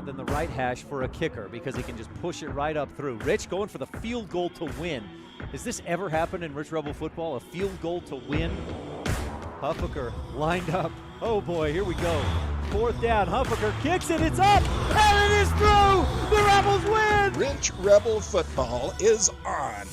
Than the right hash for a kicker because he can just push it right up through. Rich going for the field goal to win. Has this ever happened in Rich Rebel football? A field goal to win? Huffaker lined up. Oh boy, here we go. Fourth down. Huffaker kicks it. It's up. And it is through. The Rebels win. Rich Rebel football is on.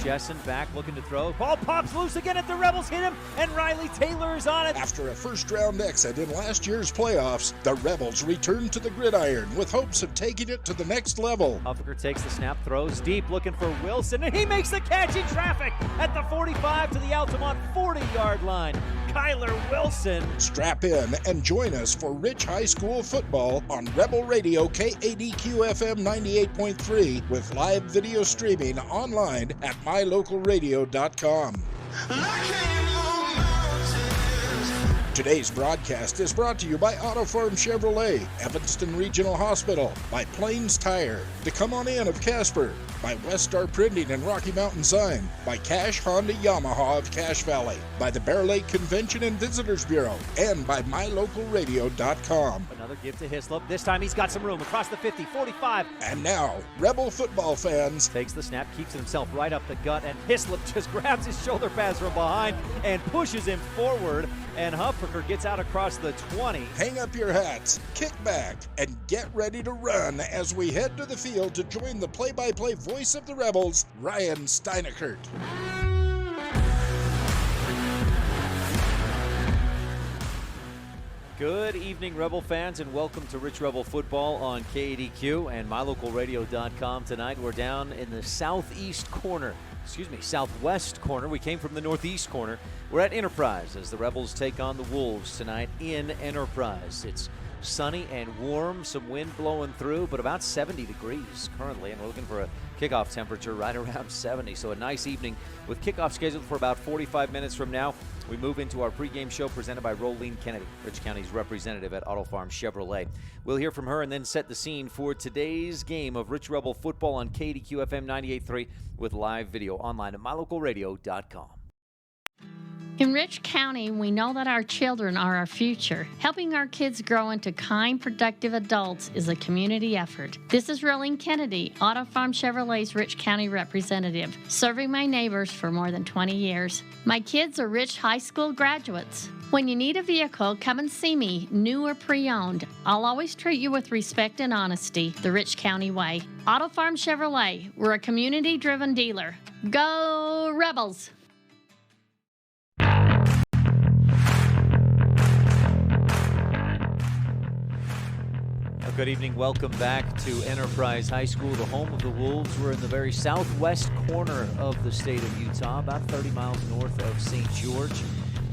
Jessen back looking to throw. Ball pops loose again at the Rebels hit him, and Riley Taylor is on it. After a first-round exit in last year's playoffs, the Rebels return to the gridiron with hopes of taking it to the next level. Huffaker takes the snap, throws deep, looking for Wilson, and he makes the catch in traffic at the 45 to the Altamont 40-yard line. Kyler Wilson. Strap in and join us for Rich High School football on Rebel Radio KADQ FM 98.3 with live video streaming online at mylocalradio.com. Today's broadcast is brought to you by Auto Farm Chevrolet, Evanston Regional Hospital, by Plains Tire, the Come On In of Casper, by Westar Printing and Rocky Mountain Sign, by Cash Honda Yamaha of Cache Valley, by the Bear Lake Convention and Visitors Bureau, and by mylocalradio.com. Another give to Hislop. This time he's got some room across the 50, 45. And now, Rebel football fans. Takes the snap, keeps it himself right up the gut, and Hislop just grabs his shoulder pads from behind and pushes him forward, and Huffaker gets out across the 20. Hang up your hats, kick back, and get ready to run as we head to the field to join the play-by-play voice of the Rebels, Ryan STEINECKERT. Good evening, Rebel fans, and welcome to Rich Rebel Football on KADQ and mylocalradio.com. Tonight we're down in the southwest corner. We came from the northeast corner. We're at Enterprise as the Rebels take on the Wolves tonight in Enterprise. It's sunny and warm, some wind blowing through, but about 70 degrees currently, and we're looking for a kickoff temperature right around 70. So a nice evening with kickoff scheduled for about 45 minutes from now. We move into our pregame show presented by Rolene Kennedy, Rich County's representative at Auto Farm Chevrolet. We'll hear from her and then set the scene for today's game of Rich Rebel football on KDQ FM 98.3 with live video online at mylocalradio.com. In Rich County, we know that our children are our future. Helping our kids grow into kind, productive adults is a community effort. This is Rolene Kennedy, Auto Farm Chevrolet's Rich County representative, serving my neighbors for more than 20 years. My kids are Rich High School graduates. When you need a vehicle, come and see me, new or pre-owned. I'll always treat you with respect and honesty, the Rich County way. Auto Farm Chevrolet, we're a community-driven dealer. Go Rebels! Good evening. Welcome back to Enterprise High School, the home of the Wolves. We're in the very southwest corner of the state of Utah, about 30 miles north of St. George,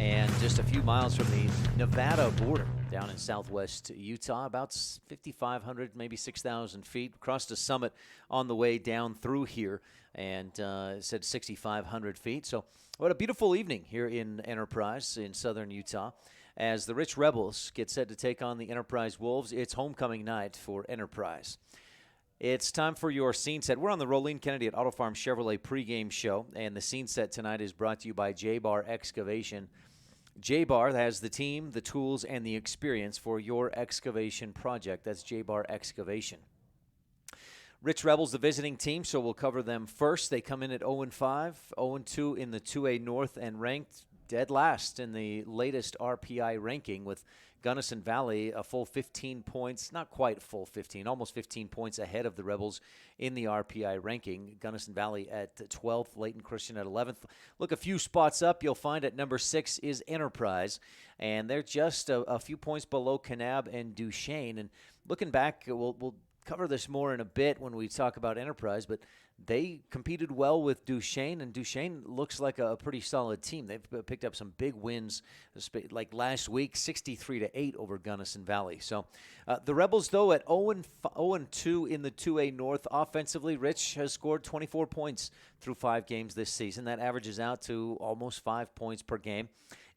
and just a few miles from the Nevada border down in southwest Utah, about 5,500, maybe 6,000 feet. Crossed a summit on the way down through here, and it said 6,500 feet. So what a beautiful evening here in Enterprise in southern Utah. As the Rich Rebels get set to take on the Enterprise Wolves, it's homecoming night for Enterprise. It's time for your scene set. We're on the Rolene Kennedy at Auto Farm Chevrolet pregame show, and the scene set tonight is brought to you by J-Bar Excavation. J-Bar has the team, the tools, and the experience for your excavation project. That's J-Bar Excavation. Rich Rebels, the visiting team, so we'll cover them first. They come in at 0-5, 0-2 in the 2A North, and ranked dead last in the latest RPI ranking, with Gunnison Valley a full 15 points, not quite full 15, almost 15 points ahead of the Rebels in the RPI ranking. Gunnison Valley at 12th, Layton Christian at 11th. Look a few spots up, you'll find at number 6 is Enterprise, and they're just a few points below Kanab and Duchesne. And looking back, we'll cover this more in a bit when we talk about Enterprise, but they competed well with Duchesne, and Duchesne looks like a pretty solid team. They've picked up some big wins, like last week, 63-8 over Gunnison Valley. So the Rebels, though, at 0-2 in the 2A North offensively. Rich has scored 24 points through 5 games this season. That averages out to almost 5 points per game.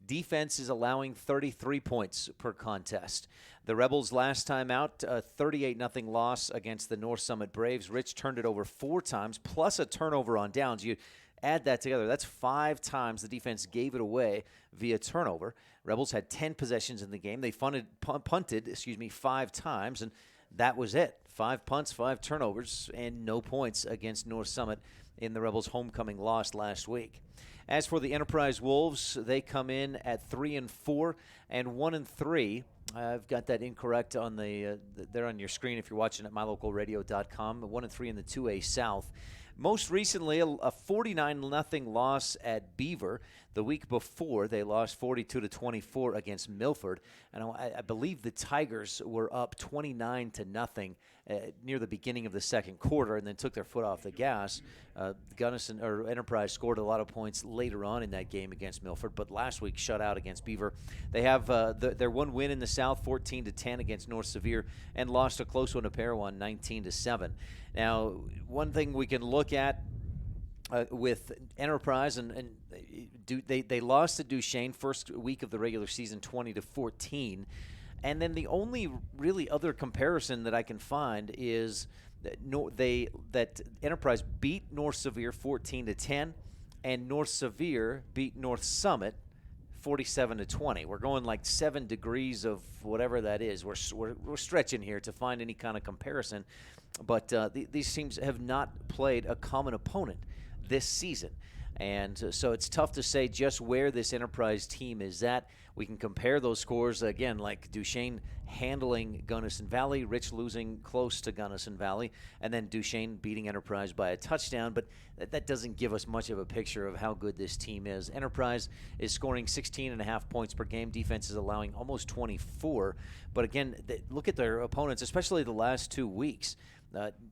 Defense is allowing 33 points per contest. The Rebels last time out, a 38-0 loss against the North Summit Braves. Rich turned it over 4 times, plus a turnover on downs. You add that together, that's 5 times the defense gave it away via turnover. Rebels had 10 possessions in the game. They punted 5 times, and that was it. 5 punts, 5 turnovers, and no points against North Summit in the Rebels' homecoming loss last week. As for the Enterprise Wolves, they come in at 3-4 and 1-3. I've got that incorrect on there on your screen if you're watching at mylocalradio.com. 1-3 in the 2A South. Most recently, a 49-0 loss at Beaver. The week before, they lost 42-24 against Milford. And I believe the Tigers were up 29-0 near the beginning of the second quarter and then took their foot off the gas. Enterprise scored a lot of points later on in that game against Milford, but last week shut out against Beaver. They have their one win in the South, 14-10 against North Sevier, and lost a close one to Parowan, 19-7. Now, one thing we can look at with Enterprise, they lost to Duchesne first week of the regular season, 20-14. And then the only really other comparison that I can find is that Enterprise beat North Sevier 14-10, and North Sevier beat North Summit 47-20. We're going like 7 degrees of whatever that is. We're stretching here to find any kind of comparison, but these teams have not played a common opponent this season. And so it's tough to say just where this Enterprise team is at. We can compare those scores, again, like Duchesne handling Gunnison Valley, Rich losing close to Gunnison Valley, and then Duchesne beating Enterprise by a touchdown. But that doesn't give us much of a picture of how good this team is. Enterprise is scoring 16.5 points per game. Defense is allowing almost 24. But again, look at their opponents, especially the last 2 weeks.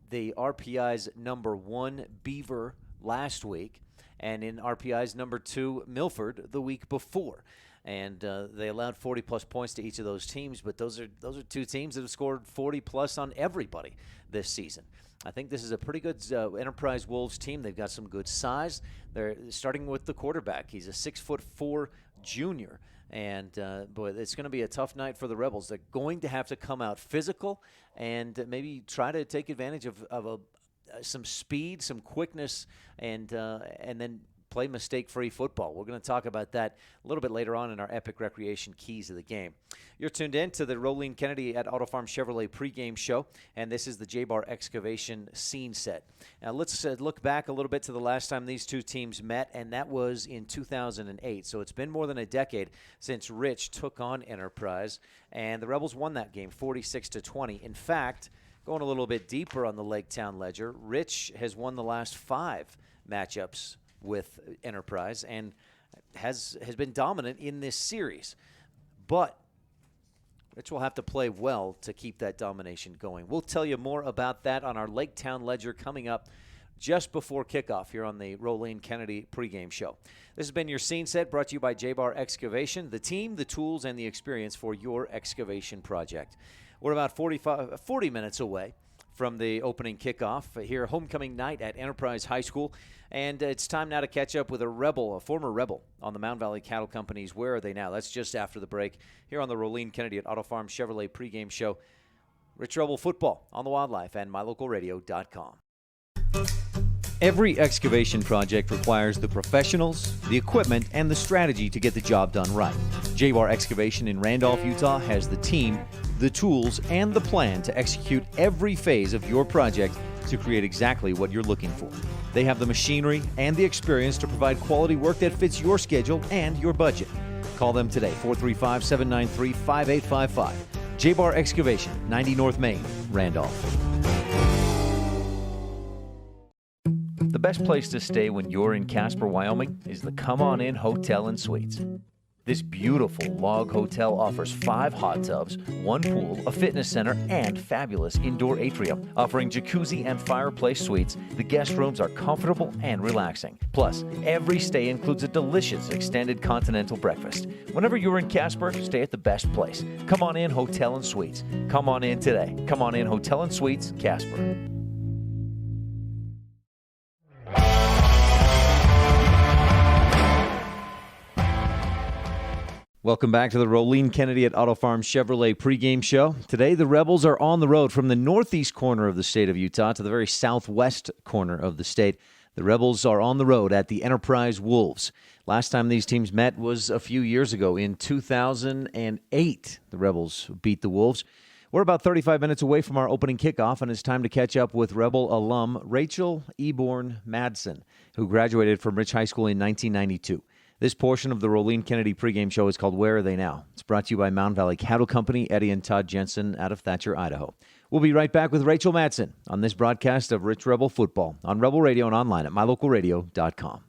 The RPI's number 1, Beaver, last week, and in RPI's number 2, Milford, the week before. And they allowed 40-plus points to each of those teams, but those are 2 teams that have scored 40-plus on everybody this season. I think this is a pretty good Enterprise Wolves team. They've got some good size. They're starting with the quarterback. He's a 6'4" junior, and boy, it's going to be a tough night for the Rebels. They're going to have to come out physical and maybe try to take advantage of some speed, some quickness, and then play mistake-free football. We're going to talk about that a little bit later on in our Epic Recreation Keys of the Game. You're tuned in to the Rolene Kennedy at Auto Farm Chevrolet pregame show, and this is the J-Bar Excavation scene set. Now, let's look back a little bit to the last time these 2 teams met, and that was in 2008. So it's been more than a decade since Rich took on Enterprise, and the Rebels won that game 46-20. In fact, going a little bit deeper on the Lake Town ledger, Rich has won the last 5 matchups with Enterprise and has been dominant in this series. But Rich will have to play well to keep that domination going. We'll tell you more about that on our Lake Town ledger coming up just before kickoff here on the Rolene Kennedy pregame show. This has been your scene set, brought to you by J-Bar Excavation, the team, the tools, and the experience for your excavation project. We're about 40 minutes away from the opening kickoff here, homecoming night at Enterprise High School. And it's time now to catch up with a former Rebel on the Mound Valley Cattle Company's Where Are They Now? That's just after the break here on the Rolene Kennedy at Auto Farm Chevrolet pregame show. Rich Rebel football on the Wildlife and mylocalradio.com. Every excavation project requires the professionals, the equipment, and the strategy to get the job done right. J-Bar Excavation in Randolph, Utah has the team, the tools, and the plan to execute every phase of your project to create exactly what you're looking for. They have the machinery and the experience to provide quality work that fits your schedule and your budget. Call them today, 435-793-5855. J-Bar Excavation, 90 North Main, Randolph. The best place to stay when you're in Casper, Wyoming is the Come On In Hotel and Suites. This beautiful log hotel offers 5 hot tubs, 1 pool, a fitness center, and fabulous indoor atrium. Offering jacuzzi and fireplace suites, the guest rooms are comfortable and relaxing. Plus, every stay includes a delicious extended continental breakfast. Whenever you're in Casper, stay at the best place. Come On In Hotel and Suites. Come on in today. Come On In Hotel and Suites, Casper. Welcome back to the Rolene Kennedy at Auto Farm Chevrolet pregame show. Today, the Rebels are on the road from the northeast corner of the state of Utah to the very southwest corner of the state. The Rebels are on the road at the Enterprise Wolves. Last time these teams met was a few years ago in 2008. The Rebels beat the Wolves. We're about 35 minutes away from our opening kickoff, and it's time to catch up with Rebel alum Rachel Eborn Madsen, who graduated from Rich High School in 1992. This portion of the Rolene Kennedy pregame show is called Where Are They Now? It's brought to you by Mountain Valley Cattle Company, Eddie and Todd Jensen out of Thatcher, Idaho. We'll be right back with Rachel Madsen on this broadcast of Rich Rebel Football on Rebel Radio and online at mylocalradio.com.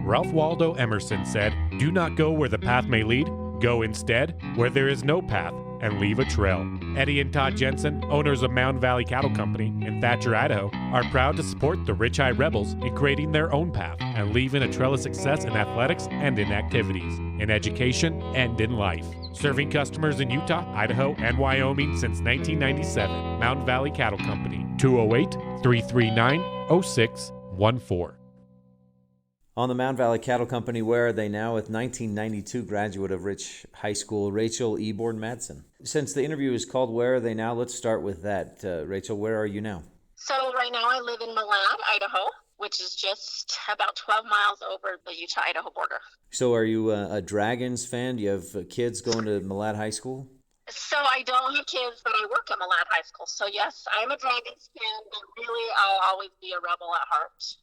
Ralph Waldo Emerson said, "Do not go where the path may lead. Go instead where there is no path and leave a trail." Eddie and Todd Jensen, owners of Mountain Valley Cattle Company in Thatcher, Idaho, are proud to support the Rich High Rebels in creating their own path and leaving a trail of success in athletics and in activities, in education and in life. Serving customers in Utah, Idaho, and Wyoming since 1997. Mountain Valley Cattle Company, 208-339-0614. On the Mountain Valley Cattle Company, Where Are They Now? With 1992 graduate of Rich High School, Rachel Eborn Madsen. Since the interview is called Where Are They Now? Let's start with that. Rachel, where are you now? So right now I live in Malad, Idaho, which is just about 12 miles over the Utah-Idaho border. So are you a Dragons fan? Do you have kids going to Malad High School? So I don't have kids, but I work at Malad High School. So yes, I'm a Dragons fan, but really I'll always be a Rebel at heart.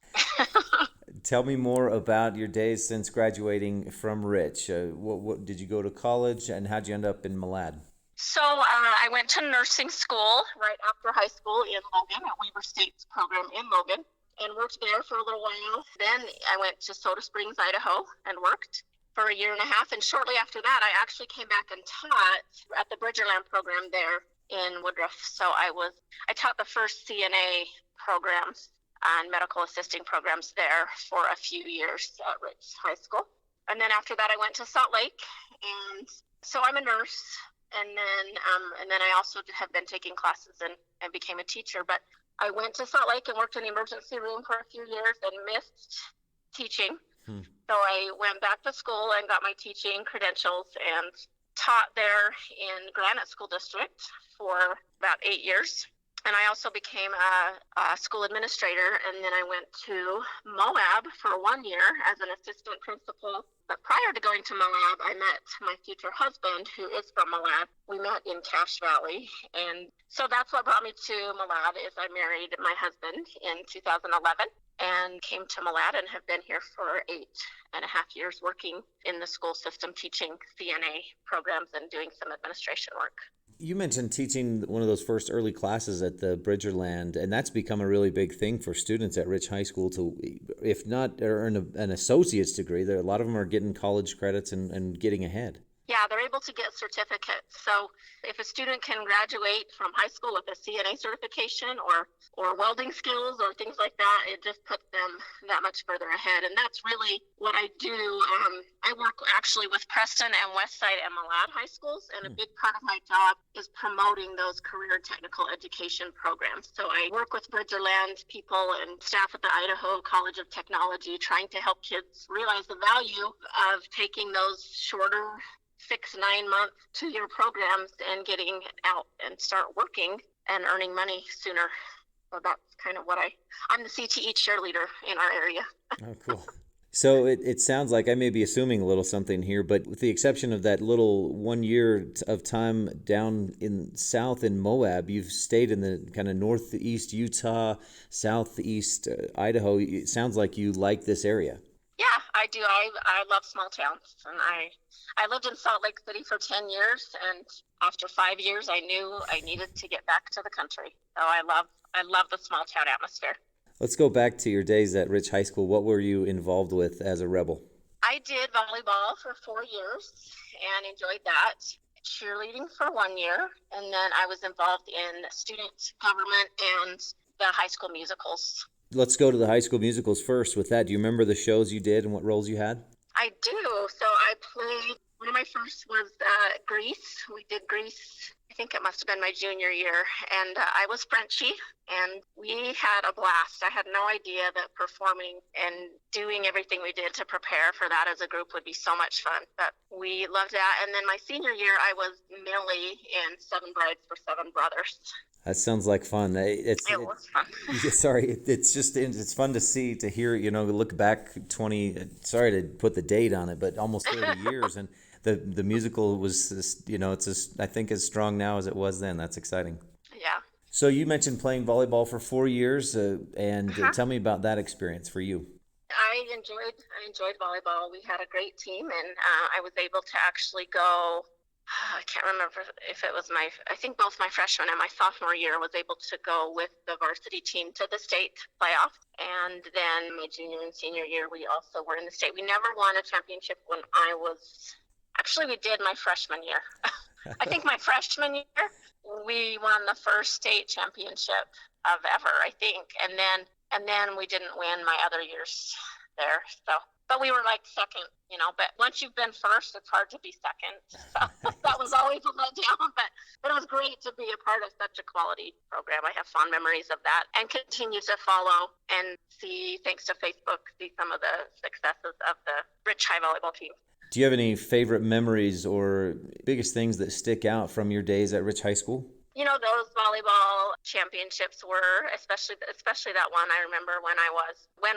Tell me more about your days since graduating from Rich. What did you go to college, and how'd you end up in Malad? So I went to nursing school right after high school in Logan at Weber State's program in Logan and worked there for a little while. Then I went to Soda Springs, Idaho and worked for a year and a half. And shortly after that, I actually came back and taught at the Bridgerland program there in Woodruff. So I taught the first CNA programs and medical assisting programs there for a few years at Rich High School. And then after that, I went to Salt Lake. And so I'm a nurse. And then I also have been taking classes and became a teacher. But I went to Salt Lake and worked in the emergency room for a few years and missed teaching. So I went back to school and got my teaching credentials and taught there in Granite School District for about 8 years. And I also became a school administrator, and then I went to Moab for 1 year as an assistant principal. But prior to going to Moab, I met my future husband, who is from Moab. We met in Cache Valley, and so that's what brought me to Moab. Is I married my husband in 2011 and came to Moab and have been here for 8.5 years working in the school system, teaching CNA programs and doing some administration work. You mentioned teaching one of those first early classes at the Bridgerland, and that's become a really big thing for students at Rich High School to, if not earn an associate's degree, a lot of them are getting college credits and getting ahead. Yeah, they're able to get certificates. So if a student can graduate from high school with a CNA certification or welding skills or things like that, it just puts them that much further ahead. And that's really what I do. I work actually with Preston and Westside and Malad high schools, and a big part of my job is promoting those career technical education programs. So I work with Bridgerland people and staff at the Idaho College of Technology, trying to help kids realize the value of taking those shorter 6-9 month 2-year programs and getting out and start working and earning money sooner. So that's kind of what I'm the CTE cheerleader in our area. Oh, cool. So it sounds like I may be assuming a little something here, but with the exception of that little 1 year of time down in south in Moab, you've stayed in the kind of northeast Utah, southeast Idaho. It sounds like you like this area. Yeah, I do. I love small towns, and I lived in Salt Lake City for 10 years, and after 5 years, I knew I needed to get back to the country. So I love the small town atmosphere. Let's go back to your days at Rich High School. What were you involved with as a Rebel? I did volleyball for 4 years and enjoyed that. Cheerleading for 1 year, and then I was involved in student government and the high school musicals. Let's go to the high school musicals first. With that, do you remember the shows you did and what roles you had? I do. So I played, one of my first was Grease. We did Grease I think it must have been my junior year, and I was Frenchy, and we had a blast. I had no idea that performing and doing everything we did to prepare for that as a group would be so much fun, but we loved that. And then my senior year, I was Millie in Seven Brides for Seven Brothers. That sounds like fun. It was fun. Sorry, it's fun to hear, look back sorry to put the date on it, but almost 30 years. And the musical was, I think as strong now as it was then. That's exciting. Yeah. So you mentioned playing volleyball for 4 years, and tell me about that experience for you. I enjoyed volleyball. We had a great team, and I was able to actually go. I can't remember if it was I think both my freshman and my sophomore year was able to go with the varsity team to the state playoff. And then my junior and senior year, we also were in the state. We never won a championship actually we did my freshman year. I think my freshman year, we won the first state championship of ever, I think. And then we didn't win my other years there. But we were like second, but once you've been first, it's hard to be second. So that was always a letdown, but it was great to be a part of such a quality program. I have fond memories of that and continue to follow and see, thanks to Facebook, see some of the successes of the Rich High volleyball team. Do you have any favorite memories or biggest things that stick out from your days at Rich High School? Those volleyball championships were, especially that one, I remember when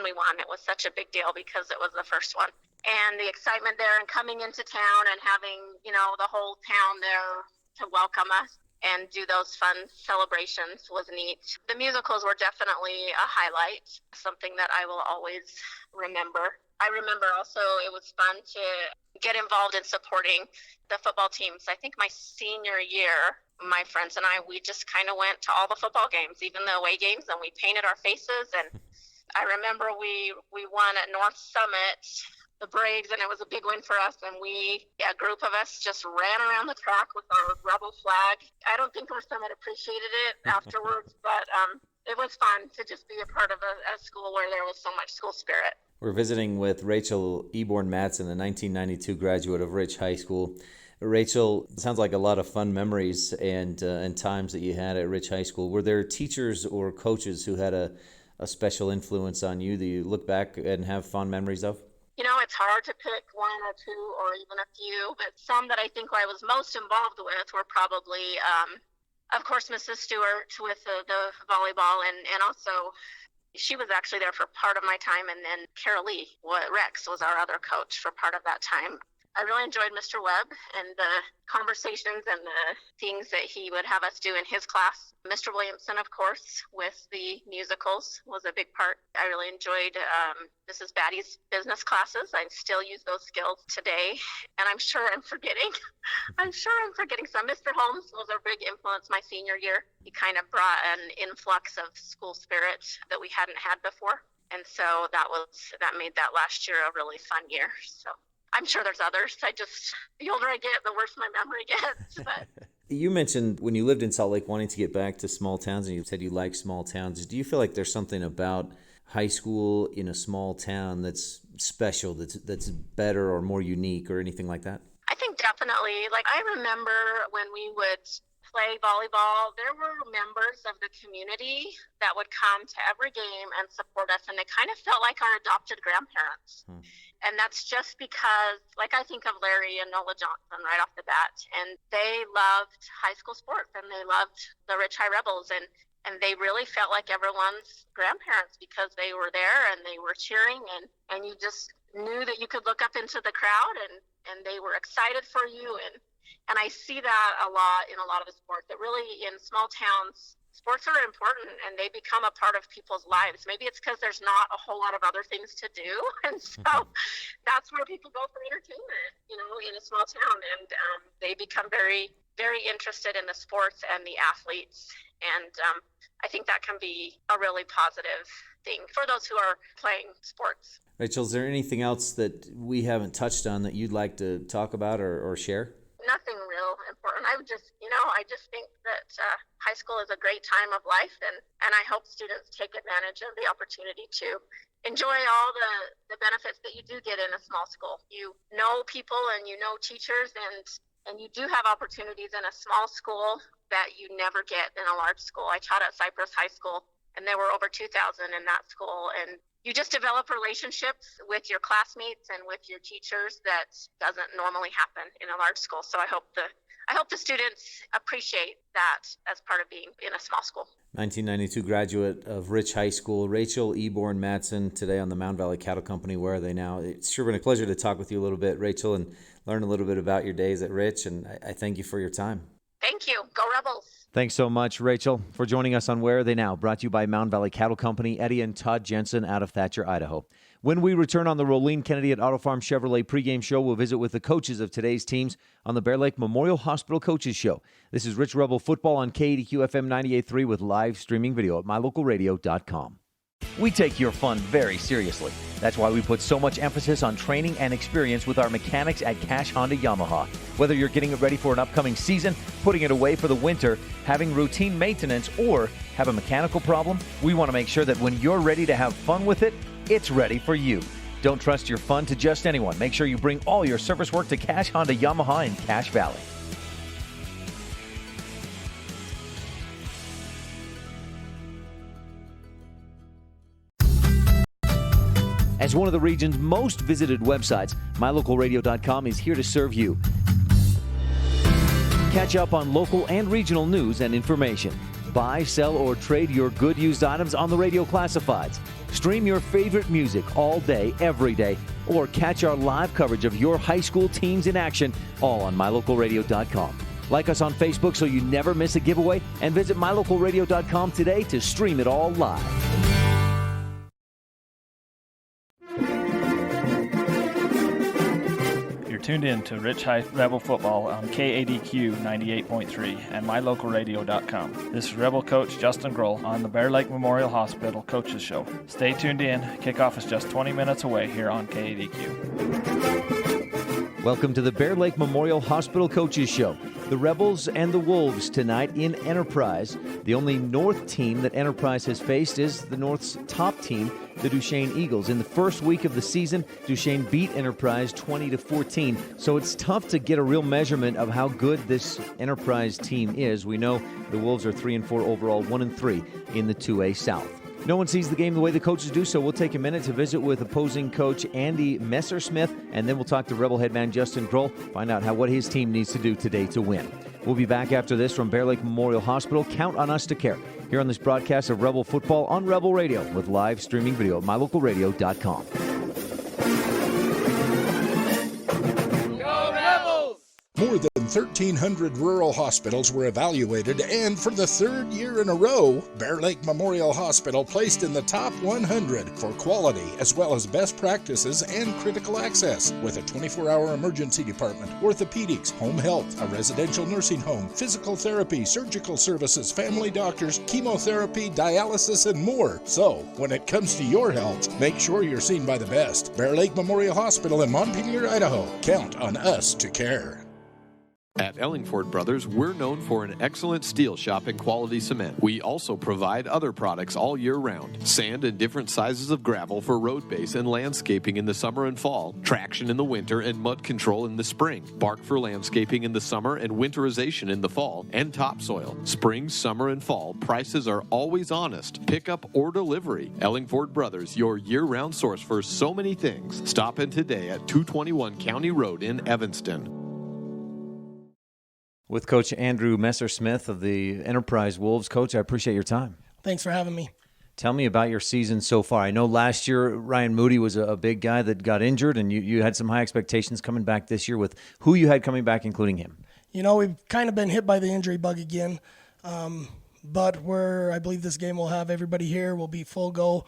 we won, it was such a big deal because it was the first one. And the excitement there and coming into town and having, the whole town there to welcome us and do those fun celebrations was neat. The musicals were definitely a highlight, something that I will always remember. I remember also it was fun to get involved in supporting the football teams. I think my senior year, my friends and I, we just kind of went to all the football games, even the away games, and we painted our faces. And I remember we won at North Summit, the Braves, and it was a big win for us. And a group of us just ran around the track with our rebel flag. I don't think North Summit appreciated it afterwards, but it was fun to just be a part of a school where there was so much school spirit. We're visiting with Rachel Eborn-Matson, a 1992 graduate of Rich High School. Rachel, it sounds like a lot of fun memories and times that you had at Rich High School. Were there teachers or coaches who had a special influence on you that you look back and have fond memories of? It's hard to pick one or two or even a few, but some that I think I was most involved with were probably, of course, Mrs. Stewart with the volleyball, and also she was actually there for part of my time, and then Carol Lee, Rex, was our other coach for part of that time. I really enjoyed Mr. Webb and the conversations and the things that he would have us do in his class. Mr. Williamson, of course, with the musicals was a big part. I really enjoyed Mrs. Batty's business classes. I still use those skills today, and I'm sure I'm forgetting some. Mr. Holmes was a big influence my senior year. He kind of brought an influx of school spirit that we hadn't had before, and so that made that last year a really fun year. So I'm sure there's others. The older I get, the worse my memory gets. But you mentioned when you lived in Salt Lake wanting to get back to small towns, and you said you like small towns. Do you feel like there's something about high school in a small town that's special, that's better or more unique or anything like that? I think definitely. Like, I remember when we would play volleyball, there were members of the community that would come to every game and support us, and they kind of felt like our adopted grandparents. And that's just because, like, I think of Larry and Nola Johnson right off the bat, and they loved high school sports, and they loved the Rich High Rebels, and they really felt like everyone's grandparents because they were there and they were cheering, and you just knew that you could look up into the crowd, and they were excited for you. And I see that a lot in a lot of the sports, that really in small towns, sports are important and they become a part of people's lives. Maybe it's because there's not a whole lot of other things to do. And so that's where people go for entertainment, in a small town. And they become very, very interested in the sports and the athletes. And I think that can be a really positive thing for those who are playing sports. Rachel, is there anything else that we haven't touched on that you'd like to talk about or share? Nothing real important. I just think that high school is a great time of life, and I hope students take advantage of the opportunity to enjoy all the benefits that you do get in a small school. You know people and you know teachers, and And you do have opportunities in a small school that you never get in a large school. I taught at Cypress High School, and there were over 2,000 in that school. And you just develop relationships with your classmates and with your teachers that doesn't normally happen in a large school. So I hope the students appreciate that as part of being in a small school. 1992 graduate of Rich High School, Rachel Eborn Matson, today on the Mound Valley Cattle Company. Where are they now? It's sure been a pleasure to talk with you a little bit, Rachel, and learn a little bit about your days at Rich, and I thank you for your time. Thank you. Go Rebels. Thanks so much, Rachel, for joining us on Where Are They Now, brought to you by Mound Valley Cattle Company, Eddie and Todd Jensen out of Thatcher, Idaho. When we return on the Rolene Kennedy at Auto Farm Chevrolet pregame show, we'll visit with the coaches of today's teams on the Bear Lake Memorial Hospital Coaches Show. This is Rich Rebel Football on KADQ FM 98.3 with live streaming video at mylocalradio.com. We take your fun very seriously. That's why we put so much emphasis on training and experience with our mechanics at Cash Honda Yamaha. Whether you're getting it ready for an upcoming season, putting it away for the winter, having routine maintenance, or have a mechanical problem, we want to make sure that when you're ready to have fun with it, it's ready for you. Don't trust your fun to just anyone. Make sure you bring all your service work to Cash Honda Yamaha in Cache Valley. As one of the region's most visited websites, mylocalradio.com is here to serve you. Catch up on local and regional news and information. Buy, sell, or trade your good used items on the radio classifieds. Stream your favorite music all day, every day, or catch our live coverage of your high school teams in action, all on mylocalradio.com. Like us on Facebook so you never miss a giveaway, and visit mylocalradio.com today to stream it all live. Tuned in to Rich High Rebel Football on KADQ 98.3 and mylocalradio.com. This is Rebel coach Justin Grohl on the Bear Lake Memorial Hospital Coaches Show. Stay tuned in. Kickoff is just 20 minutes away here on KADQ. Welcome to the Bear Lake Memorial Hospital Coaches Show. The Rebels and the Wolves tonight in Enterprise. The only North team that Enterprise has faced is the North's top team, the Duchesne Eagles. In the first week of the season, Duchesne beat Enterprise 20-14. So it's tough to get a real measurement of how good this Enterprise team is. We know the Wolves are 3-4 overall, 1-3 in the 2A South. No one sees the game the way the coaches do, so we'll take a minute to visit with opposing coach Andy Messersmith, and then we'll talk to Rebel head man Justin Grohl, find out what his team needs to do today to win. We'll be back after this from Bear Lake Memorial Hospital. Count on us to care. Here on this broadcast of Rebel Football on Rebel Radio with live streaming video at mylocalradio.com. More than 1,300 rural hospitals were evaluated, and for the third year in a row, Bear Lake Memorial Hospital placed in the top 100 for quality as well as best practices and critical access, with a 24-hour emergency department, orthopedics, home health, a residential nursing home, physical therapy, surgical services, family doctors, chemotherapy, dialysis, and more. So, when it comes to your health, make sure you're seen by the best. Bear Lake Memorial Hospital in Montpelier, Idaho. Count on us to care. At Ellingford Brothers, we're known for an excellent steel shop and quality cement. We also provide other products all year round. Sand and different sizes of gravel for road base and landscaping in the summer and fall. Traction in the winter and mud control in the spring. Bark for landscaping in the summer and winterization in the fall. And topsoil. Spring, summer, and fall. Prices are always honest. Pickup or delivery. Ellingford Brothers, your year-round source for so many things. Stop in today at 221 County Road in Evanston. With Coach Andrew Messersmith of the Enterprise Wolves. Coach, I appreciate your time. Thanks for having me. Tell me about your season so far. I know last year Ryan Moody was a big guy that got injured, and you had some high expectations coming back this year with who you had coming back, including him. You know, we've kind of been hit by the injury bug again, but I believe this game will have everybody here. We'll be full go.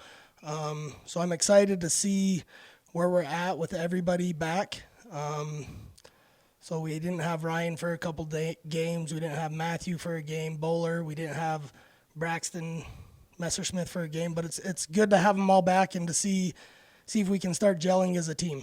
So I'm excited to see where we're at with everybody back. So we didn't have Ryan for a couple games. We didn't have Matthew for a game, Bowler. We didn't have Braxton Messersmith for a game. But it's good to have them all back and to see if we can start gelling as a team.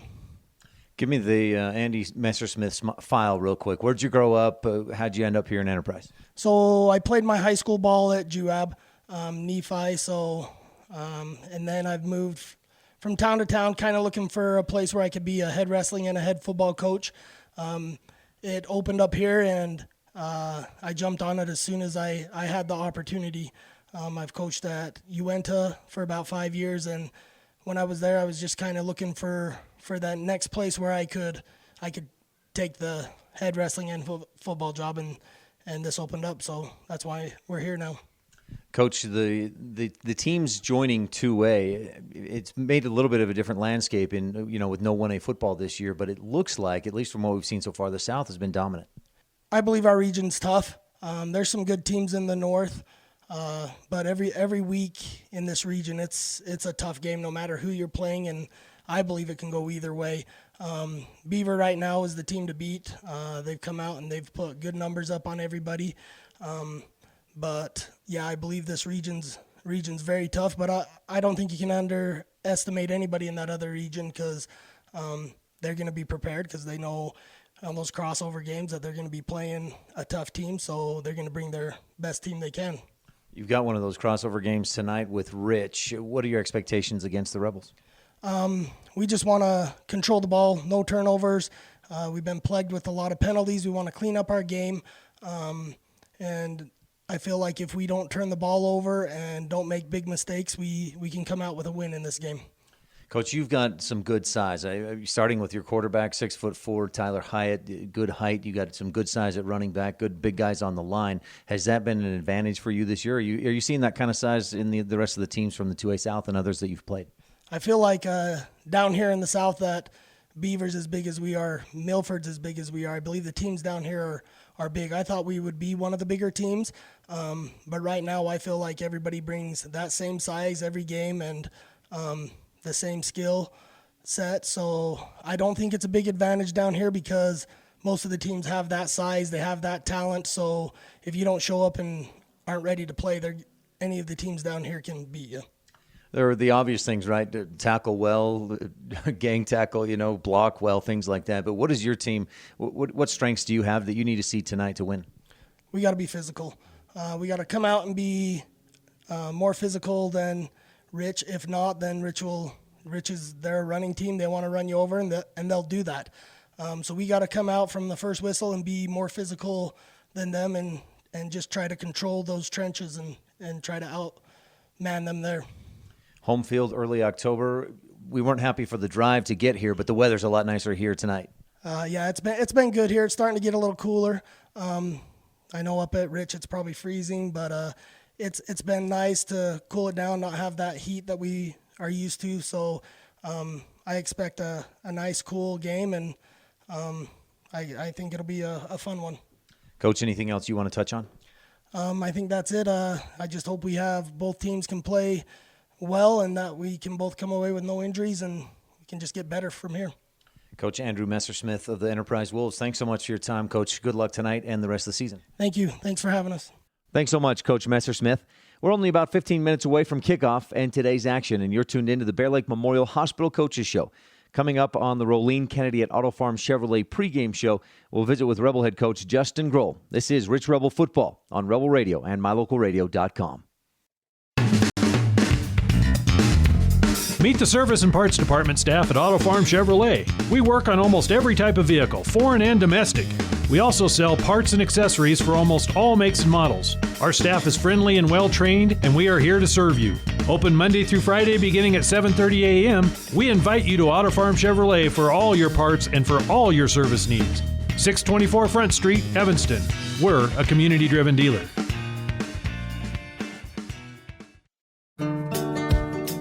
Give me the Andy Messersmith file real quick. Where'd you grow up? How'd you end up here in Enterprise? So I played my high school ball at Juab, Nephi. So and then I've moved from town to town, kind of looking for a place where I could be a head wrestling and a head football coach. it opened up here, and I jumped on it as soon as I had the opportunity. I've coached at Uinta for about 5 years, and when I was there, I was just kind of looking for that next place where I could take the head wrestling and football job, and this opened up, so that's why we're here now. Coach, the teams joining 2A, it's made a little bit of a different landscape with no 1A football this year, but it looks like, at least from what we've seen so far, the South has been dominant. I believe our region's tough. There's some good teams in the North, but every week in this region, it's a tough game no matter who you're playing, and I believe it can go either way. Beaver right now is the team to beat. They've come out and they've put good numbers up on everybody. But yeah, I believe this region's very tough, but I don't think you can underestimate anybody in that other region because they're going to be prepared because they know on those crossover games that they're going to be playing a tough team, so they're going to bring their best team they can. You've got one of those crossover games tonight with Rich. What are your expectations against the Rebels? We just want to control the ball, no turnovers. We've been plagued with a lot of penalties. We want to clean up our game, and I feel like if we don't turn the ball over and don't make big mistakes, we can come out with a win in this game. Coach, you've got some good size. Starting with your quarterback, 6'4", Tyler Hyatt, good height. You got some good size at running back, good big guys on the line. Has that been an advantage for you this year? Are you seeing that kind of size in the rest of the teams from the 2A South and others that you've played? I feel like down here in the South that Beaver's as big as we are, Milford's as big as we are. I believe the teams down here are big. I thought we would be one of the bigger teams, but right now I feel like everybody brings that same size every game and the same skill set. So I don't think it's a big advantage down here because most of the teams have that size, they have that talent. So if you don't show up and aren't ready to play, any of the teams down here can beat you. There are the obvious things, right? Tackle well, gang tackle, block well, things like that. But what is your team? What strengths do you have that you need to see tonight to win? We got to be physical. We got to come out and be more physical than Rich. If not, then Rich is their running team. They want to run you over, and they'll do that. So we got to come out from the first whistle and be more physical than them and just try to control those trenches and try to outman them there. Home field, early October. We weren't happy for the drive to get here, but the weather's a lot nicer here tonight. Yeah, it's been good here. It's starting to get a little cooler. I know up at Rich it's probably freezing, but it's been nice to cool it down, not have that heat that we are used to. So I expect a nice, cool game, and I think it'll be a fun one. Coach, anything else you want to touch on? I think that's it. I just hope we have both teams can play well and that we can both come away with no injuries and we can just get better from here. Coach Andrew Messersmith of the Enterprise Wolves, thanks so much for your time, Coach. Good luck tonight and the rest of the season. Thank you. Thanks for having us. Thanks so much, Coach Messersmith. We're only about 15 minutes away from kickoff and today's action, and you're tuned into the Bear Lake Memorial Hospital Coaches Show. Coming up on the Rolene Kennedy at Auto Farm Chevrolet pregame show, we'll visit with Rebel head coach Justin Grohl. This is Rich Rebel Football on Rebel Radio and MyLocalRadio.com. Meet the service and parts department staff at Auto Farm Chevrolet. We work on almost every type of vehicle, foreign and domestic. We also sell parts and accessories for almost all makes and models. Our staff is friendly and well-trained, and we are here to serve you. Open Monday through Friday beginning at 7:30 a.m., we invite you to Auto Farm Chevrolet for all your parts and for all your service needs. 624 Front Street, Evanston. We're a community-driven dealer.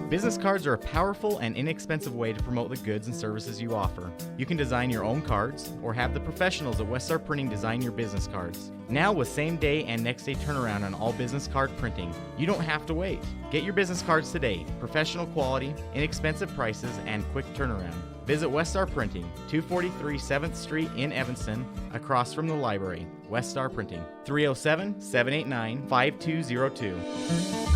Business cards are a powerful and inexpensive way to promote the goods and services you offer. You can design your own cards or have the professionals at Westar Printing design your business cards. Now with same-day and next-day turnaround on all business card printing, you don't have to wait. Get your business cards today. Professional quality, inexpensive prices, and quick turnaround. Visit Westar Printing, 243 7th Street in Evanston, across from the library. Westar Printing, 307-789-5202.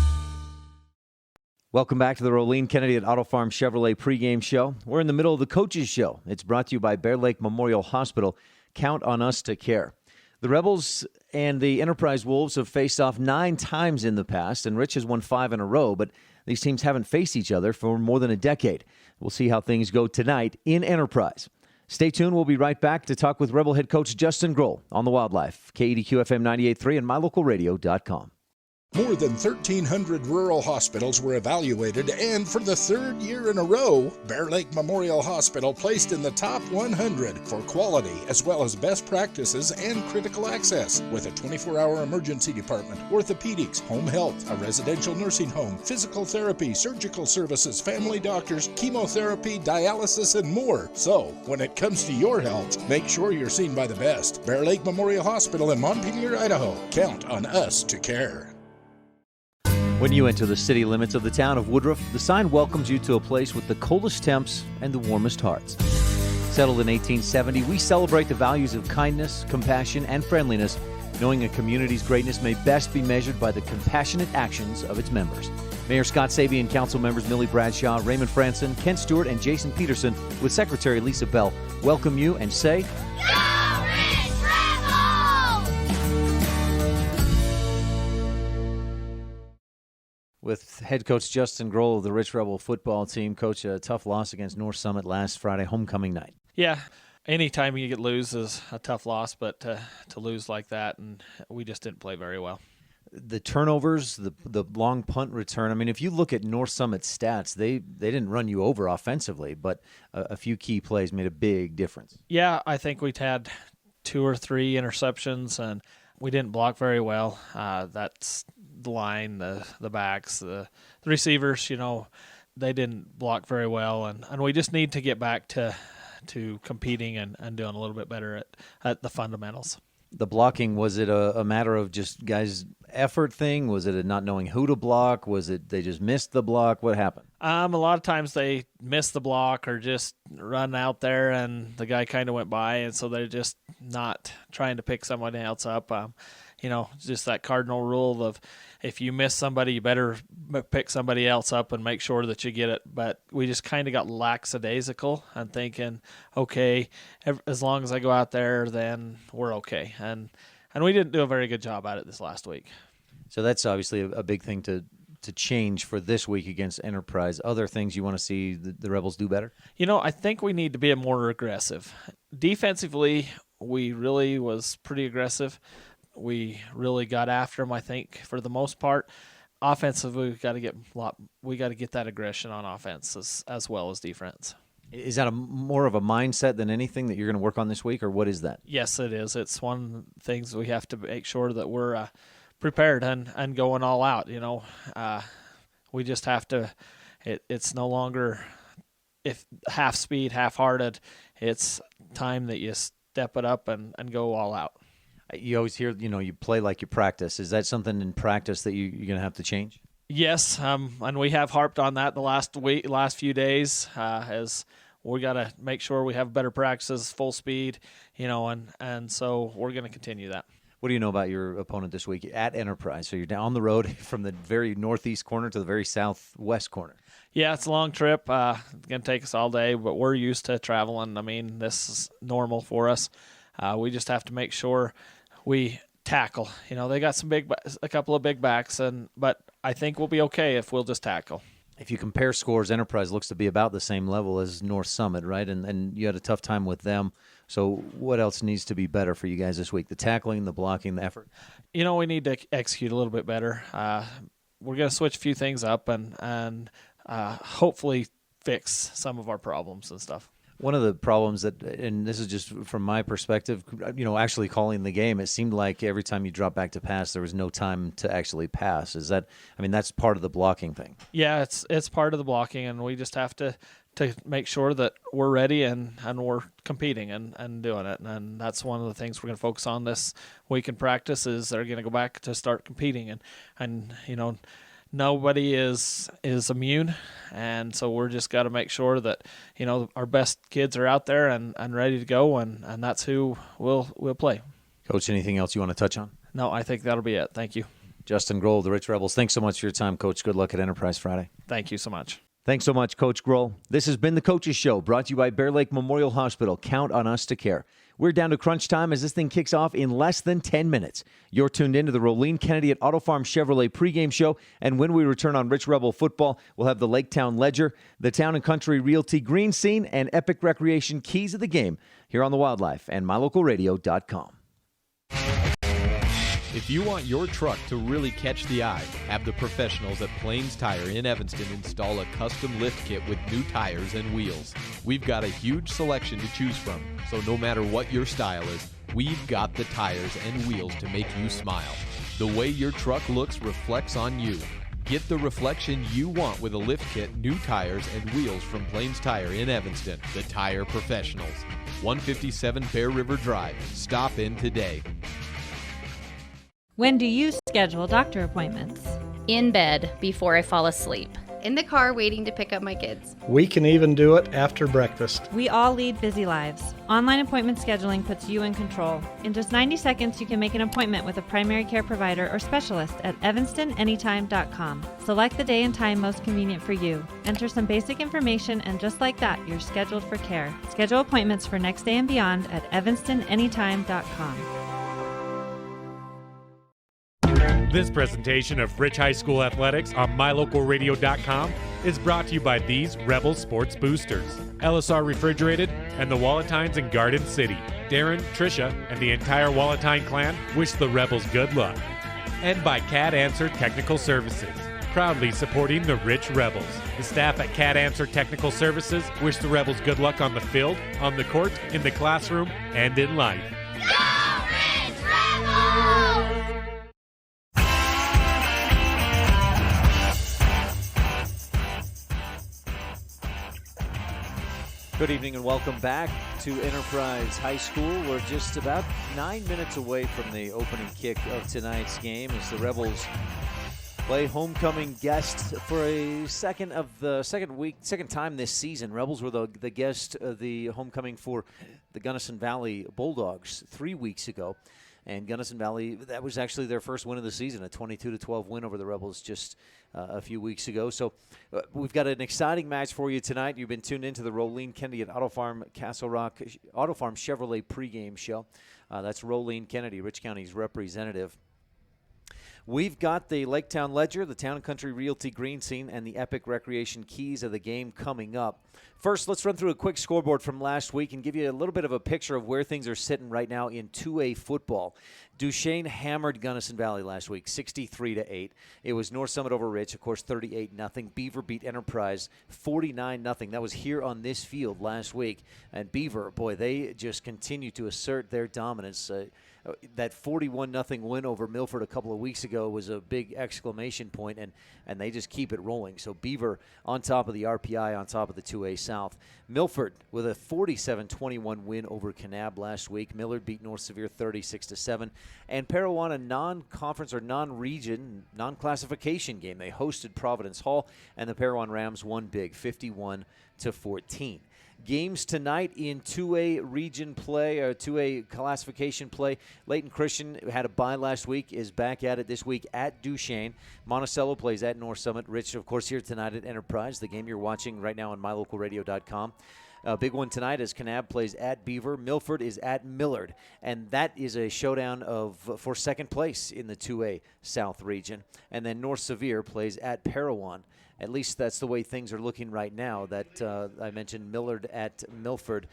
Welcome back to the Rolene Kennedy at Auto Farm Chevrolet pregame show. We're in the middle of the Coaches Show. It's brought to you by Bear Lake Memorial Hospital. Count on us to care. The Rebels and the Enterprise Wolves have faced off 9 times in the past, and Rich has won 5 in a row, but these teams haven't faced each other for more than a decade. We'll see how things go tonight in Enterprise. Stay tuned. We'll be right back to talk with Rebel head coach Justin Grohl on the Wildlife, KADQ FM 98.3 and mylocalradio.com. More than 1,300 rural hospitals were evaluated, and for the third year in a row, Bear Lake Memorial Hospital placed in the top 100 for quality as well as best practices and critical access, with a 24-hour emergency department, orthopedics, home health, a residential nursing home, physical therapy, surgical services, family doctors, chemotherapy, dialysis, and more. So, when it comes to your health, make sure you're seen by the best. Bear Lake Memorial Hospital in Montpelier, Idaho. Count on us to care. When you enter the city limits of the town of Woodruff, the sign welcomes you to a place with the coldest temps and the warmest hearts. Settled in 1870, we celebrate the values of kindness, compassion, and friendliness, knowing a community's greatness may best be measured by the compassionate actions of its members. Mayor Scott Sabian, council members Millie Bradshaw, Raymond Franson, Kent Stewart, and Jason Peterson, with Secretary Lisa Bell, welcome you and say, with head coach Justin Grohl of the Rich Rebel football team. Coach, a tough loss against North Summit last Friday, homecoming night. Yeah, anytime you lose is a tough loss, but to lose like that, and we just didn't play very well. The turnovers, the long punt return, I mean, if you look at North Summit's stats, they didn't run you over offensively, but a few key plays made a big difference. Yeah, I think we'd had 2 or 3 interceptions, and we didn't block very well. That's the line, the backs, the receivers, they didn't block very well, and we just need to get back to competing and doing a little bit better at the fundamentals. The blocking, was it a matter of just guys' effort thing? Was it a not knowing who to block? Was it they just missed the block? What happened? A lot of times they miss the block or just run out there and the guy kind of went by, and so they're just not trying to pick somebody else up. Just that cardinal rule of if you miss somebody, you better pick somebody else up and make sure that you get it. But we just kind of got lackadaisical and thinking, okay, as long as I go out there, then we're okay. And we didn't do a very good job at it this last week. So that's obviously a big thing to change for this week against Enterprise. Other things you want to see the Rebels do better? I think we need to be more aggressive. Defensively, we really was pretty aggressive. We really got after them, I think, for the most part. Offensively, we got to get that aggression on offense as well as defense. Is that more of a mindset than anything that you're going to work on this week, or what is that? Yes, it is. It's one of the things we have to make sure that we're prepared and going all out. We just have to. It's no longer if half speed, half-hearted. It's time that you step it up and go all out. You always hear, you play like you practice. Is that something in practice that you're going to have to change? Yes, and we have harped on that the last few days, as we got to make sure we have better practices, full speed, and so we're going to continue that. What do you know about your opponent this week at Enterprise? So you're down the road from the very northeast corner to the very southwest corner. Yeah, it's a long trip. It's going to take us all day, but we're used to traveling. I mean, this is normal for us. We just have to make sure we tackle. They got a couple of big backs, but I think we'll be okay if we'll just tackle. If you compare scores, Enterprise looks to be about the same level as North Summit, right? And you had a tough time with them. So what else needs to be better for you guys this week? The tackling, the blocking, the effort? We need to execute a little bit better. We're going to switch a few things up and hopefully fix some of our problems and stuff. One of the problems and this is just from my perspective, actually calling the game, it seemed like every time you drop back to pass, there was no time to actually pass. That's part of the blocking thing. Yeah, it's part of the blocking, and we just have to make sure that we're ready and we're competing and doing it. And that's one of the things we're going to focus on this week in practice is they're going to go back to start competing. And nobody is immune, and so we're just got to make sure that our best kids are out there and ready to go, and that's who we'll play. Coach, anything else you want to touch on? No, I think that'll be it. Thank you. Justin Grohl, the Rich Rebels, thanks so much for your time, Coach. Good luck at Enterprise Friday. Thank you so much. Thanks so much, Coach Grohl. This has been the Coaches Show, brought to you by Bear Lake Memorial Hospital. Count on us to care. We're down to crunch time as this thing kicks off in less than 10 minutes. You're tuned in to the Rolene Kennedy at Auto Farm Chevrolet pregame show, and when we return on Rich Rebel Football, we'll have the Laketown Ledger, the Town and Country Realty Green Scene, and Epic Recreation Keys of the Game here on the Wildlife and MyLocalRadio.com. If you want your truck to really catch the eye, have the professionals at Plains Tire in Evanston install a custom lift kit with new tires and wheels. We've got a huge selection to choose from, so no matter what your style is, we've got the tires and wheels to make you smile. The way your truck looks reflects on you. Get the reflection you want with a lift kit, new tires, and wheels from Plains Tire in Evanston, the tire professionals. 157 Bear River Drive. Stop in today. When do you schedule doctor appointments? In bed before I fall asleep. In the car waiting to pick up my kids. We can even do it after breakfast. We all lead busy lives. Online appointment scheduling puts you in control. In just 90 seconds, you can make an appointment with a primary care provider or specialist at evanstonanytime.com. Select the day and time most convenient for you. Enter some basic information, and just like that, you're scheduled for care. Schedule appointments for next day and beyond at evanstonanytime.com. This presentation of Rich High School Athletics on MyLocalRadio.com is brought to you by these Rebel Sports Boosters, LSR Refrigerated, and the Walletines in Garden City. Darren, Tricia, and the entire Walletine clan wish the Rebels good luck. And by CAD Answer Technical Services, proudly supporting the Rich Rebels. The staff at CAD Answer Technical Services wish the Rebels good luck on the field, on the court, in the classroom, and in life. Go Rich Rebels! Good evening and welcome back to Enterprise High School. We're just about 9 minutes away from the opening kick of tonight's game as the Rebels play homecoming guest for a second time this season. Rebels were the guest of the homecoming for the Gunnison Valley Bulldogs 3 weeks ago. And Gunnison Valley, that was actually their first win of the season, a 22-12 win over the Rebels just a few weeks ago. So we've got an exciting match for you tonight. You've been tuned into the Rolene Kennedy at Auto Farm Castle Rock Auto Farm Chevrolet pregame show. That's Rolene Kennedy, Rich County's representative. We've got the Laketown Ledger, the Town and Country Realty Green Scene, and the Epic Recreation Keys of the Game coming up. First, let's run through a quick scoreboard from last week and give you a little bit of a picture of where things are sitting right now in 2A football. Duchesne hammered Gunnison Valley last week, 63-8. It was North Summit over Rich, of course, 38-0. Beaver beat Enterprise, 49-0. That was here on this field last week. And Beaver, boy, they just continue to assert their dominance. That 41-0 win over Milford a couple of weeks ago was a big exclamation point, and they just keep it rolling. So Beaver on top of the RPI, on top of the 2A South. Milford with a 47-21 win over Kanab last week. Millard beat North Sevier 36-7. And Parowan, a non-conference or non-region, non-classification game. They hosted Providence Hall, and the Parowan Rams won big, 51-14. Games tonight in 2A region play, or 2A classification play. Layton Christian, who had a bye last week, is back at it this week at Duchesne. Monticello plays at North Summit. Rich, of course, here tonight at Enterprise, the game you're watching right now on MyLocalRadio.com. A big one tonight as Kanab plays at Beaver. Milford is at Millard, and that is a showdown for second place in the 2A South region. And then North Sevier plays at Parowan. At least that's the way things are looking right now. That I mentioned Millard at Milford,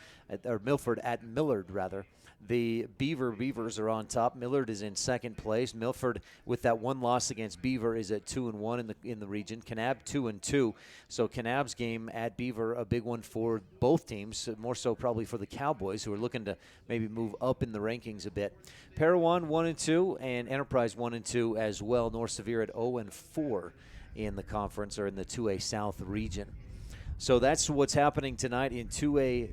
or Milford at Millard, rather. The Beavers are on top. Millard is in second place. Milford, with that one loss against Beaver, is at 2-1 in the region. Kanab 2-2. So Kanab's game at Beaver, a big one for both teams. More so probably for the Cowboys, who are looking to maybe move up in the rankings a bit. Parowan 1-2 and Enterprise 1-2 as well. North Sevier at 0-4 in the conference, or in the 2A South region. So that's what's happening tonight in 2A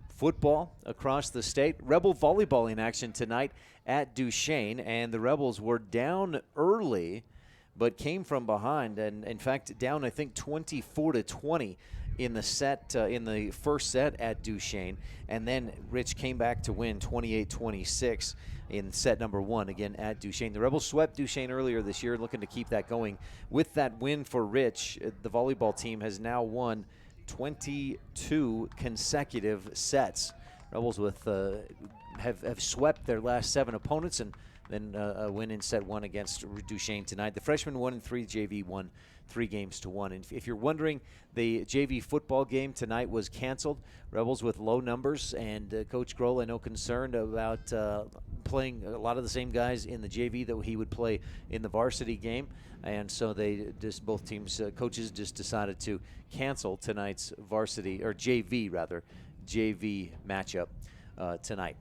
football across the state. Rebel volleyball in action tonight at Duchesne, and the Rebels were down early but came from behind, and in fact down I think 24-20 in the first set at Duchesne, and then Rich came back to win 28-26 in set number one, again at Duchesne. The Rebels swept Duchesne earlier this year, looking to keep that going. With that win for Rich, the volleyball team has now won 22 consecutive sets. Rebels with have swept their last 7 opponents and then a win in set 1 against Duchesne tonight. The freshmen 1-3, JV won 3 games to 1. And if you're wondering, the JV football game tonight was canceled. Rebels with low numbers, and Coach Grohl, I know, concerned about playing a lot of the same guys in the JV that he would play in the varsity game. And so both teams, coaches just decided to cancel tonight's JV matchup tonight.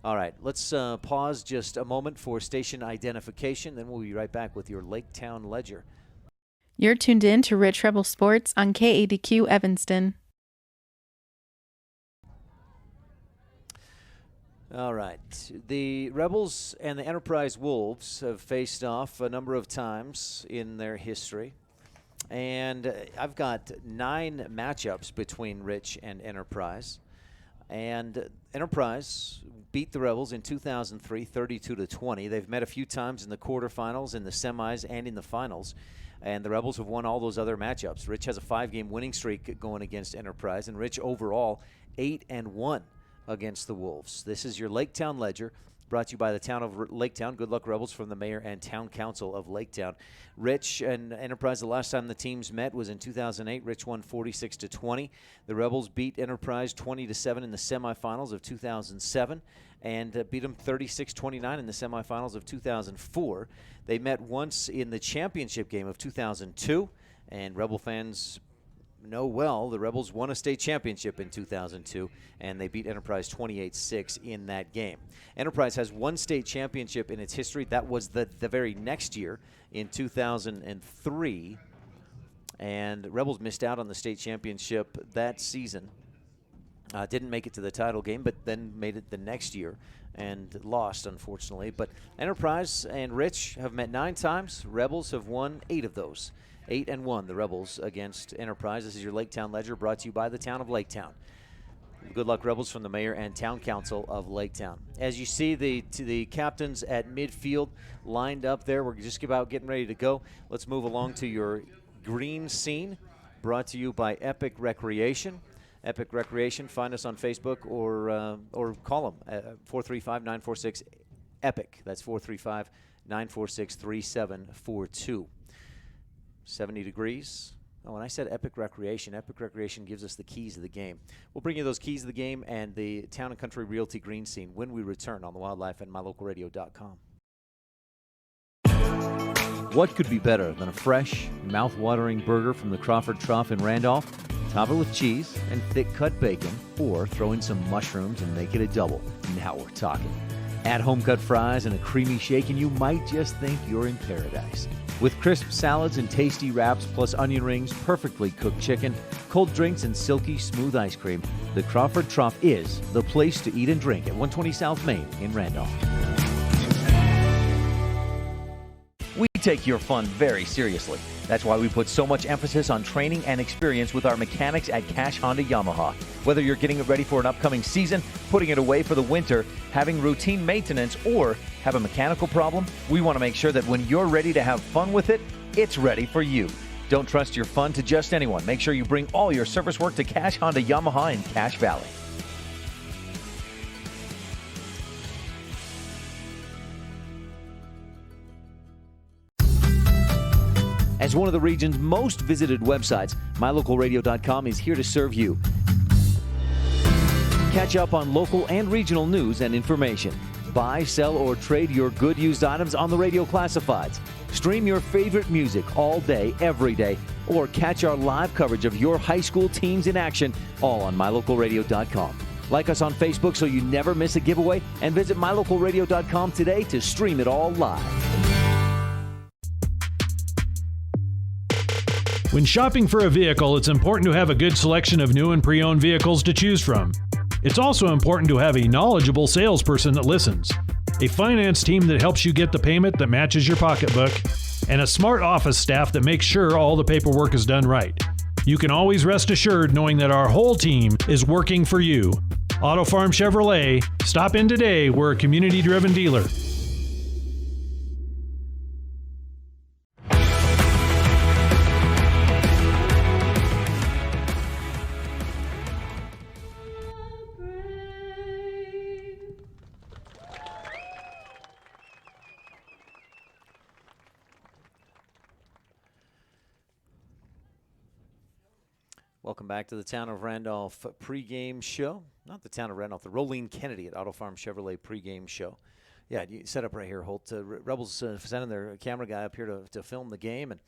All right, let's pause just a moment for station identification, then we'll be right back with your Lake Town Ledger. You're tuned in to Rich Rebel Sports on KADQ Evanston. All right. The Rebels and the Enterprise Wolves have faced off a number of times in their history. And I've got 9 matchups between Rich and Enterprise. And Enterprise beat the Rebels in 2003, 32-20. They've met a few times in the quarterfinals, in the semis, and in the finals. And the Rebels have won all those other matchups. Rich has a 5-game winning streak going against Enterprise, and Rich overall 8-1 against the Wolves. This is your Lake Town Ledger, brought to you by the town of Lake Town. Good luck, Rebels, from the mayor and town council of Lake Town. Rich and Enterprise, the last time the teams met was in 2008. Rich won 46-20. The Rebels beat Enterprise 20-7 in the semifinals of 2007 and beat them 36-29 in the semifinals of 2004. They met once in the championship game of 2002, and Rebel fans know well the Rebels won a state championship in 2002, and they beat Enterprise 28-6 in that game. Enterprise has 1 state championship in its history. That was the very next year in 2003, and Rebels missed out on the state championship that season. Didn't make it to the title game, but then made it the next year and lost, unfortunately. But Enterprise and Rich have met 9 times. Rebels have won 8 of those. 8-1, the Rebels against Enterprise. This is your Lake Town Ledger, brought to you by the town of Lake Town. Good luck, Rebels, from the mayor and town council of Lake Town. As you see, the captains at midfield lined up there. We're just about getting ready to go. Let's move along to your green scene, brought to you by Epic Recreation. Epic Recreation. Find us on Facebook or call them at 435-946-EPIC. That's 435-946-3742. 70 degrees. Oh, and I said Epic Recreation. Epic Recreation gives us the keys of the game. We'll bring you those keys of the game and the Town and Country Realty green scene when we return on the Wildlife and MyLocalRadio.com. What could be better than a fresh, mouth-watering burger from the Crawford Trough in Randolph? Top it with cheese and thick-cut bacon, or throw in some mushrooms and make it a double. Now we're talking. Add home-cut fries and a creamy shake, and you might just think you're in paradise. With crisp salads and tasty wraps, plus onion rings, perfectly cooked chicken, cold drinks, and silky smooth ice cream, the Crawford Trough is the place to eat and drink at 120 South Main in Randolph. We take your fun very seriously. That's why we put so much emphasis on training and experience with our mechanics at Cash Honda Yamaha. Whether you're getting it ready for an upcoming season, putting it away for the winter, having routine maintenance, or have a mechanical problem, we want to make sure that when you're ready to have fun with it, it's ready for you. Don't trust your fun to just anyone. Make sure you bring all your service work to Cash Honda Yamaha in Cache Valley. As one of the region's most visited websites, MyLocalRadio.com is here to serve you. Catch up on local and regional news and information. Buy, sell, or trade your good used items on the radio classifieds. Stream your favorite music all day, every day, or catch our live coverage of your high school teams in action, all on MyLocalRadio.com. Like us on Facebook so you never miss a giveaway, and visit MyLocalRadio.com today to stream it all live. When shopping for a vehicle, it's important to have a good selection of new and pre-owned vehicles to choose from. It's also important to have a knowledgeable salesperson that listens, a finance team that helps you get the payment that matches your pocketbook, and a smart office staff that makes sure all the paperwork is done right. You can always rest assured knowing that our whole team is working for you. Auto Farm Chevrolet. Stop in today. We're a community-driven dealer. Welcome back to the Town of Randolph pregame show. Not the Town of Randolph, the Rolene Kennedy at Auto Farm Chevrolet pregame show. Yeah, you set up right here, Holt. Rebels sending their camera guy up here to film the game, and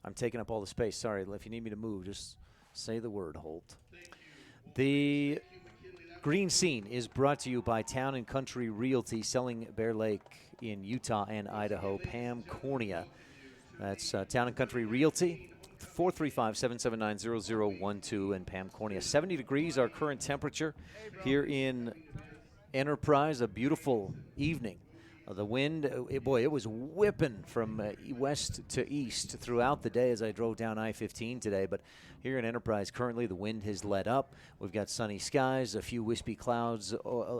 I'm taking up all the space. Sorry, if you need me to move, just say the word, Holt. The green scene is brought to you by Town & Country Realty, selling Bear Lake in Utah and Idaho. Pam Cornea. That's Town & Country Realty. 435-779-0012 and Pam Cornea. 70 degrees our current temperature here in Enterprise. A beautiful evening. The wind, it was whipping from west to east throughout the day as I drove down I-15 today. But here in Enterprise, currently the wind has let up. We've got sunny skies, a few wispy clouds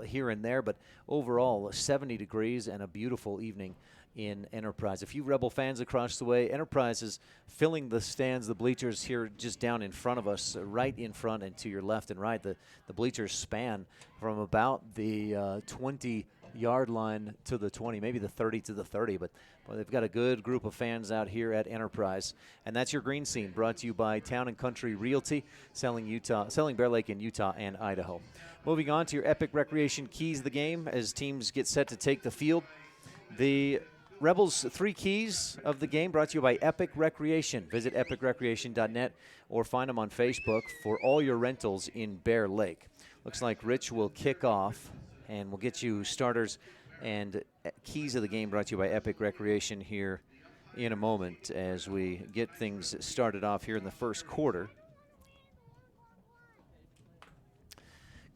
here and there, but overall 70 degrees and a beautiful evening in Enterprise. A few Rebel fans across the way. Enterprise is filling the stands, the bleachers here just down in front of us, right in front and to your left and right. The bleachers span from about the 20-yard line to the 20, maybe the 30 to the 30, but they've got a good group of fans out here at Enterprise. And that's your green scene, brought to you by Town & Country Realty, selling Bear Lake in Utah and Idaho. Moving on to your Epic Recreation keys of the game as teams get set to take the field. The Rebels' 3 keys of the game brought to you by Epic Recreation. Visit epicrecreation.net or find them on Facebook for all your rentals in Bear Lake. Looks like Rich will kick off, and we'll get you starters and keys of the game brought to you by Epic Recreation here in a moment as we get things started off here in the first quarter.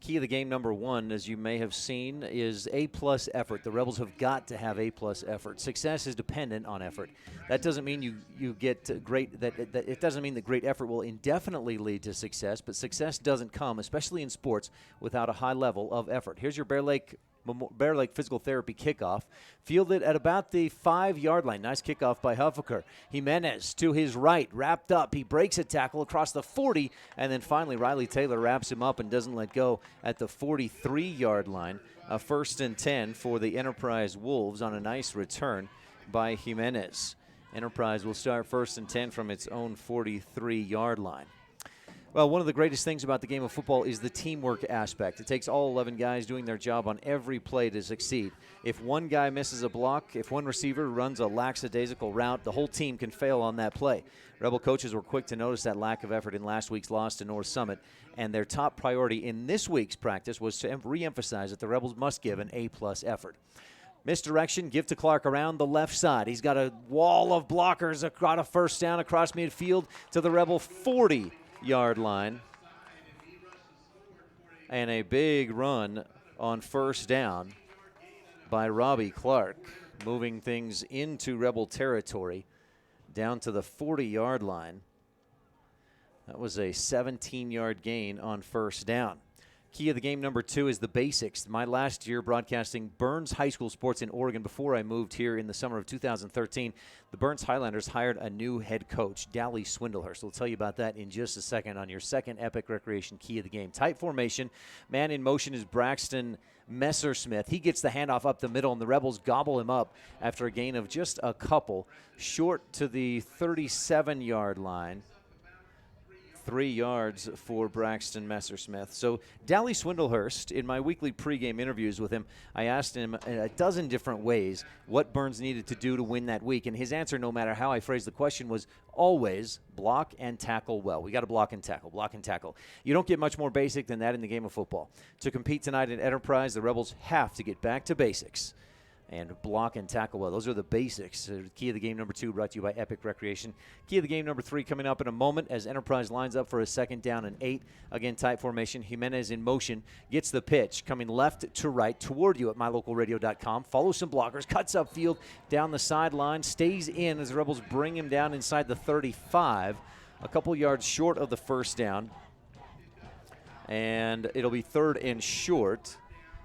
Key of the game number 1, as you may have seen, is A-plus effort. The Rebels have got to have A-plus effort. Success is dependent on effort. That doesn't mean you get great. That it doesn't mean that great effort will indefinitely lead to success. But success doesn't come, especially in sports, without a high level of effort. Here's your Bear Lake Physical Therapy kickoff, fielded at about the 5-yard line. Nice kickoff by Huffaker. Jimenez to his right, wrapped up. He breaks a tackle across the 40, and then finally Riley Taylor wraps him up and doesn't let go at the 43-yard line. A 1st and 10 for the Enterprise Wolves on a nice return by Jimenez. Enterprise will start 1st and 10 from its own 43-yard line. Well, one of the greatest things about the game of football is the teamwork aspect. It takes all 11 guys doing their job on every play to succeed. If one guy misses a block, if one receiver runs a lackadaisical route, the whole team can fail on that play. Rebel coaches were quick to notice that lack of effort in last week's loss to North Summit, and their top priority in this week's practice was to re-emphasize that the Rebels must give an A-plus effort. Misdirection, give to Clark around the left side. He's got a wall of blockers, got a 1st down across midfield to the Rebel 40-yard line, and a big run on 1st down by Robbie Clark, moving things into Rebel territory down to the 40-yard line. That was a 17-yard gain on 1st down. Key of the game number 2 is the basics. My last year broadcasting Burns High School sports in Oregon before I moved here in the summer of 2013, the Burns Highlanders hired a new head coach, Dally Swindlehurst. We'll tell you about that in just a second on your second Epic Recreation key of the game. Tight formation. Man in motion is Braxton Messersmith. He gets the handoff up the middle, and the Rebels gobble him up after a gain of just a couple. Short to the 37-yard line. 3 yards for Braxton Messersmith. So Dally Swindlehurst, in my weekly pregame interviews with him, I asked him in a dozen different ways what Burns needed to do to win that week. And his answer, no matter how I phrased the question, was always block and tackle well. We got to block and tackle, block and tackle. You don't get much more basic than that in the game of football. To compete tonight at Enterprise, the Rebels have to get back to basics and block and tackle well. Those are the basics. Key of the game number 2 brought to you by Epic Recreation. Key of the game number 3 coming up in a moment as Enterprise lines up for a 2nd down and 8. Again, tight formation. Jimenez in motion, gets the pitch, coming left to right toward you at mylocalradio.com. Follows some blockers, cuts upfield down the sideline, stays in as the Rebels bring him down inside the 35, a couple yards short of the 1st down. And it'll be 3rd and short.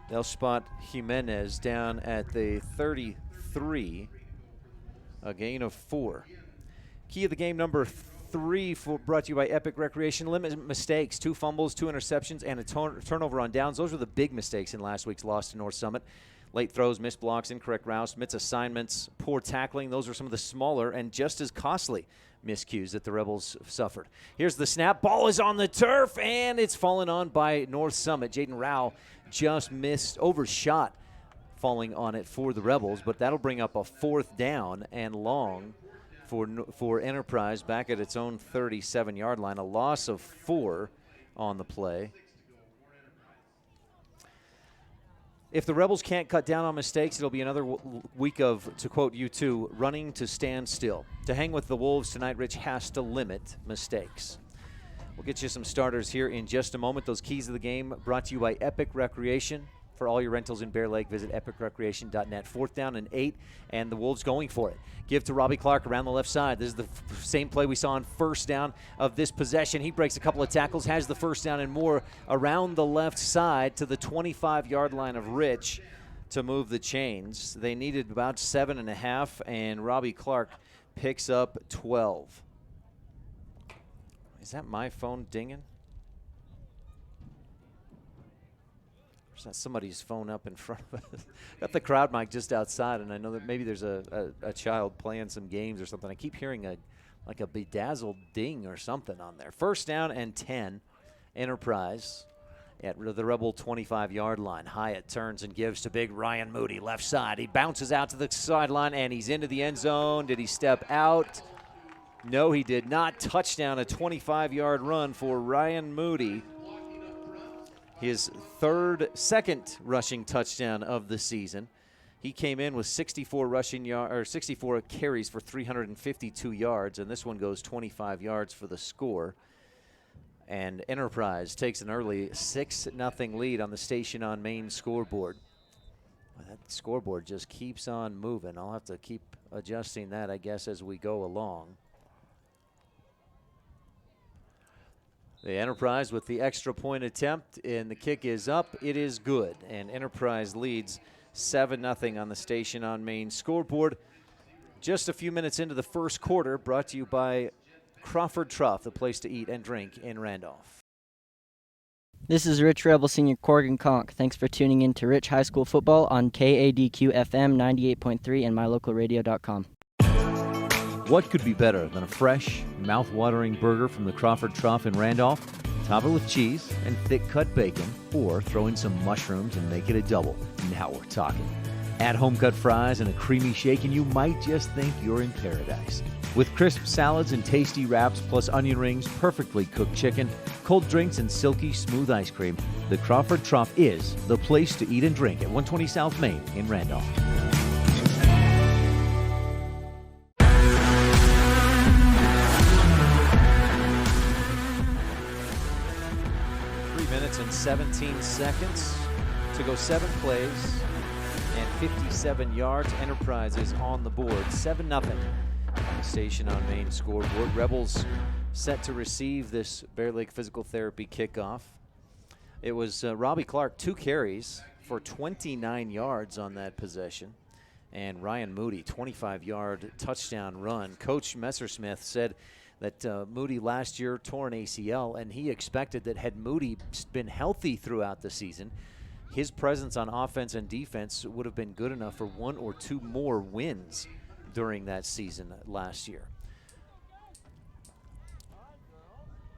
They'll spot Jimenez down at the 33, a gain of 4. Key of the game number 3 brought to you by Epic Recreation. Limit mistakes, 2 fumbles, 2 interceptions, and a turnover on downs. Those were the big mistakes in last week's loss to North Summit. Late throws, missed blocks, incorrect routes, missed assignments, poor tackling. Those are some of the smaller and just as costly miscues that the Rebels suffered. Here's the snap. Ball is on the turf, and it's fallen on by North Summit. Jaden Rao just overshot falling on it for the Rebels, but that'll bring up a 4th down and long for Enterprise back at its own 37-yard line. A loss of 4 on the play. If the Rebels can't cut down on mistakes, it'll be another week of, to quote U2, running to stand still. To hang with the Wolves tonight, Rich has to limit mistakes. We'll get you some starters here in just a moment. Those keys of the game brought to you by Epic Recreation. For all your rentals in Bear Lake, visit epicrecreation.net. 4th down and 8, and the Wolves going for it. Give to Robbie Clark around the left side. This is the same play we saw on 1st down of this possession. He breaks a couple of tackles, has the 1st down and more around the left side to the 25-yard line of Rich to move the chains. They needed about 7.5, and Robbie Clark picks up 12. Is that my phone dinging? Or is that somebody's phone up in front of us? Got the crowd mic just outside, and I know that maybe there's a child playing some games or something. I keep hearing like a bedazzled ding or something on there. 1st down and 10, Enterprise at the Rebel 25-yard line. Hyatt turns and gives to big Ryan Moody, left side. He bounces out to the sideline, and he's into the end zone. Did he step out? No, he did not. Touchdown, a 25-yard run for Ryan Moody. His second rushing touchdown of the season. He came in with 64 carries for 352 yards, and this one goes 25 yards for the score. And Enterprise takes an early 6-0 lead on the Station on Main scoreboard. Well, that scoreboard just keeps on moving. I'll have to keep adjusting that, I guess, as we go along. The Enterprise with the extra point attempt, and the kick is up. It is good, and Enterprise leads 7-0 on the Station on Main scoreboard. Just a few minutes into the first quarter, brought to you by Crawford Trough, the place to eat and drink in Randolph. This is Rich Rebel Senior Corrigan Conk. Thanks for tuning in to Rich High School Football on KADQ FM 98.3 and mylocalradio.com. What could be better than a fresh, mouth-watering burger from the Crawford Trough in Randolph? Top it with cheese and thick-cut bacon, or throw in some mushrooms and make it a double. Now we're talking. Add home-cut fries and a creamy shake, and you might just think you're in paradise. With crisp salads and tasty wraps, plus onion rings, perfectly cooked chicken, cold drinks, and silky smooth ice cream, the Crawford Trough is the place to eat and drink at 120 South Main in Randolph. 3 minutes and 17 seconds to go 7 plays and 57 yards. Enterprise is on the board, 7-0. Station on Main scoreboard. Rebels set to receive this Bear Lake Physical Therapy kickoff. It was Robbie Clark, 2 carries for 29 yards on that possession. And Ryan Moody, 25-yard touchdown run. Coach Messersmith said that Moody last year tore an ACL, and he expected that had Moody been healthy throughout the season, his presence on offense and defense would have been good enough for 1 or 2 more wins during that season last year.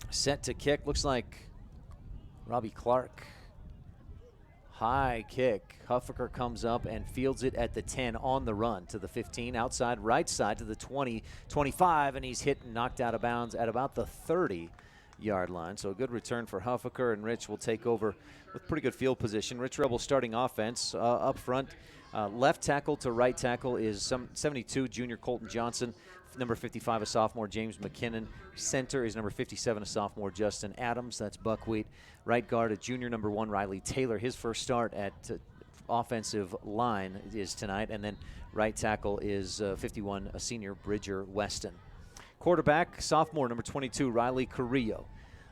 Set to kick, looks like Robbie Clark. High kick. Huffaker comes up and fields it at the 10 on the run to the 15, outside right side to the 20, 25, and he's hit and knocked out of bounds at about the 30-yard line. So a good return for Huffaker, and Rich will take over with pretty good field position. Rich Rebel starting offense up front. Left tackle to right tackle is 72, junior Colton Johnson. Number 55, a sophomore, James McKinnon. Center is number 57, a sophomore, Justin Adams. That's buckwheat. Right guard, a junior, number 1, Riley Taylor. His first start at offensive line is tonight. And then right tackle is 51, a senior, Bridger Weston. Quarterback, sophomore, number 22, Riley Carrillo.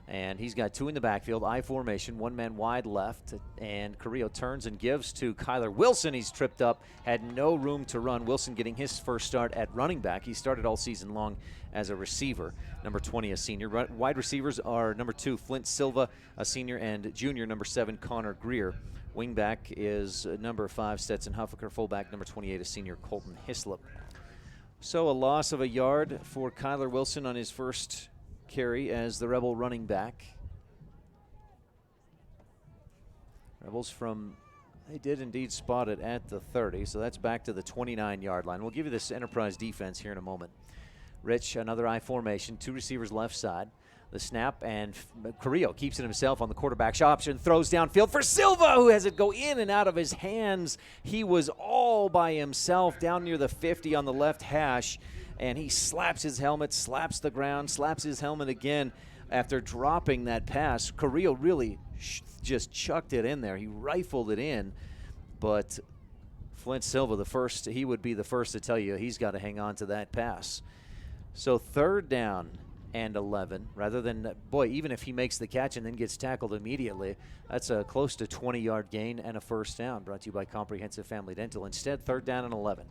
And he's got 2 in the backfield, I formation, 1 man wide left, and Carrillo turns and gives to Kyler Wilson. He's tripped up, had no room to run. Wilson getting his first start at running back. He started all season long as a receiver, number 20, a senior. Wide receivers are number 2, Flint Silva, a senior, and junior, number 7, Connor Greer. Wingback is number 5, Stetson Huffaker. Fullback, number 28, a senior, Colton Hislop. So a loss of a yard for Kyler Wilson on his first carry as the Rebel running back. Rebels they did indeed spot it at the 30, so that's back to the 29-yard line. We'll give you this Enterprise defense here in a moment. Rich, another I formation, 2 receivers left side. The snap, and Carrillo keeps it himself on the quarterback's option, throws downfield for Silva, who has it go in and out of his hands. He was all by himself down near the 50 on the left hash, and he slaps his helmet, slaps the ground, slaps his helmet again after dropping that pass. Carrillo really just chucked it in there. He rifled it in, but Flint Silva, he would be the first to tell you he's got to hang on to that pass. So 3rd down and 11, rather than, even if he makes the catch and then gets tackled immediately, that's a close to 20-yard gain and a first down, brought to you by Comprehensive Family Dental. Instead, 3rd down and 11.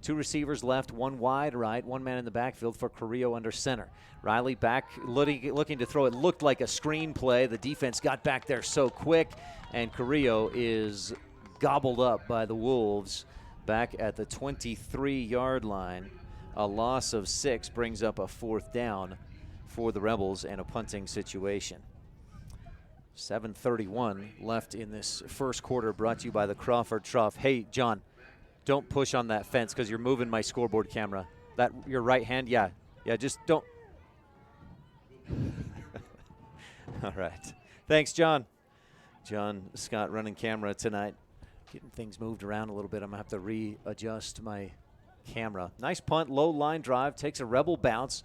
2 receivers left, 1 wide right, 1 man in the backfield for Carrillo under center. Riley back looking to throw. It looked like a screen play. The defense got back there so quick, and Carrillo is gobbled up by the Wolves back at the 23-yard line. A loss of 6 brings up a 4th down for the Rebels and a punting situation. 7:31 left in this first quarter, brought to you by the Crawford Trough. Hey, John, don't push on that fence because you're moving my scoreboard camera. Your right hand, yeah, just don't. All right. Thanks, John. John Scott running camera tonight. Getting things moved around a little bit. I'm going to have to readjust my camera. Nice punt, low line drive, takes a Rebel bounce.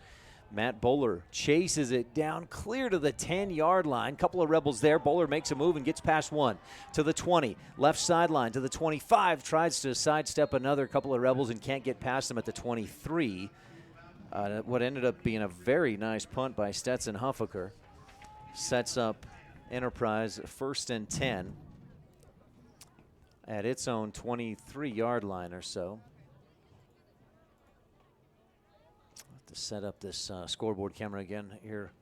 Matt Bowler chases it down clear to the 10-yard line. Couple of Rebels there. Bowler makes a move and gets past 1 to the 20. Left sideline to the 25. Tries to sidestep another couple of Rebels and can't get past them at the 23. What ended up being a very nice punt by Stetson Huffaker. Sets up Enterprise 1st and 10 at its own 23-yard line or so. To set up this scoreboard camera again here.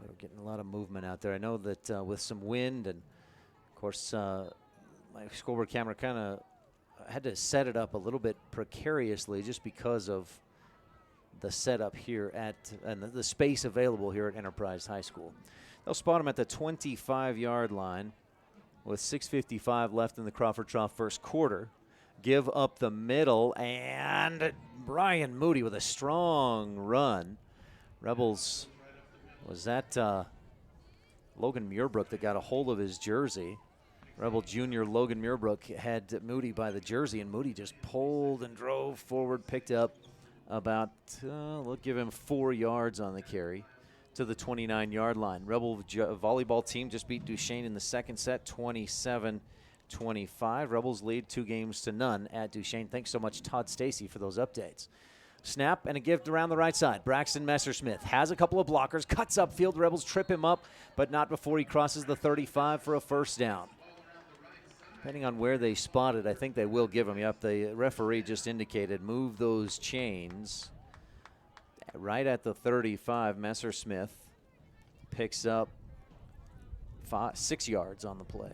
We're getting a lot of movement out there. I know that with some wind and, of course, my scoreboard camera kind of had to set it up a little bit precariously just because of the setup here and the space available here at Enterprise High School. They'll spot him at the 25-yard line with 6:55 left in the Crawford Trough first quarter. Give up the middle, and Brian Moody with a strong run. Rebels, was that Logan Muirbrook that got a hold of his jersey? Rebel junior Logan Muirbrook had Moody by the jersey, and Moody just pulled and drove forward, picked up about, we'll give him 4 yards on the carry to the 29-yard line. Rebel volleyball team just beat Duchesne in the second set, 27-25. Rebels lead 2-0 at Duchesne. Thanks so much, Todd Stacy, for those updates. Snap and a gift around the right side. Braxton Messersmith has a couple of blockers, cuts upfield. Rebels trip him up, but not before he crosses the 35 for a first down. Depending on where they spot it, I think they will give him. Yep, the referee just indicated move those chains. Right at the 35, Messersmith picks up 6 yards on the play.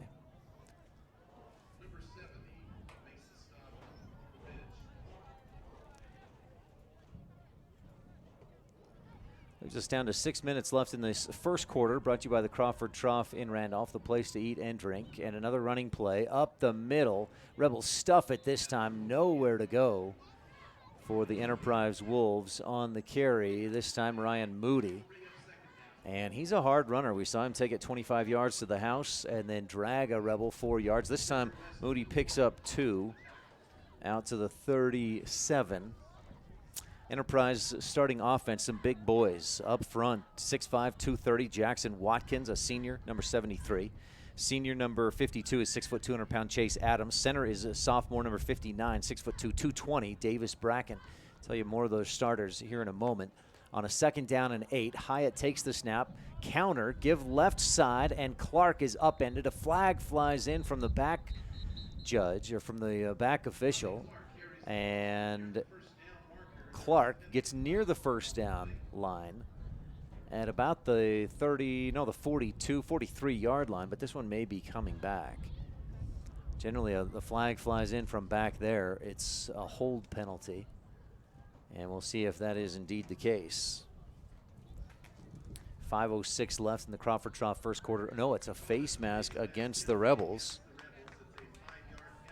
Leaves us down to 6 minutes left in this first quarter, brought to you by the Crawford Trough in Randolph, the place to eat and drink. And another running play up the middle. Rebels stuff it this time, nowhere to go for the Enterprise Wolves on the carry. This time Ryan Moody. And he's a hard runner. We saw him take it 25 yards to the house and then drag a Rebel 4 yards. This time Moody picks up 2 out to the 37. Enterprise starting offense, some big boys up front. 6'5", 230, Jackson Watkins, a senior, number 73. Senior number 52 is 6', 200-pound Chase Adams. Center is a sophomore, number 59, 6'2", 220, Davis Bracken. I'll tell you more of those starters here in a moment. On a 2nd down and 8, Hyatt takes the snap, counter, give left side, and Clark is upended. A flag flies in from the back judge, or from the back official, and Clark gets near the first down line at about the 43-yard line, but this one may be coming back. Generally, the flag flies in from back there. It's a hold penalty. And we'll see if that is indeed the case. 5:06 left in the Crawford Trough first quarter. No, it's a face mask against the Rebels.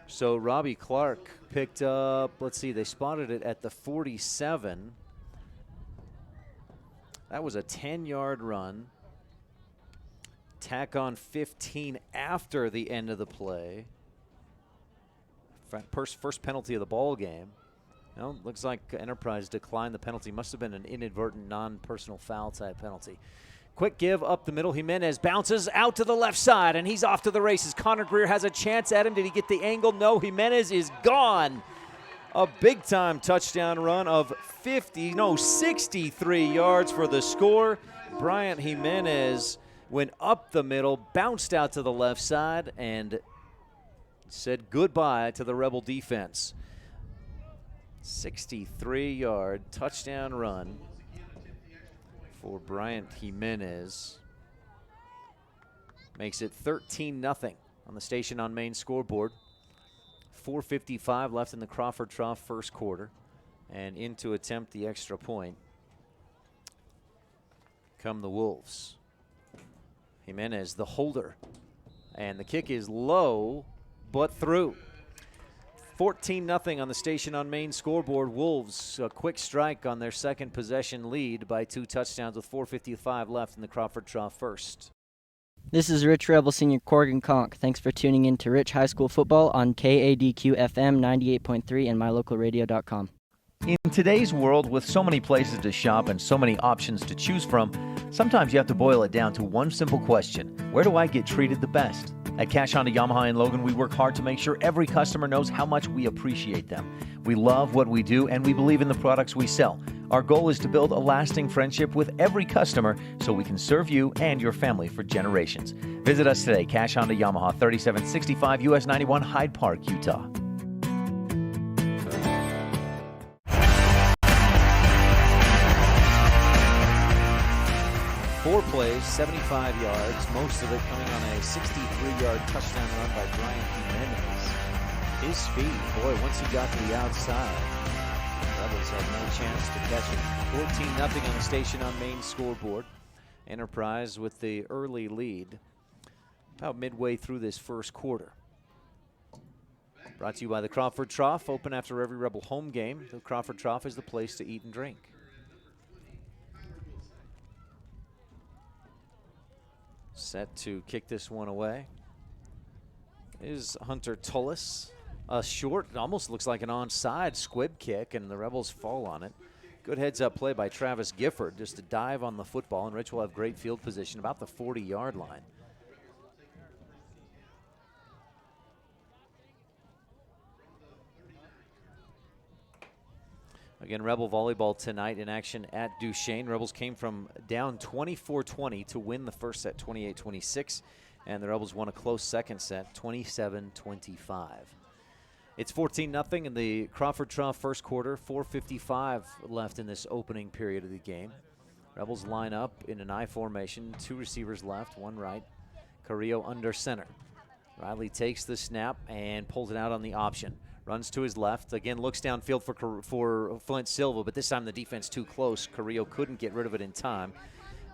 So Robbie Clark picked up, let's see, they spotted it at the 47. That was a 10-yard run. Tack on 15 after the end of the play. First penalty of the ball game. Well, looks like Enterprise declined the penalty. Must have been an inadvertent non-personal foul type penalty. Quick give up the middle. Jimenez bounces out to the left side, and he's off to the races. Connor Greer has a chance at him. Did he get the angle? No, Jimenez is gone. A big-time touchdown run of 63 yards for the score. Bryant Jimenez went up the middle, bounced out to the left side, and said goodbye to the Rebel defense. 63-yard touchdown run for Bryant Jimenez. Makes it 13-0 on the Station on Main scoreboard. 4:55 left in the Crawford Trough first quarter. And in to attempt the extra point come the Wolves. Jimenez, the holder. And the kick is low, but through. 14-0 on the Station on Main scoreboard. Wolves, a quick strike on their second possession lead by 2 touchdowns with 4:55 left in the Crawford Trough first. This is Rich Rebel Senior Corgan Conk. Thanks for tuning in to Rich High School Football on KADQ FM 98.3 and mylocalradio.com. In today's world, with so many places to shop and so many options to choose from, sometimes you have to boil it down to one simple question: where do I get treated the best? At Cash Honda Yamaha in Logan, we work hard to make sure every customer knows how much we appreciate them. We love what we do, and we believe in the products we sell. Our goal is to build a lasting friendship with every customer so we can serve you and your family for generations. Visit us today, Cash Honda Yamaha, 3765 US 91, Hyde Park, Utah. Four plays, 75 yards, most of it coming on a 63-yard touchdown run by Bryant Jimenez. His speed, boy, once he got to the outside, Rebels had no chance to catch him. 14-0 on the Station on Main scoreboard. Enterprise with the early lead about midway through this first quarter. Brought to you by the Crawford Trough, open after every Rebel home game. The Crawford Trough is the place to eat and drink. Set to kick this one away is Hunter Tullis. A short, almost looks like an onside squib kick, and the Rebels fall on it. Good heads-up play by Travis Gifford, just to dive on the football, and Rich will have great field position about the 40-yard line. Again, Rebel volleyball tonight in action at Duchesne. Rebels came from down 24-20 to win the first set 28-26, and the Rebels won a close second set 27-25. It's 14-0 in the Crawford Trough first quarter. 4:55 left in this opening period of the game. Rebels line up in an I formation, 2 receivers left, 1 right. Carrillo under center. Riley takes the snap and pulls it out on the option. Runs to his left. Again, looks downfield for Flint Silva, but this time the defense too close. Carrillo couldn't get rid of it in time.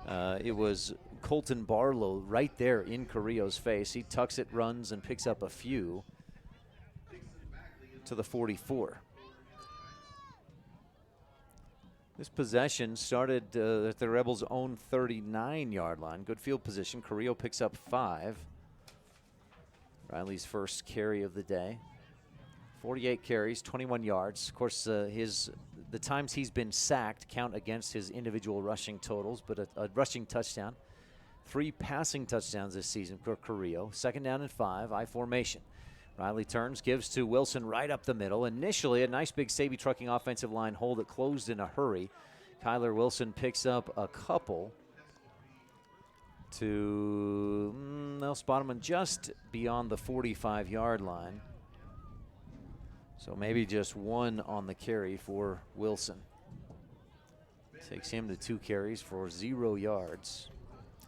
It was Colton Barlow right there in Carrillo's face. He tucks it, runs, and picks up a few to the 44. This possession started at the Rebels' own 39-yard line. Good field position. Carrillo picks up 5. Riley's first carry of the day. 48 carries, 21 yards. Of course, the times he's been sacked count against his individual rushing totals, but a rushing touchdown. 3 passing touchdowns this season for Carrillo. 2nd down and 5, I formation. Riley turns, gives to Wilson right up the middle. Initially, a nice big Saby Trucking offensive line hole that closed in a hurry. Kyler Wilson picks up a couple they'll spot him just beyond the 45-yard line. So maybe just 1 on the carry for Wilson. Takes him to 2 carries for 0 yards.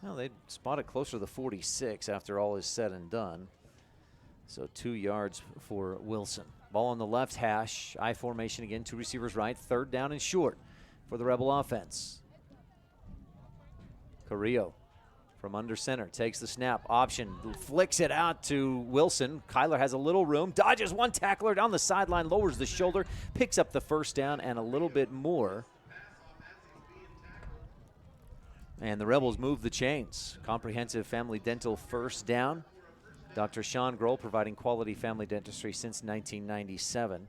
Well, they spot it closer to the 46 after all is said and done. So 2 yards for Wilson. Ball on the left hash. I formation again. 2 receivers right. 3rd down and short for the Rebel offense. Carrillo from under center takes the snap. Option. Flicks it out to Wilson. Kyler has a little room. Dodges one tackler down the sideline. Lowers the shoulder. Picks up the 1st down and a little bit more. And the Rebels move the chains. Comprehensive Family Dental 1st down. Dr. Sean Grohl providing quality family dentistry since 1997.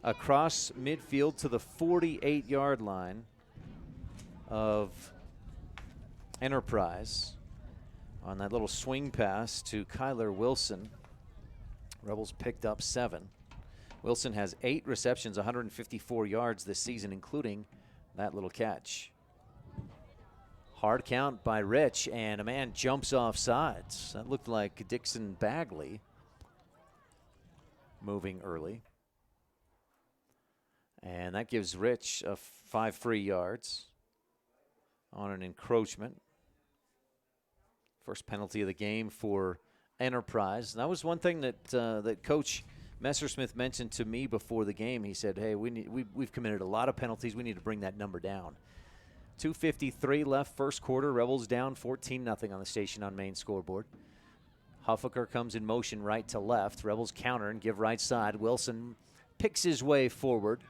Across midfield to the 48-yard line of Enterprise on that little swing pass to Kyler Wilson. Rebels picked up 7. Wilson has 8 receptions, 154 yards this season, including that little catch. Hard count by Rich, and a man jumps off sides. That looked like Dixon Bagley moving early. And that gives Rich 5 free yards on an encroachment. First penalty of the game for Enterprise. And that was one thing that that Coach Messersmith mentioned to me before the game. He said, hey, we've committed a lot of penalties. We need to bring that number down. 2:53 left first quarter. Rebels down 14-0 on the Station on Main scoreboard. Huffaker comes in motion right to left. Rebels counter and give right side. Wilson picks his way forward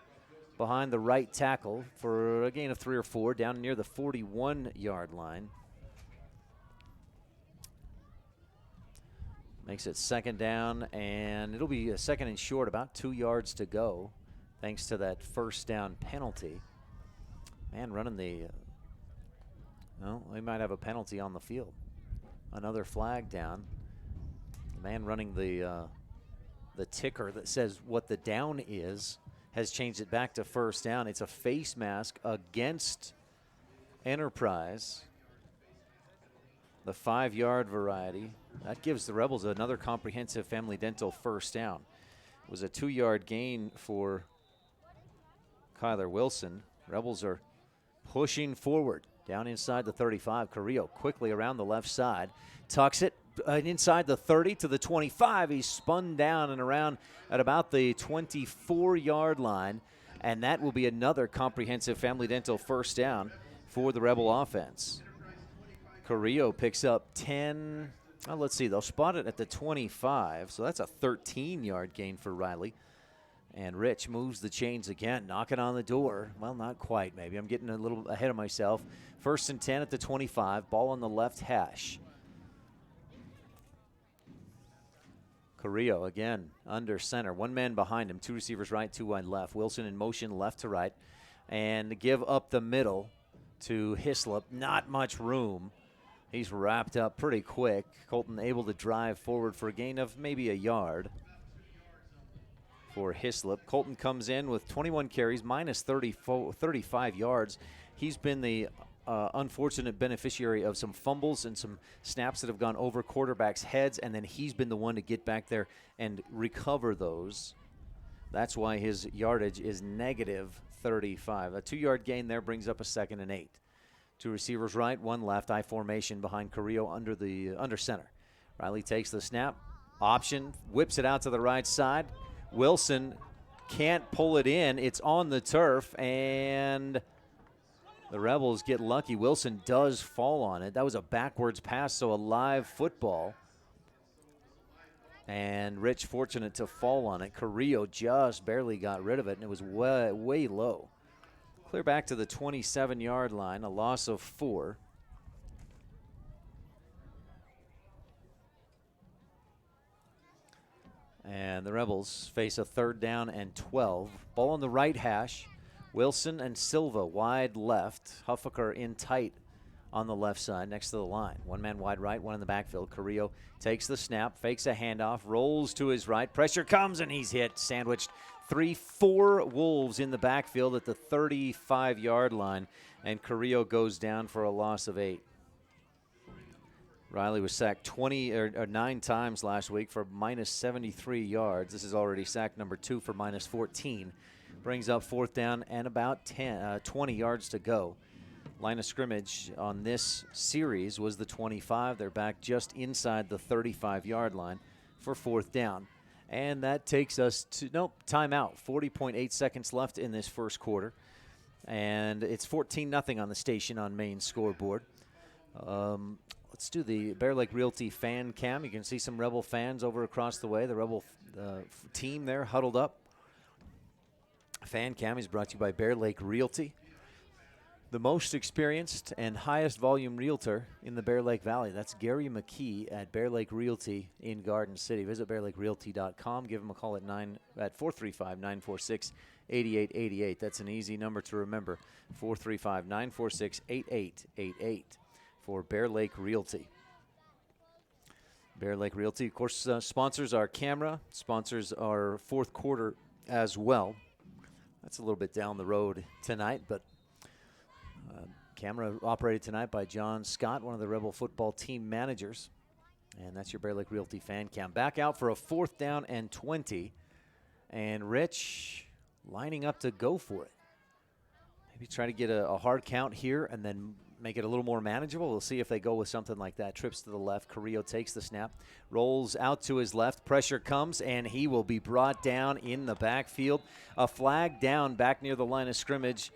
behind the right tackle for a gain of 3 or 4 down near the 41-yard line. Makes it 2nd down, and it'll be a 2nd and short, about 2 yards to go, thanks to that 1st down penalty. Man, running the, well, they might have a penalty on the field. Another flag down. The man running the ticker that says what the down is has changed it back to 1st down. It's a face mask against Enterprise, the 5-yard variety. That gives the Rebels another Comprehensive Family Dental 1st down. It was a 2-yard gain for Kyler Wilson. Rebels are pushing forward down inside the 35. Carrillo quickly around the left side, tucks it inside the 30 to the 25. He's spun down and around at about the 24-yard line, and that will be another Comprehensive Family Dental 1st down for the Rebel offense. Carrillo picks up 10. Well, let's see. They'll spot it at the 25, so that's a 13-yard gain for Riley. And Rich moves the chains again, knocking on the door. Well, not quite, maybe. I'm getting a little ahead of myself. 1st and 10 at the 25. Ball on the left hash. Carrillo again under center. 1 man behind him. 2 receivers right, 2 wide left. Wilson in motion left to right. And give up the middle to Hislop. Not much room. He's wrapped up pretty quick. Colton able to drive forward for a gain of maybe a yard for Hislop. Colton comes in with 21 carries, minus 35 yards. He's been the unfortunate beneficiary of some fumbles and some snaps that have gone over quarterbacks' heads, and then he's been the one to get back there and recover those. That's why his yardage is negative 35. A 2-yard gain there brings up a 2nd and 8. 2 receivers right, 1 left. I formation behind Carrillo under center. Riley takes the snap. Option, whips it out to the right side. Wilson can't pull it in. It's on the turf, and the Rebels get lucky. Wilson does fall on it. That was a backwards pass, so a live football. And Rich fortunate to fall on it. Carrillo just barely got rid of it, and it was way, way low. Clear back to the 27-yard line, a loss of 4. And the Rebels face a 3rd down and 12. Ball on the right hash. Wilson and Silva wide left. Huffaker in tight on the left side next to the line. 1 man wide right, 1 in the backfield. Carrillo takes the snap, fakes a handoff, rolls to his right. Pressure comes, and he's hit, sandwiched. 3-4 Wolves in the backfield at the 35-yard line, and Carrillo goes down for a loss of 8. Riley was sacked 9 times last week for minus 73 yards. This is already sack number 2 for minus 14. Brings up 4th down and about 20 yards to go. Line of scrimmage on this series was the 25. They're back just inside the 35-yard line. for 4th down. And that takes us to, timeout. 40.8 seconds left in this first quarter. And it's 14-0 on the station on main scoreboard. Let's do the Bear Lake Realty fan cam. You can see some Rebel fans over across the way. The Rebel team there huddled up. Fan cam is brought to you by Bear Lake Realty, the most experienced and highest volume realtor in the Bear Lake Valley. That's Gary McKee at Bear Lake Realty in Garden City. Visit bearlakerealty.com. Give him a call at 435-946-8888. That's an easy number to remember, 435-946-8888 for Bear Lake Realty. Bear Lake Realty, of course, sponsors our camera, sponsors our fourth quarter as well. That's a little bit down the road tonight, but camera operated tonight by John Scott, one of the Rebel football team managers. And that's your Bear Lake Realty fan cam. Back out for a 4th down and 20. And Rich lining up to go for it. Maybe try to get a hard count here and then make it a little more manageable. We'll see if they go with something like that. Trips to the left. Carrillo takes the snap, rolls out to his left. Pressure comes, and he will be brought down in the backfield. A flag down back near the line of scrimmage.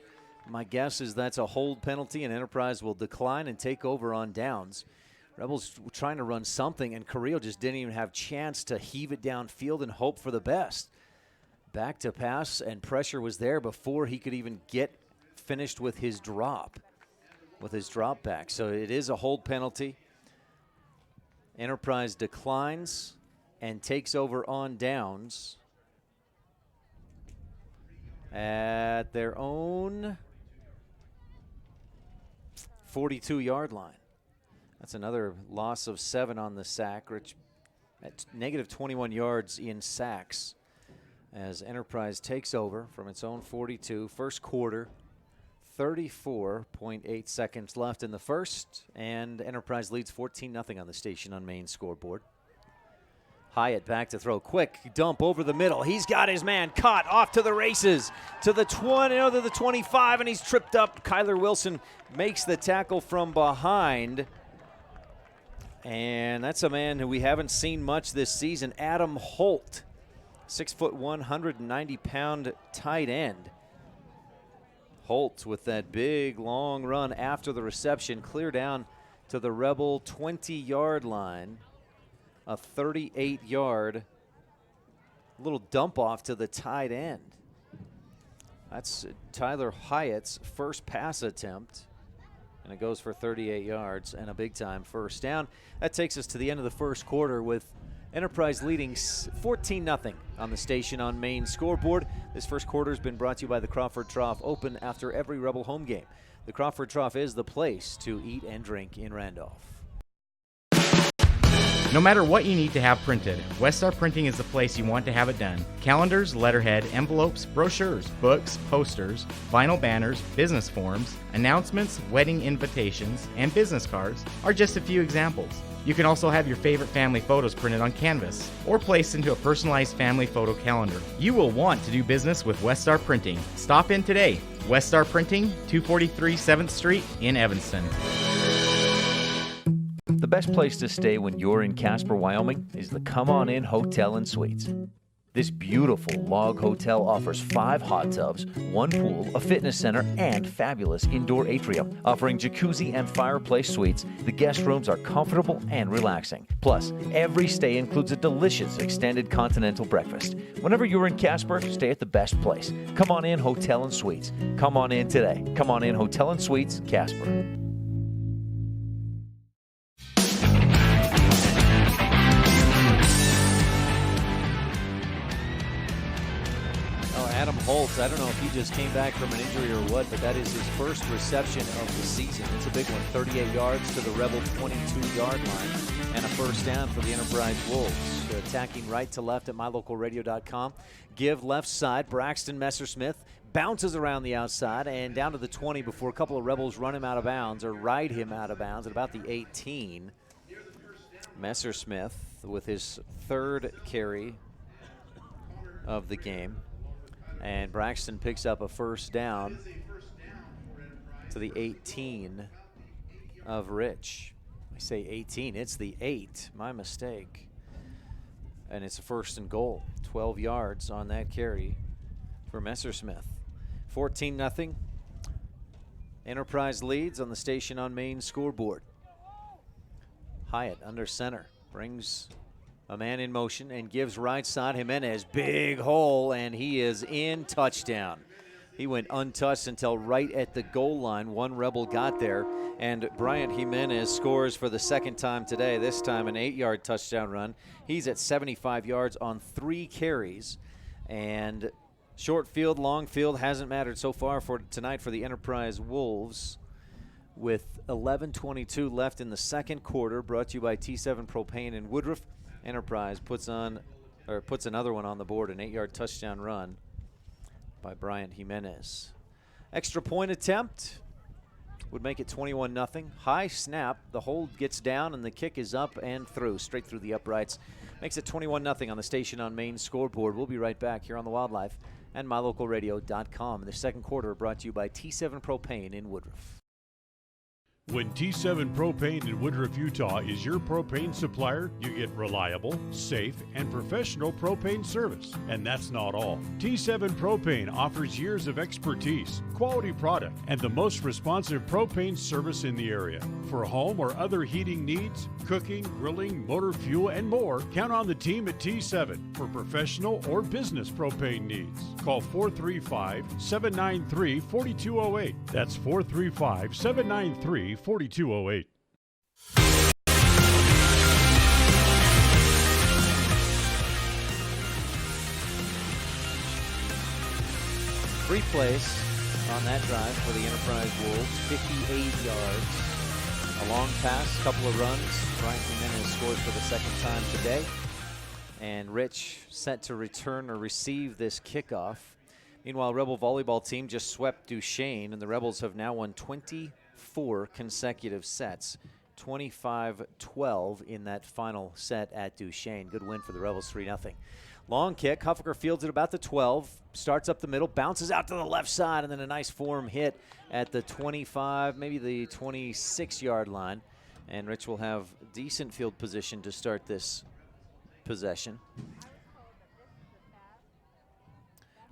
My guess is that's a hold penalty, and Enterprise will decline and take over on downs. Rebels trying to run something, and Carrillo just didn't even have a chance to heave it downfield and hope for the best. Back to pass, and pressure was there before he could even get finished with his drop back. So it is a hold penalty. Enterprise declines and takes over on downs at their own 42-yard line. That's another loss of 7 on the sack. Rich at negative 21 yards in sacks as Enterprise takes over from its own 42. First quarter, 34.8 seconds left in the first, and Enterprise leads 14-0 on the station on main scoreboard. Hyatt back to throw. Quick dump over the middle. He's got his man caught, off to the races, to the 20, to the 25, and he's tripped up. Kyler Wilson makes the tackle from behind. And that's a man who we haven't seen much this season, Adam Holt, 6'1", 190-pound tight end. Holt with that big, long run after the reception, clear down to the Rebel 20-yard line. A 38-yard little dump off to the tight end. That's Tyler Hyatt's first pass attempt, and it goes for 38 yards and a big-time first down. That takes us to the end of the first quarter with Enterprise leading 14-0 on the station on main scoreboard. This first quarter has been brought to you by the Crawford Trough, open after every Rebel home game. The Crawford Trough is the place to eat and drink in Randolph. No matter what you need to have printed, Westar Printing is the place you want to have it done. Calendars, letterhead, envelopes, brochures, books, posters, vinyl banners, business forms, announcements, wedding invitations, and business cards are just a few examples. You can also have your favorite family photos printed on canvas or placed into a personalized family photo calendar. You will want to do business with Westar Printing. Stop in today. Westar Printing, 243 7th Street in Evanston. The best place to stay when you're in Casper, Wyoming is the Come On In Hotel and Suites. This beautiful log hotel offers 5 hot tubs, 1 pool, a fitness center, and fabulous indoor atrium. Offering jacuzzi and fireplace suites, the guest rooms are comfortable and relaxing. Plus, every stay includes a delicious extended continental breakfast. Whenever you're in Casper, stay at the best place. Come On In Hotel and Suites. Come on in today. Come On In Hotel and Suites, Casper. Adam Holt, I don't know if he just came back from an injury or what, but that is his first reception of the season. It's a big one, 38 yards to the Rebel 22-yard line, and a first down for the Enterprise Wolves. They're attacking right to left at mylocalradio.com. Give left side, Braxton Messersmith bounces around the outside and down to the 20 before a couple of Rebels run him out of bounds or ride him out of bounds at about the 18. Messersmith with his 3rd carry of the game. And Braxton picks up a first down to the 18 of Rich. I say 18, it's the 8. My mistake. and it's a 1st and goal. 12 yards on that carry for Messersmith. 14-0. Enterprise leads on the Station on Main scoreboard. Hyatt under center, brings a man in motion and gives right side. Jimenez, big hole, and he is in. Touchdown. He went untouched until right at the goal line. One Rebel got there, and Bryant Jimenez scores for the 2nd time today, this time an 8-yard touchdown run. He's at 75 yards on 3 carries, and short field, long field hasn't mattered so far for tonight for the Enterprise Wolves. With 11:22 left in the 2nd quarter, brought to you by T7 Propane in Woodruff. Enterprise puts another one on the board, an 8-yard touchdown run by Bryant Jimenez. Extra point attempt would make it 21-0. High snap, the hold gets down, and the kick is up and through, straight through the uprights. Makes it 21-0 on the Station on Main scoreboard. We'll be right back here on the Wildlife and MyLocalRadio.com. The 2nd quarter brought to you by T7 Propane in Woodruff. When T7 Propane in Woodruff, Utah is your propane supplier, you get reliable, safe, and professional propane service. And that's not all. T7 Propane offers years of expertise, quality product, and the most responsive propane service in the area. For home or other heating needs, cooking, grilling, motor fuel, and more, count on the team at T7 for professional or business propane needs. Call 435-793-4208. That's 435-793-4208. Free place on that drive for the Enterprise Wolves, 58 yards. A long pass, couple of runs. Bryant Jimenez scores for the 2nd time today. And Rich set to return or receive this kickoff. Meanwhile, Rebel volleyball team just swept Duchesne, and the Rebels have now won 24 consecutive sets. 25-12 in that final set at Duchesne. Good win for the Rebels, 3-0. Long kick, Huffaker fields it about the 12, starts up the middle, bounces out to the left side, and then a nice form hit at the 25, maybe the 26-yard line. And Rich will have decent field position to start this possession.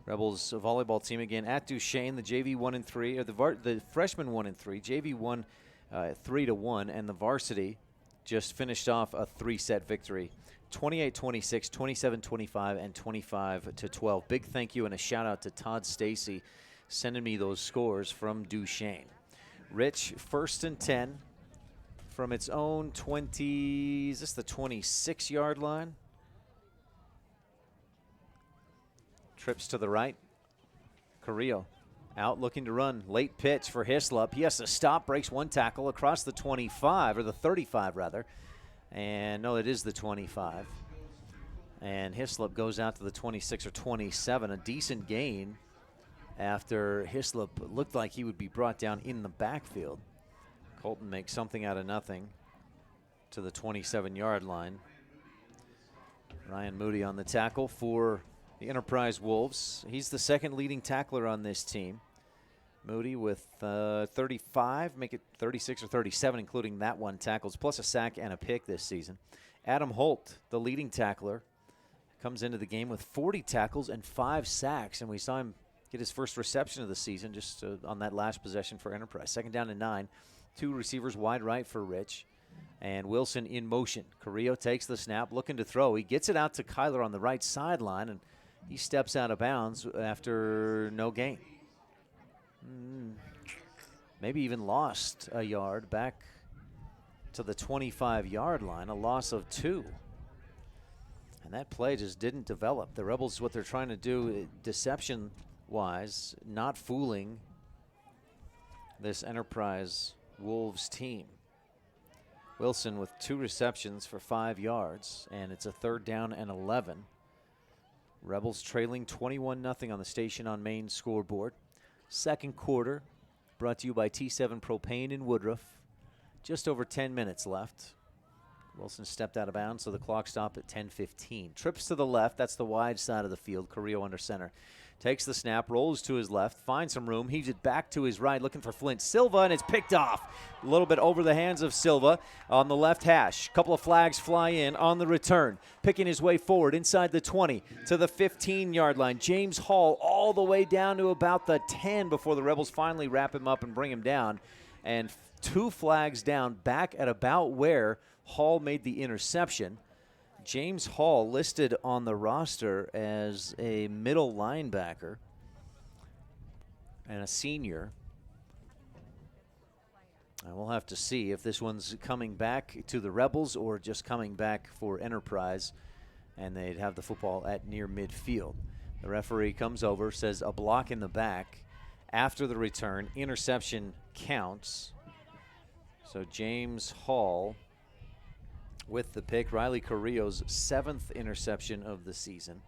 Rebels volleyball team again at Duchesne, the JV 1-3, or the freshman 1-3, JV 1 3-1, and the varsity just finished off a 3-set victory. 28-26, 27-25, and 25-12. Big thank you and a shout out to Todd Stacy sending me those scores from Duchesne. Rich, 1st and 10 from its own 20, is this the 26-yard line? Trips to the right. Carrillo out looking to run. Late pitch for Hislop. He has to stop, breaks one tackle across the 25, or the 35 rather. And no, it is the 25. And Hislop goes out to the 26 or 27. A decent gain after Hislop looked like he would be brought down in the backfield. Colton makes something out of nothing to the 27-yard line. Ryan Moody on the tackle for the Enterprise Wolves. He's the 2nd leading tackler on this team. Moody with 35, make it 36 or 37, including that one tackles, plus a sack and a pick this season. Adam Holt, the leading tackler, comes into the game with 40 tackles and 5 sacks, and we saw him get his first reception of the season just on that last possession for Enterprise. 2nd down and 9. 2 receivers wide right for Rich. And Wilson in motion. Carrillo takes the snap, looking to throw. He gets it out to Kyler on the right sideline, and he steps out of bounds after no gain. Maybe even lost a yard back to the 25-yard line, a loss of 2. And that play just didn't develop. The Rebels, what they're trying to do deception-wise, not fooling this Enterprise Wolves team. Wilson with 2 receptions for 5 yards, and it's a 3rd down and 11. Rebels trailing 21-0 on the Station on Main scoreboard. 2nd quarter brought to you by T7 Propane in Woodruff. Just over 10 minutes left. Wilson stepped out of bounds, so the clock stopped at 10:15. Trips to the left, that's the wide side of the field. Carrillo under center. Takes the snap, rolls to his left, finds some room, heaves it back to his right, looking for Flint Silva, and it's picked off. A little bit over the hands of Silva on the left hash. A couple of flags fly in on the return. Picking his way forward inside the 20 to the 15-yard line. James Hall all the way down to about the 10 before the Rebels finally wrap him up and bring him down. And 2 flags down, back at about where Hall made the interception. James Hall listed on the roster as a middle linebacker and a senior. And we'll have to see if this one's coming back to the Rebels or just coming back for Enterprise, and they'd have the football at near midfield. The referee comes over, says a block in the back. After the return, interception counts. So James Hall with the pick. Riley Carrillo's 7th interception of the season.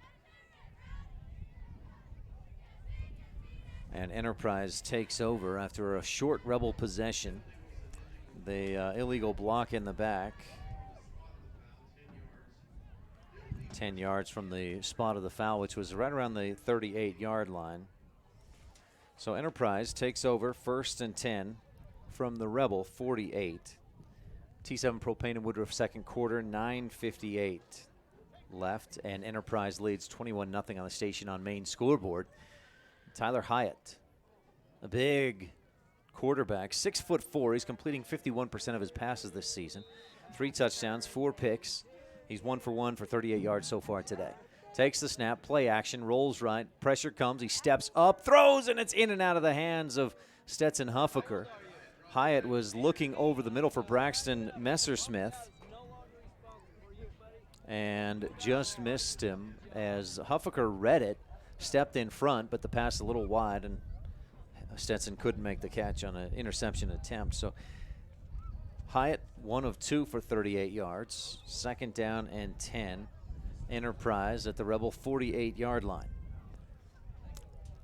And Enterprise takes over after a short Rebel possession. The illegal block in the back. 10 yards from the spot of the foul, which was right around the 38-yard line. So Enterprise takes over 1st and 10 from the Rebel 48. T7 Propane and Woodruff second quarter, 9:58 left, and Enterprise leads 21-0 on the station on main scoreboard. Tyler Hyatt, a big quarterback, 6'4". He's completing 51% of his passes this season. 3 touchdowns, 4 picks. He's 1 for 1 for 38 yards so far today. Takes the snap, play action, rolls right, pressure comes, he steps up, throws, and it's in and out of the hands of Stetson Huffaker. Hyatt was looking over the middle for Braxton Messersmith and just missed him as Huffaker read it, stepped in front, but the pass a little wide, and Stetson couldn't make the catch on an interception attempt. So Hyatt, 1 of 2 for 38 yards. 2nd down and 10. Enterprise at the Rebel 48-yard line.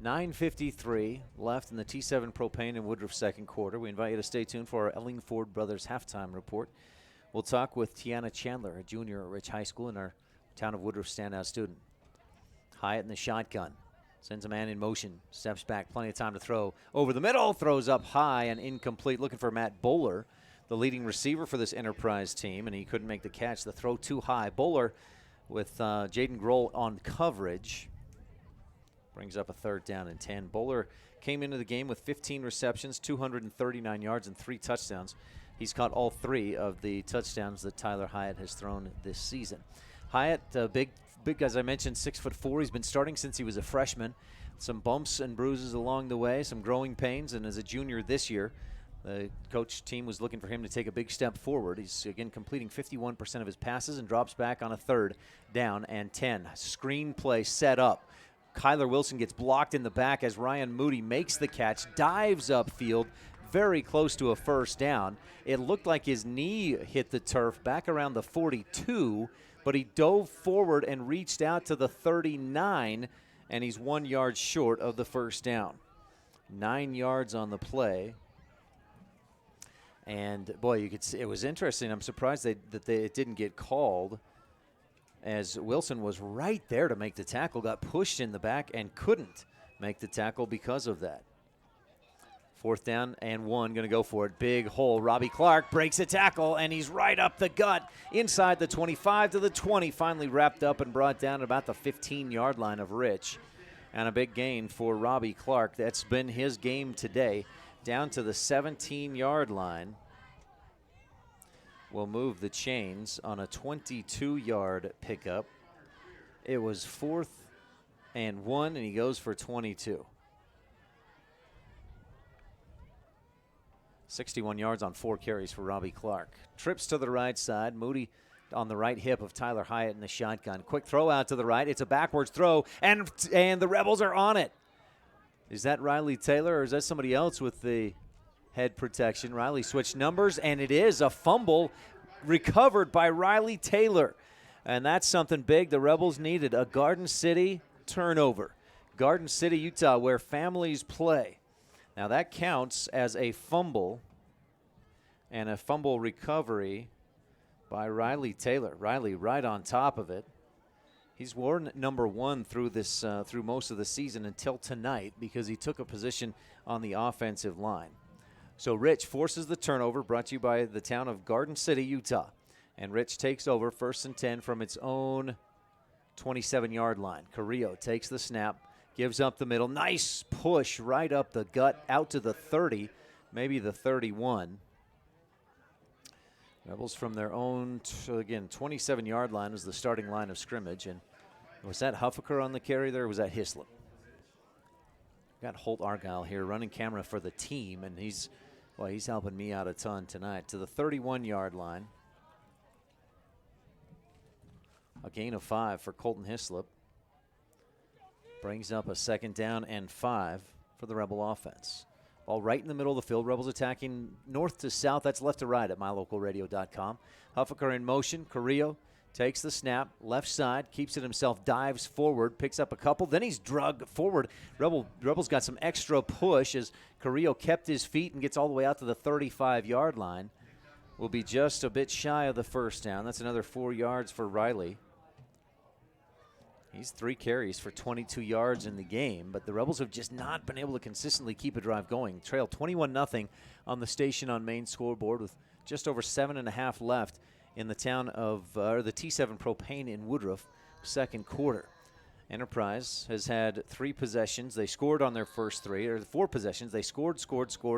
9:53 left in the T7 Propane and Woodruff second quarter. We invite you to stay tuned for our Ellingford Brothers halftime report. We'll talk with Tiana Chandler, a junior at Rich High School and our Town of Woodruff standout student. Hyatt in the shotgun. Sends a man in motion. Steps back. Plenty of time to throw. Over the middle. Throws up high and incomplete. Looking for Matt Bowler, the leading receiver for this Enterprise team, and he couldn't make the catch. The throw too high. Bowler with Jaden Grohl on coverage. Brings up a 3rd down and 10. Bowler came into the game with 15 receptions, 239 yards, and 3 touchdowns. He's caught all 3 of the touchdowns that Tyler Hyatt has thrown this season. Hyatt, big, as I mentioned, 6'4". He's been starting since he was a freshman. Some bumps and bruises along the way, some growing pains, and as a junior this year, the coach team was looking for him to take a big step forward. He's, again, completing 51% of his passes and drops back on a 3rd down and 10. Screen play set up. Kyler Wilson gets blocked in the back as Ryan Moody makes the catch, dives upfield, very close to a 1st down. It looked like his knee hit the turf back around the 42, but he dove forward and reached out to the 39, and he's 1 yard short of the 1st down. 9 yards on the play. And, boy, you could see it was interesting. I'm surprised it didn't get called, as Wilson was right there to make the tackle, got pushed in the back and couldn't make the tackle because of that. 4th down and 1, going to go for it. Big hole. Robbie Clark breaks a tackle, and he's right up the gut inside the 25 to the 20. Finally wrapped up and brought down about the 15-yard line of Rich. And a big gain for Robbie Clark. That's been his game today. Down to the 17-yard line. Will move the chains on a 22-yard pickup. It was 4th and 1, and he goes for 22. 61 yards on 4 carries for Robbie Clark. Trips to the right side. Moody on the right hip of Tyler Hyatt in the shotgun. Quick throw out to the right. It's a backwards throw, and the Rebels are on it. Is that Riley Taylor, or is that somebody else with the head protection? Riley switched numbers, and it is a fumble recovered by Riley Taylor. And that's something big the Rebels needed, a Garden City turnover. Garden City, Utah, where families play. Now that counts as a fumble and a fumble recovery by Riley Taylor. Riley right on top of it. He's worn number 1 through this through most of the season until tonight because he took a position on the offensive line. So Rich forces the turnover, brought to you by the town of Garden City, Utah. And Rich takes over 1st and 10 from its own 27-yard line. Carrillo takes the snap, gives up the middle. Nice push right up the gut, out to the 30, maybe the 31. Rebels from their own, again, 27-yard line was the starting line of scrimmage. And was that Huffaker on the carry there, or was that Hislop? Got Holt Argyle here running camera for the team, and he's helping me out a ton tonight. To the 31-yard line. A gain of 5 for Colton Hislop. Brings up a 2nd down and 5 for the Rebel offense. Ball right in the middle of the field. Rebels attacking north to south. That's left to right at mylocalradio.com. Huffaker in motion. Carrillo takes the snap. Left side. Keeps it himself. Dives forward. Picks up a couple. Then he's drug forward. Rebels got some extra push as Carrillo kept his feet and gets all the way out to the 35-yard line. Will be just a bit shy of the 1st down. That's another 4 yards for Riley. He's 3 carries for 22 yards in the game, but the Rebels have just not been able to consistently keep a drive going. Trail 21-0 on the Station on Main scoreboard with just over 7.5 left in the town of the T7 Propane in Woodruff, 2nd quarter. Enterprise has had 3 possessions. They scored on their first 3, or 4 possessions. They scored,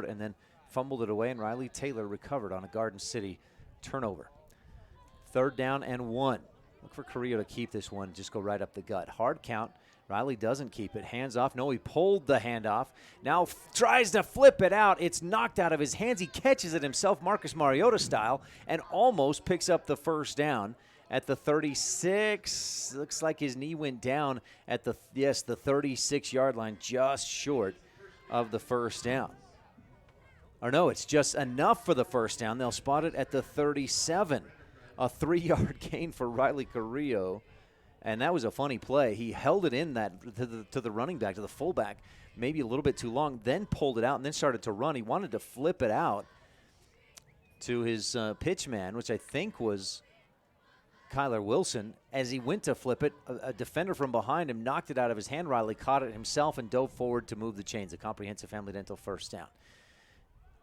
and then fumbled it away, and Riley Taylor recovered on a Garden City turnover. 3rd down and 1. Look for Carrillo to keep this one, just go right up the gut. Hard count. Riley doesn't keep it. Hands off. No, he pulled the handoff. Now tries to flip it out. It's knocked out of his hands. He catches it himself, Marcus Mariota style, and almost picks up the 1st down at the 36. Looks like his knee went down at the 36-yard line, just short of the 1st down. Or no, it's just enough for the 1st down. They'll spot it at the 37. A 3-yard gain for Riley Carrillo, and that was a funny play. He held it in that to the running back, to the fullback, maybe a little bit too long, then pulled it out and then started to run. He wanted to flip it out to his pitch man, which I think was Kyler Wilson. As he went to flip it, a defender from behind him knocked it out of his hand. Riley caught it himself and dove forward to move the chains. A comprehensive family dental 1st down.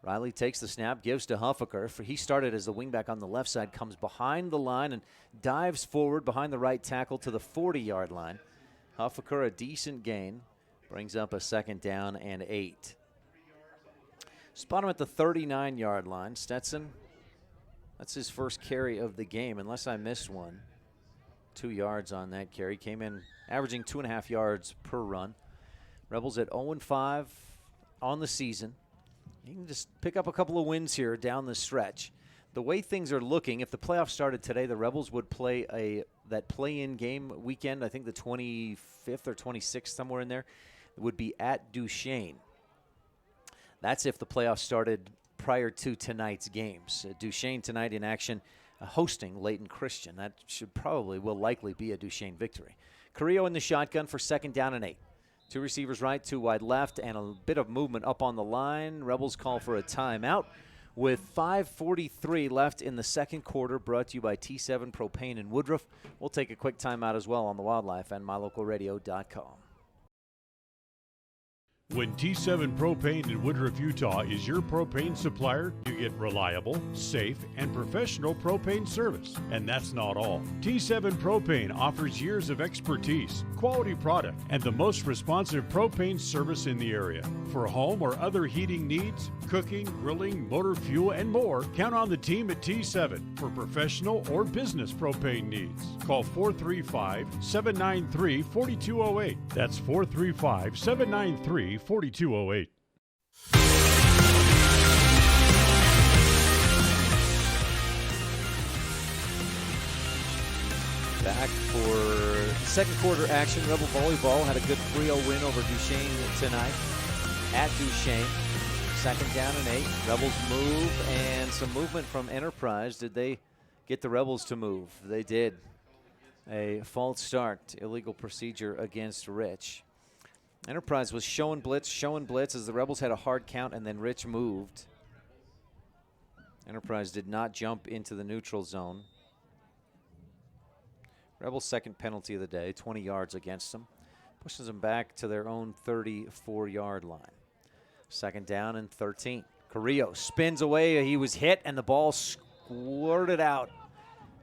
Riley takes the snap, gives to Huffaker. He started as the wingback on the left side, comes behind the line and dives forward behind the right tackle to the 40-yard line. Huffaker, a decent gain, brings up a 2nd down and 8. Spot him at the 39-yard line. Stetson, that's his first carry of the game, unless I missed one. 2 yards on that carry. Came in averaging 2.5 yards per run. Rebels at 0-5 on the season. You can just pick up a couple of wins here down the stretch. The way things are looking, if the playoffs started today, the Rebels would play that play-in game weekend, I think the 25th or 26th, somewhere in there, would be at Duchesne. That's if the playoffs started prior to tonight's games. Duchesne tonight in action, hosting Layton Christian. That will likely be a Duchesne victory. Carrillo in the shotgun for 2nd down and 8. 2 receivers right, 2 wide left, and a bit of movement up on the line. Rebels call for a timeout with 5:43 left in the 2nd quarter, brought to you by T7 Propane in Woodruff. We'll take a quick timeout as well on the Wildlife and mylocalradio.com. When T7 Propane in Woodruff, Utah is your propane supplier, you get reliable, safe, and professional propane service. And that's not all. T7 Propane offers years of expertise, quality product, and the most responsive propane service in the area. For home or other heating needs, cooking, grilling, motor fuel, and more, count on the team at T7 for professional or business propane needs. Call 435-793-4208. That's 435-793-4208. Back for 2nd quarter action. Rebel volleyball had a good 3-0 win over Duchesne tonight at Duchesne. 2nd down and 8. Rebels move, and some movement from Enterprise. Did they get the Rebels to move? They did. A false start, illegal procedure against Rich. Enterprise was showing blitz as the Rebels had a hard count, and then Rich moved. Enterprise did not jump into the neutral zone. Rebels' second penalty of the day, 20 yards against them. Pushes them back to their own 34-yard line. 2nd down and 13. Carrillo spins away. He was hit, and the ball squirted out.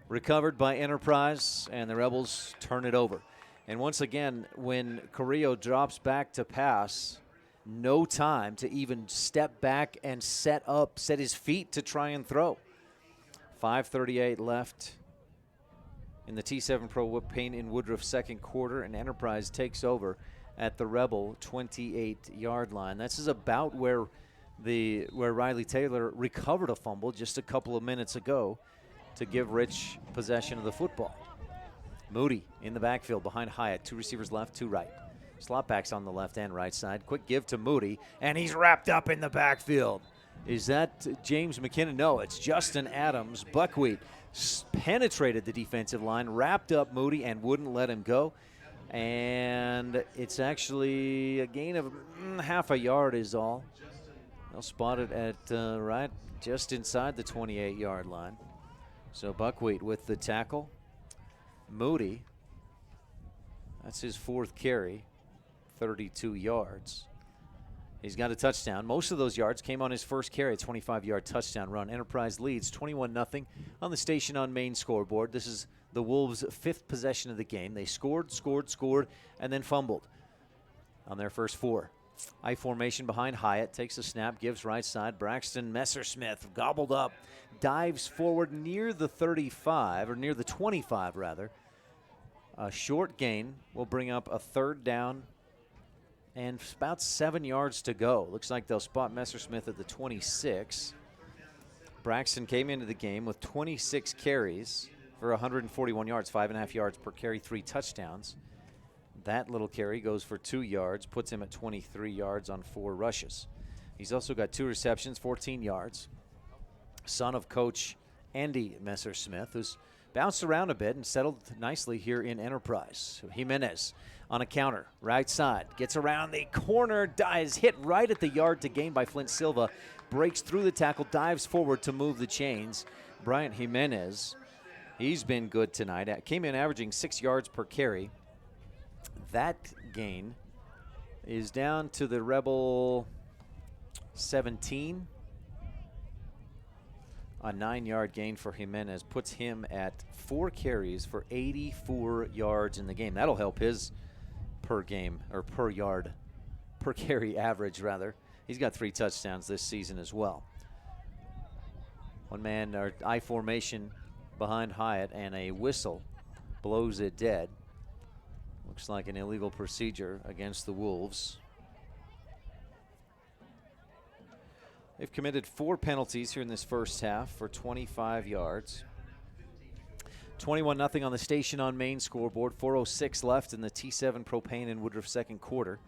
Recovered by Enterprise, and the Rebels turn it over. And once again, when Carrillo drops back to pass, no time to even step back and set his feet to try and throw. 5:38 left in the T7 Pro Payne in Woodruff second quarter, and Enterprise takes over at the Rebel 28-yard line. This is about where Riley Taylor recovered a fumble just a couple of minutes ago to give Rich possession of the football. Moody in the backfield behind Hyatt. 2 receivers left, 2 right. Slot backs on the left and right side. Quick give to Moody, and he's wrapped up in the backfield. Is that James McKinnon? No, it's Justin Adams. Buckwheat penetrated the defensive line, wrapped up Moody, and wouldn't let him go. And it's actually a gain of half a yard is all. They'll spot it at right just inside the 28-yard line. So Buckwheat with the tackle. Moody, that's his 4th carry, 32 yards. He's got a touchdown. Most of those yards came on his first carry, a 25-yard touchdown run. Enterprise leads 21-0 on the Station on Main scoreboard. This is the Wolves' 5th possession of the game. They scored, and then fumbled on their first 4. I formation behind Hyatt, takes a snap, gives right side. Braxton Messersmith gobbled up, dives forward near the 35, or near the 25 rather. A short gain will bring up a 3rd down and about 7 yards to go. Looks like they'll spot Messersmith at the 26. Braxton came into the game with 26 carries for 141 yards, 5.5 yards per carry, 3 touchdowns. That little carry goes for 2 yards, puts him at 23 yards on 4 rushes. He's also got 2 receptions, 14 yards. Son of Coach Andy Messersmith, who's bounced around a bit and settled nicely here in Enterprise. Jimenez on a counter, right side, gets around the corner, is hit right at the yard to gain by Flint Silva, breaks through the tackle, dives forward to move the chains. Bryant Jimenez, he's been good tonight. Came in averaging 6 yards per carry. That gain is down to the Rebel 17. A 9-yard gain for Jimenez puts him at 4 carries for 84 yards in the game. That'll help his per carry average rather. He's got 3 touchdowns this season as well. One man or I formation behind Hyatt, and a whistle blows it dead. Looks like an illegal procedure against the Wolves. They've committed 4 penalties here in this first half for 25 yards. 21-0 on the Station on Main scoreboard. 4:06 left in the T7 Pro Payne in Woodruff second quarter.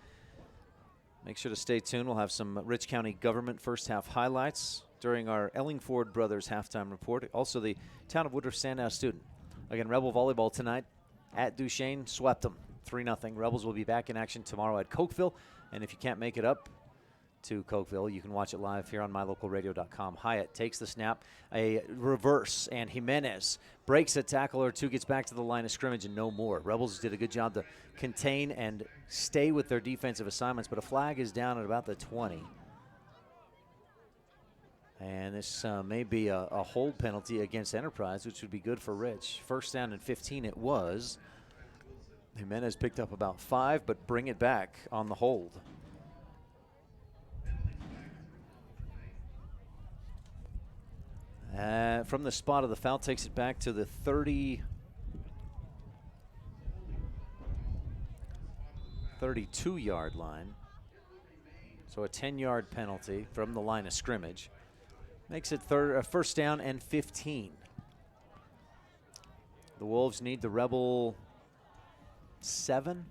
Make sure to stay tuned. We'll have some Rich County government first half highlights during our Ellingford Brothers halftime report. Also the Town of Woodruff Sandow student. Again, Rebel volleyball tonight at Duchesne, swept them 3-0. Rebels will be back in action tomorrow at Cokeville. And if you can't make it up to Cokeville, you can watch it live here on mylocalradio.com. Hyatt takes the snap, a reverse, and Jimenez breaks a tackle or 2, gets back to the line of scrimmage, and no more. Rebels did a good job to contain and stay with their defensive assignments, but a flag is down at about the 20. And this may be a hold penalty against Enterprise, which would be good for Rich. 1st down and 15 it was. Jimenez picked up about 5, but bring it back on the hold. From the spot of the foul, takes it back to the 32-yard line. So a 10-yard penalty from the line of scrimmage. Makes it 1st down and 15. The Wolves need the Rebel 7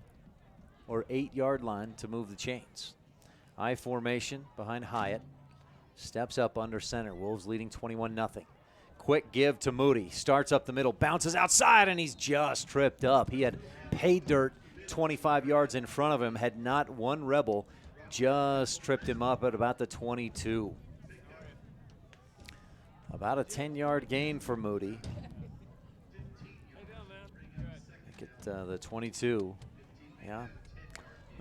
or 8-yard line to move the chains. I formation behind Hyatt. Steps up under center. Wolves leading 21-0. Quick give to Moody. Starts up the middle, bounces outside, and he's just tripped up. He had pay dirt 25 yards in front of him, had not one Rebel just tripped him up at about the 22. About a 10-yard gain for Moody. the 22. Yeah.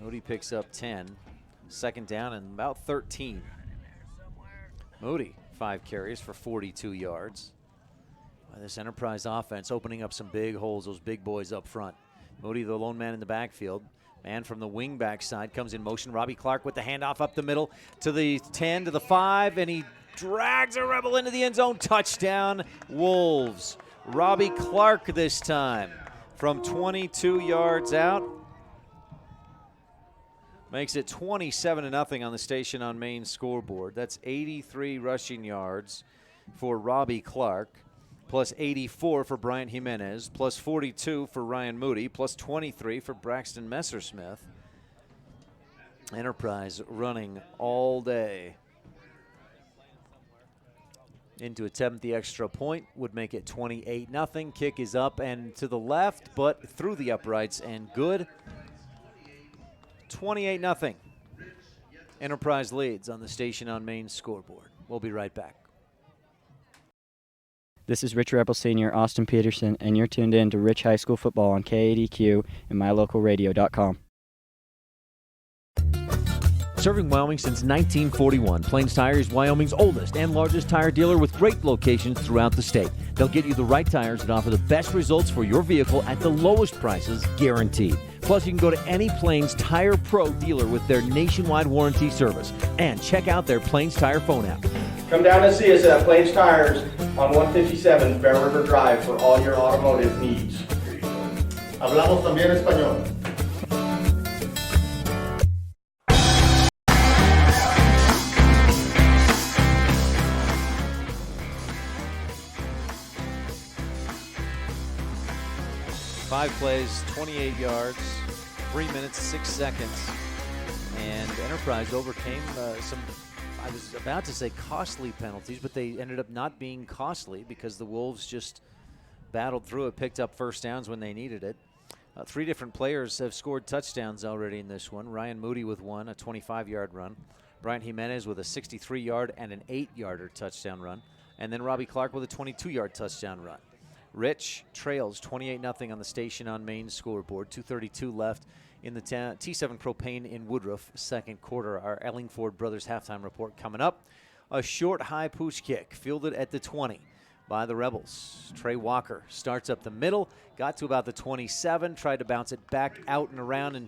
Moody picks up 10. Second down and about 13. Moody, 5 carries for 42 yards. This Enterprise offense opening up some big holes, those big boys up front. Moody, the lone man in the backfield. Man from the wing back side comes in motion. Robbie Clark with the handoff up the middle to the 10, to the 5, and he drags a Rebel into the end zone. Touchdown, Wolves. Robbie Clark this time from 22 yards out. Makes it 27-0 on the Station on Main scoreboard. That's 83 rushing yards for Robbie Clark, plus 84 for Bryant Jimenez, plus 42 for Ryan Moody, plus 23 for Braxton Messersmith. Enterprise running all day. Into attempt the extra point would make it 28-0. Kick is up and to the left, but through the uprights and good. 28-0. Enterprise leads on the Station on Main scoreboard. We'll be right back. This is Rich Rebel Senior Austin Peterson, and you're tuned in to Rich High School Football on KADQ and mylocalradio.com. Serving Wyoming since 1941, Plains Tire is Wyoming's oldest and largest tire dealer with great locations throughout the state. They'll get you the right tires that offer the best results for your vehicle at the lowest prices, guaranteed. Plus, you can go to any Plains Tire Pro dealer with their nationwide warranty service. And check out their Plains Tire phone app. Come down and see us at Plains Tires on 157 Bear River Drive for all your automotive needs. Hablamos también español. Five plays, 28 yards, 3 minutes, 6 seconds. And Enterprise overcame some, I was about to say costly penalties, but they ended up not being costly because the Wolves just battled through it, picked up first downs when they needed it. 3 different players have scored touchdowns already in this one. Ryan Moody with one, a 25-yard run. Bryant Jimenez with a 63-yard and an 8-yarder touchdown run. And then Robbie Clark with a 22-yard touchdown run. Rich trails 28-0 on the Station on Main scoreboard. 2:32 left in the T7 Propane in Woodruff second quarter. Our Ellingford Brothers halftime report coming up. A short high push kick fielded at the 20 by the Rebels. Trey Walker starts up the middle, got to about the 27, tried to bounce it back out and around and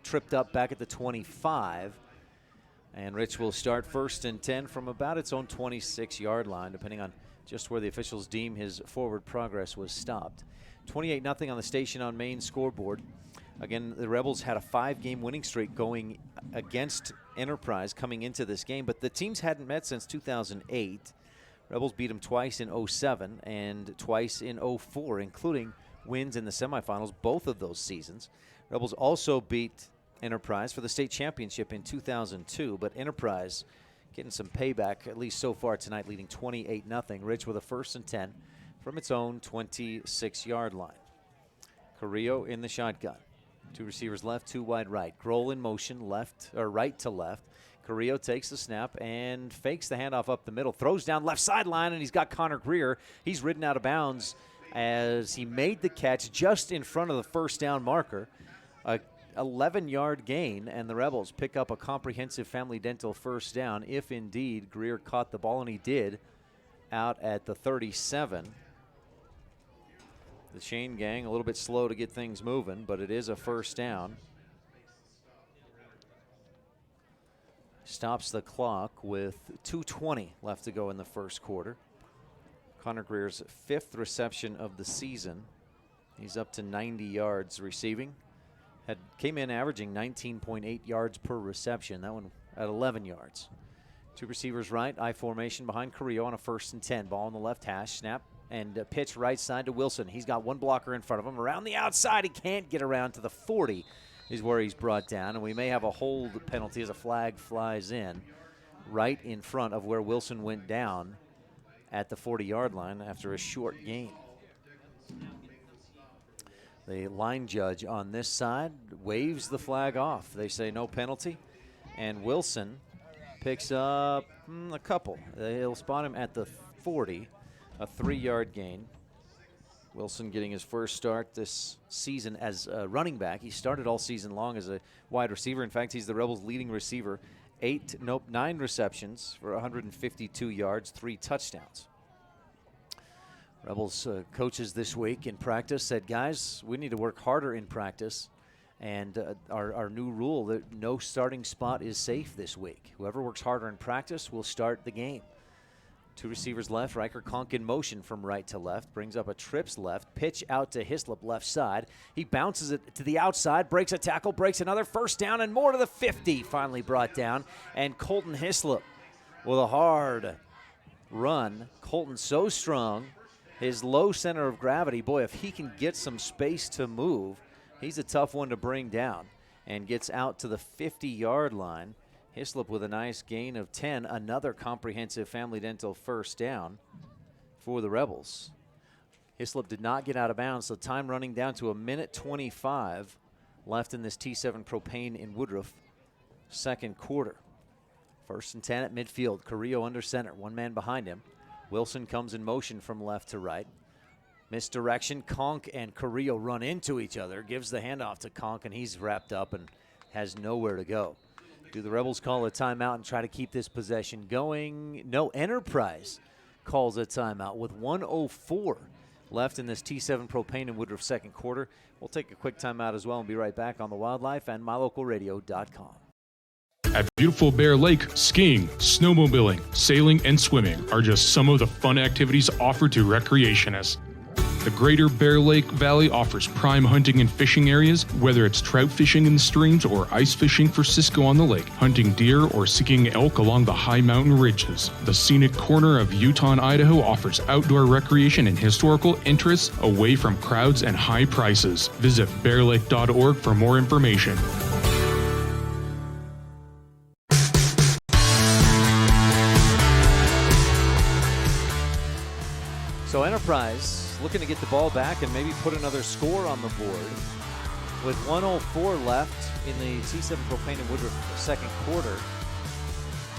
tripped up back at the 25. And Rich will start 1st and 10 from about its own 26-yard line, depending on just where the officials deem his forward progress was stopped. 28-0 on the Station on Main scoreboard. Again, the Rebels had a 5-game winning streak going against Enterprise coming into this game, but the teams hadn't met since 2008. Rebels beat them twice in 07 and twice in 04, including wins in the semifinals both of those seasons. Rebels also beat Enterprise for the state championship in 2002, but Enterprise getting some payback, at least so far tonight, leading 28-0. Rich with a 1st and 10 from its own 26-yard line. Carrillo in the shotgun. 2 receivers left, 2 wide right. Grohl in motion, left or right to left. Carrillo takes the snap and fakes the handoff up the middle. Throws down left sideline, and he's got Connor Greer. He's ridden out of bounds as he made the catch just in front of the first down marker. 11-yard gain, and the Rebels pick up a comprehensive Family Dental first down if indeed Greer caught the ball, and he did, out at the 37. The chain gang a little bit slow to get things moving, but it is a first down. Stops the clock with 2:20 left to go in the first quarter. Connor Greer's 5th reception of the season. He's up to 90 yards receiving. Came in averaging 19.8 yards per reception. That one at 11 yards. 2 receivers right, I formation behind Carrillo on a 1st and 10. Ball on the left hash, snap, and pitch right side to Wilson. He's got one blocker in front of him. Around the outside, he can't get around to the 40 is where he's brought down. And we may have a hold penalty as a flag flies in right in front of where Wilson went down at the 40-yard line after a short gain. The line judge on this side waves the flag off. They say no penalty. And Wilson picks up a couple. He'll spot him at the 40, a 3-yard gain. Wilson getting his first start this season as a running back. He started all season long as a wide receiver. In fact, he's the Rebels' leading receiver. 9 receptions for 152 yards, 3 touchdowns. Rebels coaches this week in practice said, guys, we need to work harder in practice. And our new rule that no starting spot is safe this week. Whoever works harder in practice will start the game. 2 receivers left. Riker Conk in motion from right to left. Brings up a trips left. Pitch out to Hislop left side. He bounces it to the outside. Breaks a tackle. Breaks another. First down and more to the 50. Finally brought down. And Colton Hislop with a hard run. Colton so strong. His low center of gravity. Boy, if he can get some space to move, he's a tough one to bring down. And gets out to the 50-yard line. Hislop with a nice gain of 10. Another comprehensive Family Dental first down for the Rebels. Hislop did not get out of bounds, so time running down to 1:25 left in this T7 Propane in Woodruff second quarter. 1st and 10 at midfield. Carrillo under center. 1 man behind him. Wilson comes in motion from left to right. Misdirection. Conk and Carrillo run into each other. Gives the handoff to Conk, and he's wrapped up and has nowhere to go. Do the Rebels call a timeout and try to keep this possession going? No, Enterprise calls a timeout with 1:04 left in this T7 Propane and Woodruff second quarter. We'll take a quick timeout as well and be right back on the Wildlife and MyLocalRadio.com. At beautiful Bear Lake, skiing, snowmobiling, sailing, and swimming are just some of the fun activities offered to recreationists. The Greater Bear Lake Valley offers prime hunting and fishing areas, whether it's trout fishing in the streams or ice fishing for Cisco on the lake, hunting deer or seeking elk along the high mountain ridges. The scenic corner of Utah and Idaho offers outdoor recreation and historical interests away from crowds and high prices. Visit bearlake.org for more information. So Enterprise looking to get the ball back and maybe put another score on the board. With 1:04 left in the T7 Propane and Woodruff second quarter,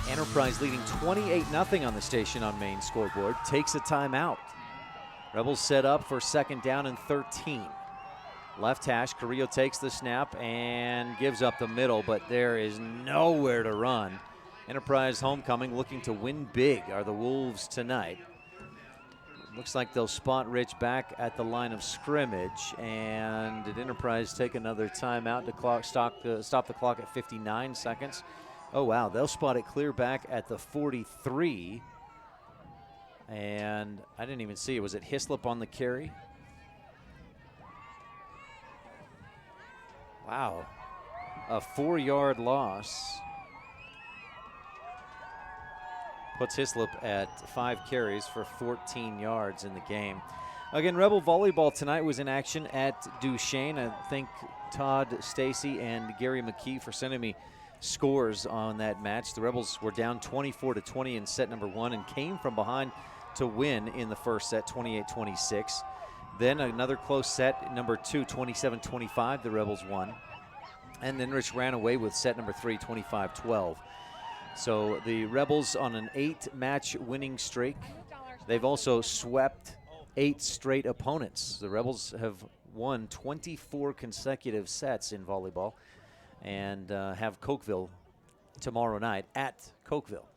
Enterprise leading 28-0 on the station on main scoreboard, takes a timeout. Rebels set up for 2nd down and 13. Left hash, Carrillo takes the snap and gives up the middle, but there is nowhere to run. Enterprise homecoming looking to win big are the Wolves tonight. Looks like they'll spot Rich back at the line of scrimmage. And did Enterprise take another timeout to stop the clock at 59 seconds? Oh, wow. They'll spot it clear back at the 43. And I didn't even see it. Was it Hislop on the carry? Wow. A 4-yard loss. Puts Hislop at 5 carries for 14 yards in the game. Again, Rebel volleyball tonight was in action at Duchesne. I thank Todd, Stacy, and Gary McKee for sending me scores on that match. The Rebels were down 24-20 in set number 1 and came from behind to win in the first set, 28-26. Then another close set, number 2, 27-25, the Rebels won. And then Rich ran away with set number 3, 25-12. So the Rebels on an 8-match winning streak. They've also swept 8 straight opponents. The Rebels have won 24 consecutive sets in volleyball and have Cokeville tomorrow night at Cokeville.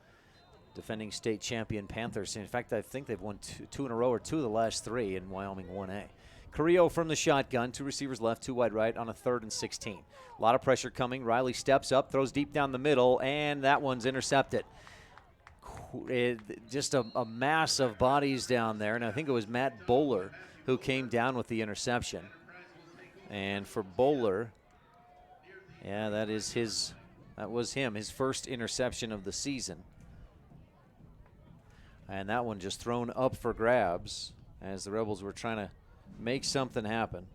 Defending state champion Panthers. In fact, I think they've won two in a row or 2 of the last 3 in Wyoming 1A. Carrillo from the shotgun, 2 receivers left, 2 wide right on a 3rd and 16. A lot of pressure coming. Riley steps up, throws deep down the middle, and that one's intercepted. Just a mass of bodies down there, and I think it was Matt Bowler who came down with the interception. And for Bowler, yeah, that was him, his first interception of the season. And that one just thrown up for grabs as the Rebels were trying to make something happen.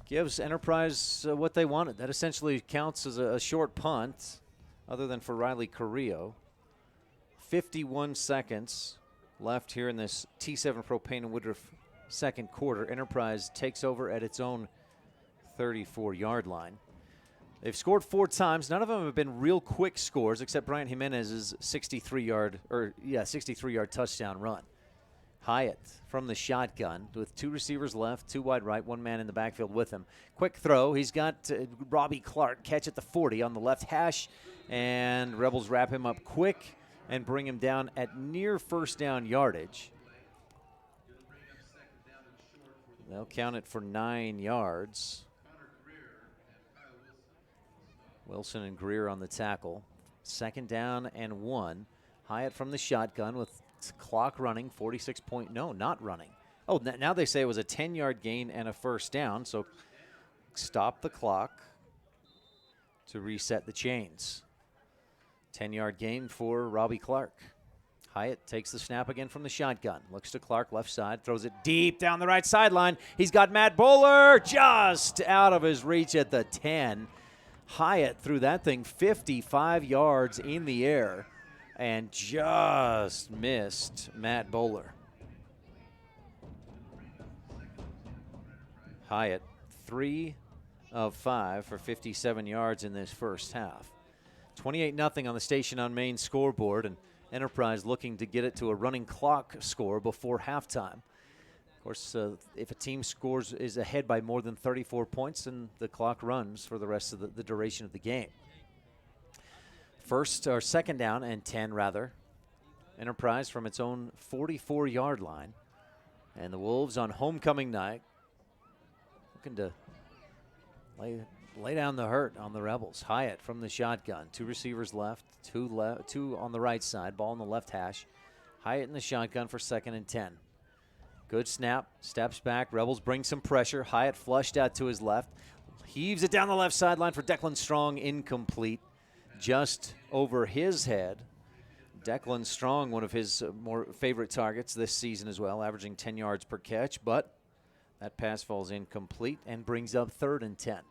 Gives Enterprise what they wanted. That essentially counts as a short punt, other than for Riley Carrillo. 51 seconds left here in this T7 Propane and Woodruff second quarter. Enterprise takes over at its own 34-yard line. They've scored 4 times. None of them have been real quick scores except Bryant Jimenez's 63-yard touchdown run. Hyatt from the shotgun with 2 receivers left, 2 wide right, 1 man in the backfield with him. Quick throw. He's got Robbie Clark catch at the 40 on the left hash, and Rebels wrap him up quick and bring him down at near first down yardage. They'll count it for 9 yards. Wilson and Greer on the tackle. 2nd down and 1. Hyatt from the shotgun with clock running, 46 point, no, not running. Oh, now they say it was a 10-yard gain and a first down, so stop the clock to reset the chains. 10-yard gain for Robbie Clark. Hyatt takes the snap again from the shotgun. Looks to Clark, left side, throws it deep down the right sideline. He's got Matt Bowler just out of his reach at the 10. Hyatt threw that thing 55 yards in the air and just missed Matt Bowler. Hyatt, 3 of 5 for 57 yards in this first half. 28-0 on the Station on Main scoreboard, and Enterprise looking to get it to a running clock score before halftime. Of course, if a team is ahead by more than 34 points, then the clock runs for the rest of the duration of the game. 2nd down and 10 rather. Enterprise from its own 44-yard line. And the Wolves on homecoming night looking to lay down the hurt on the Rebels. Hyatt from the shotgun. 2 receivers left, 2 on the right side. Ball on the left hash. Hyatt in the shotgun for 2nd and 10. Good snap, steps back. Rebels bring some pressure. Hyatt flushed out to his left. Heaves it down the left sideline for Declan Strong, incomplete. Just over his head. Declan Strong, one of his more favorite targets this season as well, averaging 10 yards per catch, but that pass falls incomplete and brings up 3rd and 10.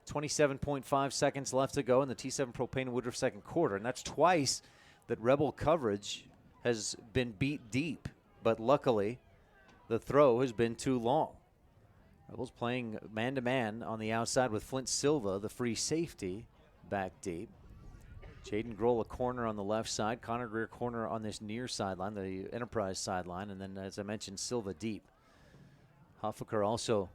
27.5 seconds left to go in the T7 Propane and Woodruff second quarter, and that's twice that Rebel coverage has been beat deep, but luckily the throw has been too long. Rebels playing man-to-man on the outside with Flint Silva, the free safety, back deep. Jaden Grohl a corner on the left side. Connor Greer corner on this near sideline, the Enterprise sideline. And then, as I mentioned, Silva deep. Huffaker also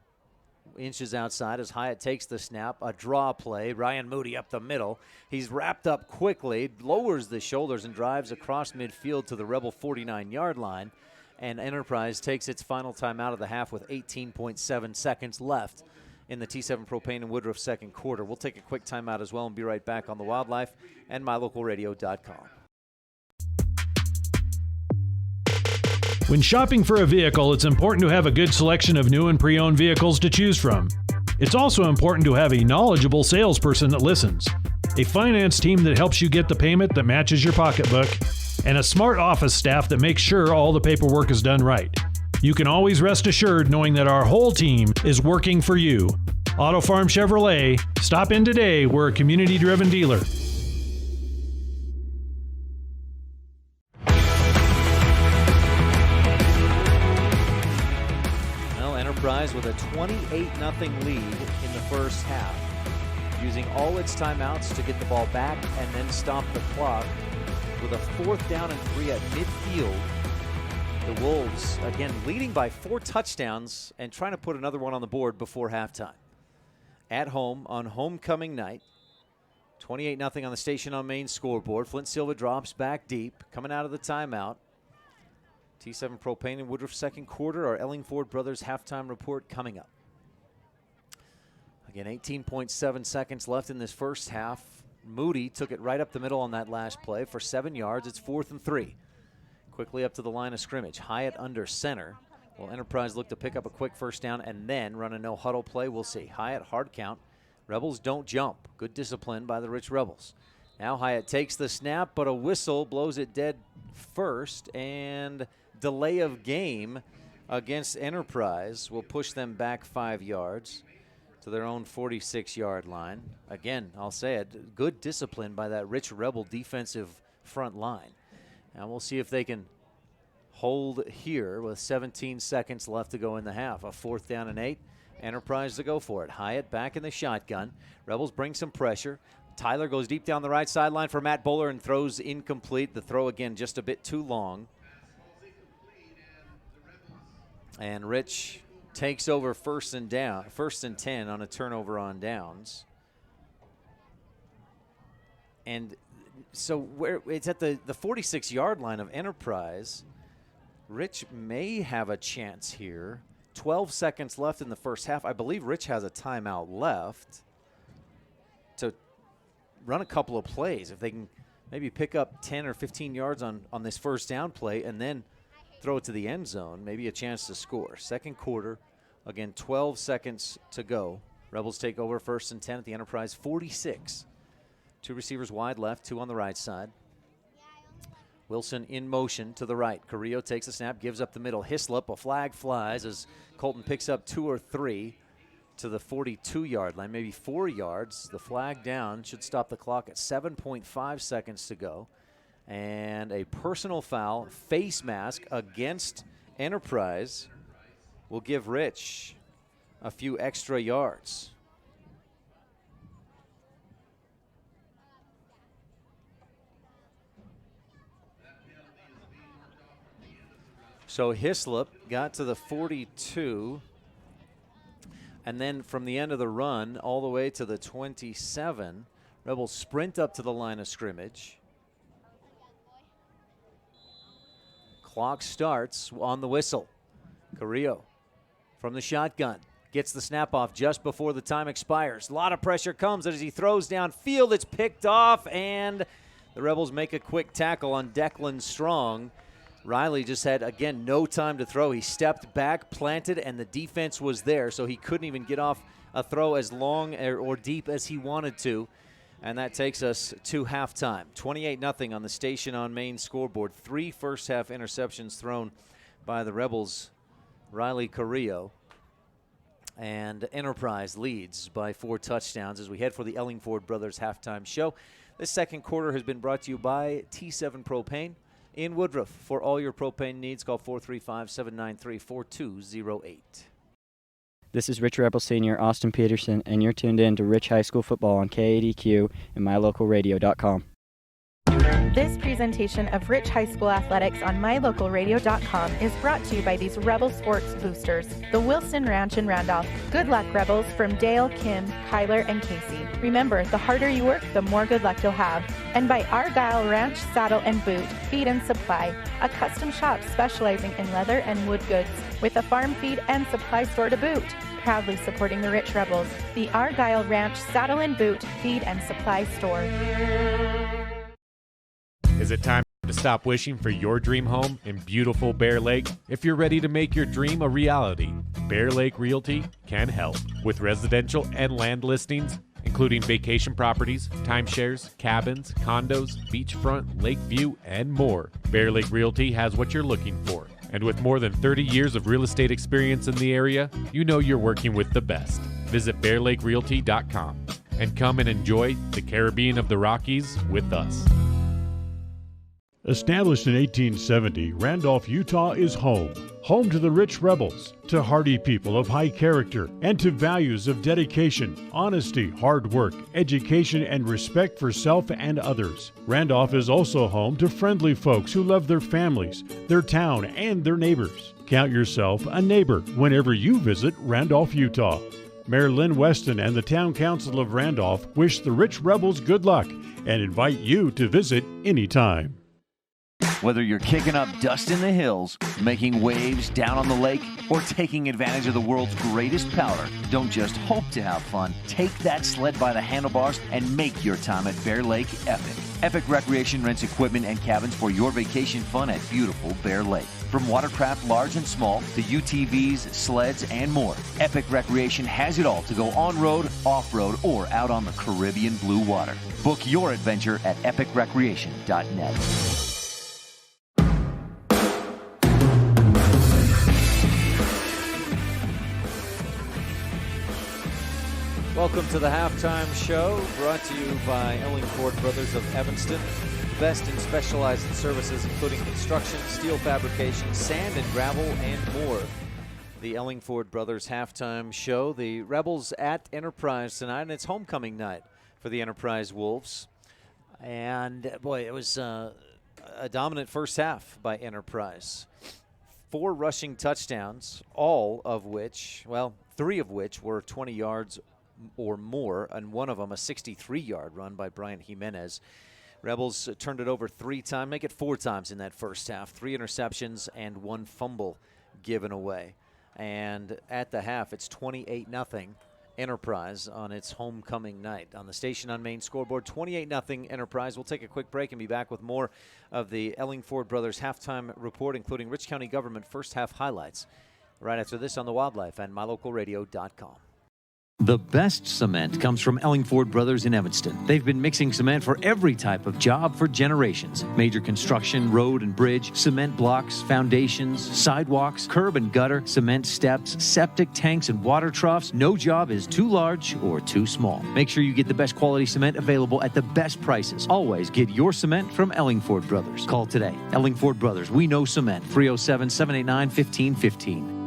inches outside as Hyatt takes the snap. A draw play. Ryan Moody up the middle. He's wrapped up quickly, lowers the shoulders, and drives across midfield to the Rebel 49-yard line. And Enterprise takes its final timeout of the half with 18.7 seconds left in the T7 Propane and Woodruff second quarter. We'll take a quick timeout as well and be right back on the Wildlife and MyLocalRadio.com. When shopping for a vehicle, it's important to have a good selection of new and pre-owned vehicles to choose from. It's also important to have a knowledgeable salesperson that listens, a finance team that helps you get the payment that matches your pocketbook, and a smart office staff that makes sure all the paperwork is done right. You can always rest assured knowing that our whole team is working for you. Auto Farm Chevrolet. Stop in today. We're a community-driven dealer. Well, Enterprise with a 28-0 lead in the first half, using all its timeouts to get the ball back and then stop the clock with a 4th down and 3 at midfield. The Wolves, again, leading by 4 touchdowns and trying to put another one on the board before halftime. At home on homecoming night, 28-0 on the Station on Main scoreboard. Flint Silva drops back deep, coming out of the timeout. T7 Propane and Woodruff second quarter. Our Ellingford Brothers halftime report coming up. Again, 18.7 seconds left in this first half. Moody took it right up the middle on that last play for 7 yards. It's 4th and 3. Quickly up to the line of scrimmage. Hyatt under center. Will Enterprise look to pick up a quick first down and then run a no-huddle play? We'll see. Hyatt hard count. Rebels don't jump. Good discipline by the Rich Rebels. Now Hyatt takes the snap, but a whistle blows it dead first, and delay of game against Enterprise will push them back 5 yards to their own 46-yard line. Again, I'll say it, good discipline by that Rich Rebel defensive front line. And we'll see if they can hold here with 17 seconds left to go in the half. A 4th down and 8 Enterprise to go for it. Hyatt back in the shotgun. Rebels bring some pressure. Tyler goes deep down the right sideline for Matt Bowler and throws incomplete. The throw again just a bit too long. And Rich takes over first and 10 on a turnover on downs. And so it's at the 46-yard line of Enterprise. Rich may have a chance here. 12 seconds left in the first half. I believe Rich has a timeout left to run a couple of plays. If they can maybe pick up 10 or 15 yards on this first down play and then throw it to the end zone, maybe a chance to score. Second quarter, again, 12 seconds to go. Rebels take over first and 10 at the Enterprise 46. 2 receivers wide left, 2 on the right side. Wilson in motion to the right. Carrillo takes a snap, gives up the middle. Hislop, a flag flies as Colton picks up 2 or 3 to the 42-yard line, maybe 4 yards. The flag down should stop the clock at 7.5 seconds to go. And a personal foul, face mask against Enterprise will give Rich a few extra yards. So Hislop got to the 42, and then from the end of the run all the way to the 27, Rebels sprint up to the line of scrimmage. Clock starts on the whistle. Carrillo from the shotgun gets the snap off just before the time expires. A lot of pressure comes as he throws downfield. It's picked off, and the Rebels make a quick tackle on Declan Strong. Riley just had, again, no time to throw. He stepped back, planted, and the defense was there, so he couldn't even get off a throw as long or deep as he wanted to. And that takes us to halftime. 28-0 on the Station on Main scoreboard. 3 first-half interceptions thrown by the Rebels. Riley Carrillo. And Enterprise leads by 4 touchdowns as we head for the Ellingford Brothers halftime show. This second quarter has been brought to you by T7 Propane in Woodruff. For all your propane needs, call 435-793-4208. This is Rich Rebel Senior Austin Peterson, and you're tuned in to Rich High School Football on KADQ and mylocalradio.com. This presentation of Rich High School Athletics on mylocalradio.com is brought to you by these Rebel Sports Boosters, the Wilson Ranch in Randolph. Good luck, Rebels, from Dale, Kim, Kyler, and Casey. Remember, the harder you work, the more good luck you'll have. And by Argyle Ranch Saddle and Boot, Feed and Supply, a custom shop specializing in leather and wood goods with a farm feed and supply store to boot. Proudly supporting the Rich Rebels, the Argyle Ranch Saddle and Boot, Feed and Supply Store. Is it time to stop wishing for your dream home in beautiful Bear Lake? If you're ready to make your dream a reality, Bear Lake Realty can help. With residential and land listings, including vacation properties, timeshares, cabins, condos, beachfront, lake view, and more, Bear Lake Realty has what you're looking for. And with more than 30 years of real estate experience in the area, you know you're working with the best. Visit bearlakerealty.com and come and enjoy the Caribbean of the Rockies with us. Established in 1870, Randolph, Utah is home to the Rich Rebels, to hardy people of high character, and to values of dedication, honesty, hard work, education, and respect for self and others. Randolph is also home to friendly folks who love their families, their town, and their neighbors. Count yourself a neighbor whenever you visit Randolph, Utah. Mayor Lynn Weston and the Town Council of Randolph wish the Rich Rebels good luck and invite you to visit anytime. Whether you're kicking up dust in the hills, making waves down on the lake, or taking advantage of the world's greatest powder, don't just hope to have fun. Take that sled by the handlebars and make your time at Bear Lake epic. Epic Recreation rents equipment and cabins for your vacation fun at beautiful Bear Lake. From watercraft large and small to UTVs, sleds, and more, Epic Recreation has it all to go on-road, off-road, or out on the Caribbean blue water. Book your adventure at epicrecreation.net. Welcome to the halftime show, brought to you by Ellingford Brothers of Evanston. Best in specialized services including construction, steel fabrication, sand and gravel, and more. the Ellingford Brothers halftime show. The Rebels at Enterprise tonight, and it's homecoming night for the Enterprise Wolves. And, boy, it was a dominant first half by Enterprise. 4 rushing touchdowns, all of which, well, 3 of which were 20 yards or more, and one of them a 63-yard run by Bryant Jimenez. Rebels turned it over 3 times, make it 4 times in that first half. 3 interceptions and 1 fumble given away. And at the half, it's 28-0 Enterprise on its homecoming night. On the Station on Main scoreboard, 28-0 Enterprise. We'll take a quick break and be back with more of the Ellingford Brothers halftime report, including Rich County Government first half highlights, right after this on the Wildlife and MyLocalRadio.com. The best cement comes from Ellingford Brothers in Evanston. They've been mixing cement for every type of job for generations. Major construction, road and bridge, cement blocks, foundations, sidewalks, curb and gutter, cement steps, septic tanks, and water troughs. No job is too large or too small. Make sure you get the best quality cement available at the best prices. Always get your cement from Ellingford Brothers. Call today. Ellingford Brothers, we know cement. 307-789-1515.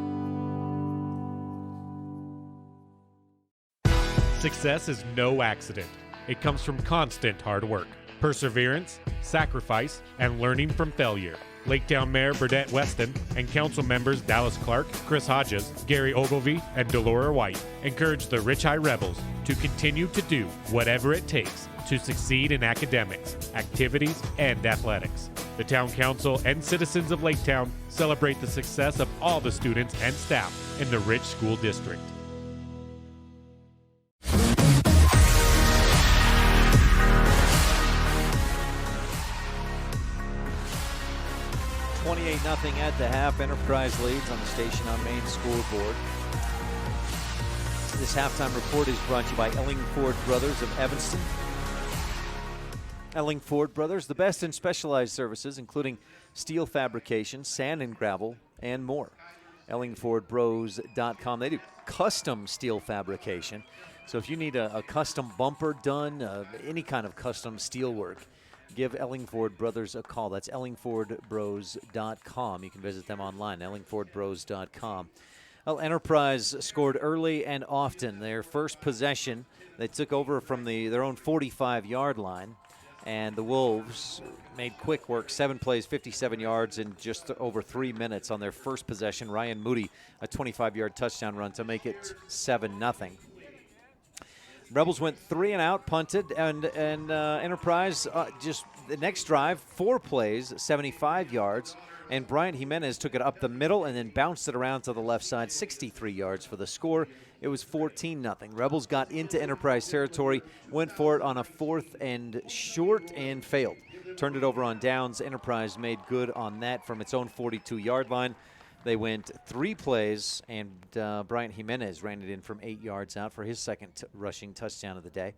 Success is no accident. It comes from constant hard work, perseverance, sacrifice, and learning from failure. Laketown Mayor Burdette Weston and council members Dallas Clark, Chris Hodges, Gary Ogilvie, and Delora White encourage the Rich High Rebels to continue to do whatever it takes to succeed in academics, activities, and athletics. The town council and citizens of Laketown celebrate the success of all the students and staff in the Rich School District. 28-0 at the half. Enterprise leads on the Station on Main scoreboard. This halftime report is brought to you by Ellingford Brothers of Evanston. Ellingford Brothers, the best in specialized services, including steel fabrication, sand and gravel, and more. EllingfordBros.com. They do custom steel fabrication. So if you need a custom bumper done, any kind of custom steel work, give Ellingford Brothers a call. That's EllingfordBros.com. You can visit them online, EllingfordBros.com. Well, Enterprise scored early and often. Their first possession, they took over from their own 45-yard line, and the Wolves made quick work. 7 plays, 57 yards in just over 3 minutes on their first possession. Ryan Moody, a 25-yard touchdown run to make it 7-0. Rebels went 3 and out, punted, and Enterprise just the next drive, 4 plays, 75 yards, and Bryant Jimenez took it up the middle and then bounced it around to the left side, 63 yards for the score. It was 14-0. Rebels got into Enterprise territory, went for it on a 4th and short and failed. Turned it over on downs. Enterprise made good on that from its own 42-yard line. They went 3 plays, and Bryant Jimenez ran it in from 8 yards out for his second rushing touchdown of the day.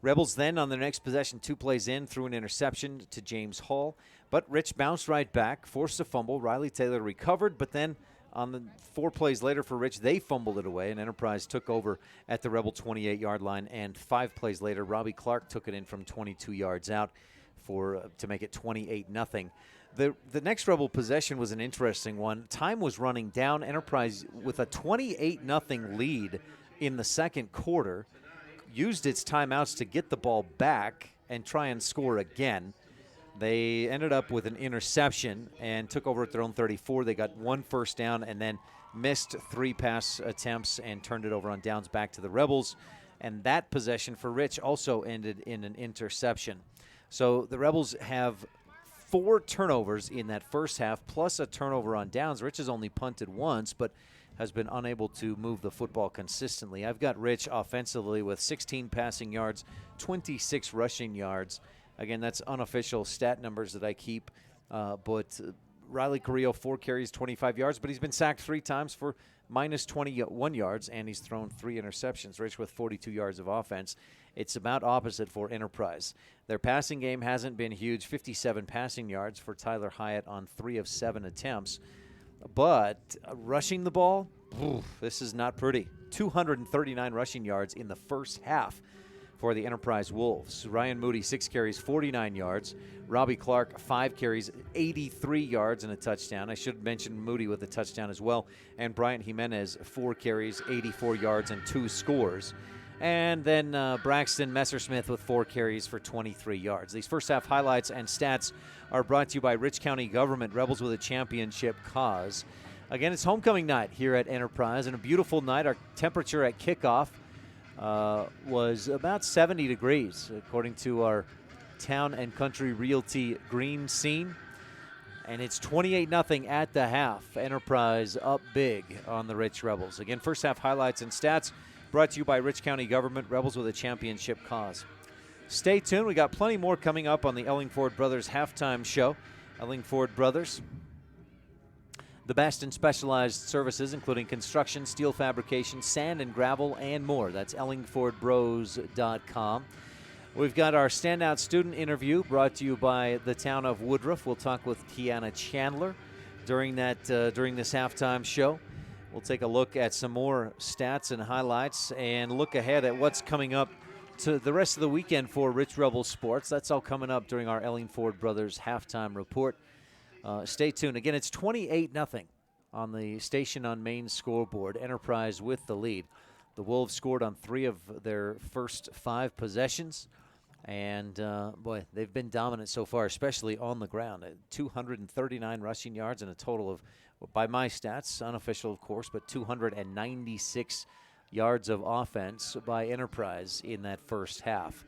Rebels then on their next possession, 2 plays in, threw an interception to James Hall. But Rich bounced right back, forced a fumble. Riley Taylor recovered, but then on the 4 plays later for Rich, they fumbled it away, and Enterprise took over at the Rebel 28-yard line. And 5 plays later, Robbie Clark took it in from 22 yards out to make it 28-0. The next Rebel possession was an interesting one. Time was running down. Enterprise, with a 28-0 lead in the second quarter, used its timeouts to get the ball back and try and score again. They ended up with an interception and took over at their own 34. They got 1 first down and then missed 3 pass attempts and turned it over on downs back to the Rebels. And that possession for Rich also ended in an interception. So the Rebels have 4 turnovers in that first half, plus a turnover on downs. Rich has only punted once, but has been unable to move the football consistently. I've got Rich offensively with 16 passing yards, 26 rushing yards. Again, that's unofficial stat numbers that I keep. But Riley Carrillo, 4 carries, 25 yards, but he's been sacked 3 times for minus 21 yards, and he's thrown 3 interceptions. Rich with 42 yards of offense. It's about opposite for Enterprise. Their passing game hasn't been huge, 57 passing yards for Tyler Hyatt on 3 of 7 attempts. But rushing the ball, this is not pretty. 239 rushing yards in the first half for the Enterprise Wolves. Ryan Moody, 6 carries, 49 yards. Robbie Clark, 5 carries, 83 yards and a touchdown. I should mention Moody with a touchdown as well. And Bryant Jimenez, 4 carries, 84 yards and 2 scores. And then Braxton Messersmith with 4 carries for 23 yards. These first half highlights and stats are brought to you by Rich County Government, Rebels with a Championship Cause. Again, it's homecoming night here at Enterprise, and a beautiful night. Our temperature at kickoff was about 70 degrees, according to our Town and Country Realty green scene. And it's 28-0 at the half. Enterprise up big on the Rich Rebels. Again, first half highlights and stats brought to you by Rich County Government, Rebels with a Championship Cause. Stay tuned. We got plenty more coming up on the Ellingford Brothers halftime show. Ellingford Brothers, the best in specialized services, including construction, steel fabrication, sand and gravel, and more. That's ellingfordbros.com. We've got our standout student interview brought to you by the town of Woodruff. We'll talk with Tiana Chandler during this halftime show. We'll take a look at some more stats and highlights and look ahead at what's coming up to the rest of the weekend for Rich Rebel Sports. That's all coming up during our Ellingford Brothers halftime report. Stay tuned. Again, it's 28-0 on the Station on Main scoreboard. Enterprise with the lead. The Wolves scored on 3 of their first 5 possessions. And, boy, they've been dominant so far, especially on the ground. 239 rushing yards and a total of, by my stats, unofficial of course, but 296 yards of offense by Enterprise in that first half.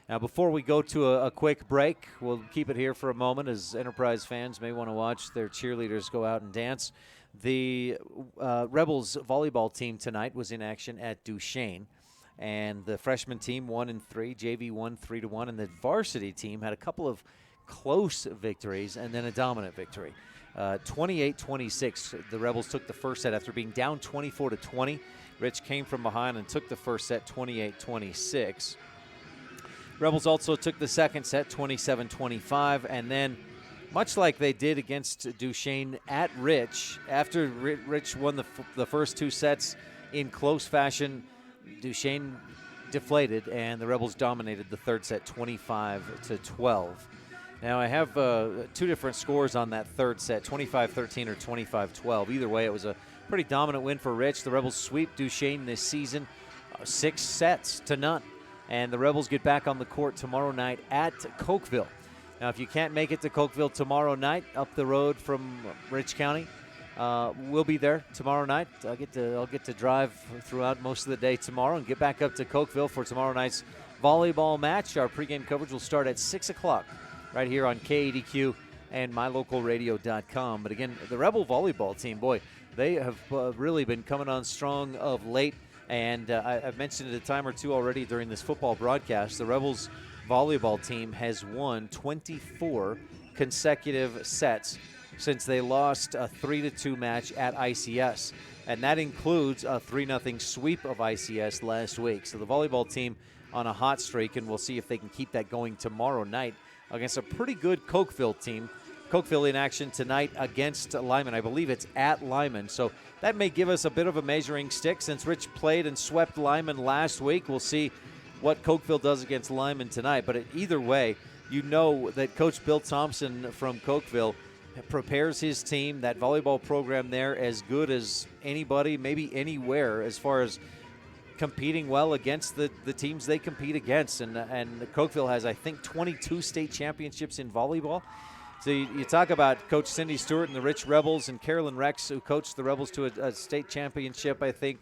Now, before we go to a quick break, we'll keep it here for a moment as Enterprise fans may want to watch their cheerleaders go out and dance. The Rebels volleyball team tonight was in action at Duchesne, and the freshman team 1-3, JV won 3-1, and the varsity team had a couple of close victories and then a dominant victory. 28-26, the Rebels took the first set after being down 24-20. Rich came from behind and took the first set 28-26. Rebels also took the second set 27-25, and then much like they did against Duchesne at Rich, after Rich won the first 2 sets in close fashion, Duchesne deflated, and the Rebels dominated the third set 25-12. Now, I have 2 different scores on that third set, 25-13 or 25-12. Either way, it was a pretty dominant win for Rich. The Rebels sweep Duchesne this season 6-0. And the Rebels get back on the court tomorrow night at Cokeville. Now, if you can't make it to Cokeville tomorrow night, up the road from Rich County, we'll be there tomorrow night. I'll get to drive throughout most of the day tomorrow and get back up to Cokeville for tomorrow night's volleyball match. Our pregame coverage will start at 6 o'clock right here on KADQ and mylocalradio.com. But again, the Rebel volleyball team, boy, they have really been coming on strong of late. And I've mentioned it a time or two already during this football broadcast. The Rebels volleyball team has won 24 consecutive sets since they lost a 3-2 match at ICS. And that includes a 3-0 sweep of ICS last week. So the volleyball team on a hot streak, and we'll see if they can keep that going tomorrow night against a pretty good Cokeville team. Cokeville in action tonight against Lyman. I believe it's at Lyman. So that may give us a bit of a measuring stick since Rich played and swept Lyman last week. We'll see what Cokeville does against Lyman tonight. But either way, you know that Coach Bill Thompson from Cokeville prepares his team, that volleyball program there, as good as anybody, maybe anywhere, as far as competing well against the teams they compete against. And Cokeville has, I think, 22 state championships in volleyball. So you talk about Coach Cindy Stewart and the Rich Rebels, and Carolyn Rex, who coached the Rebels to a state championship, I think,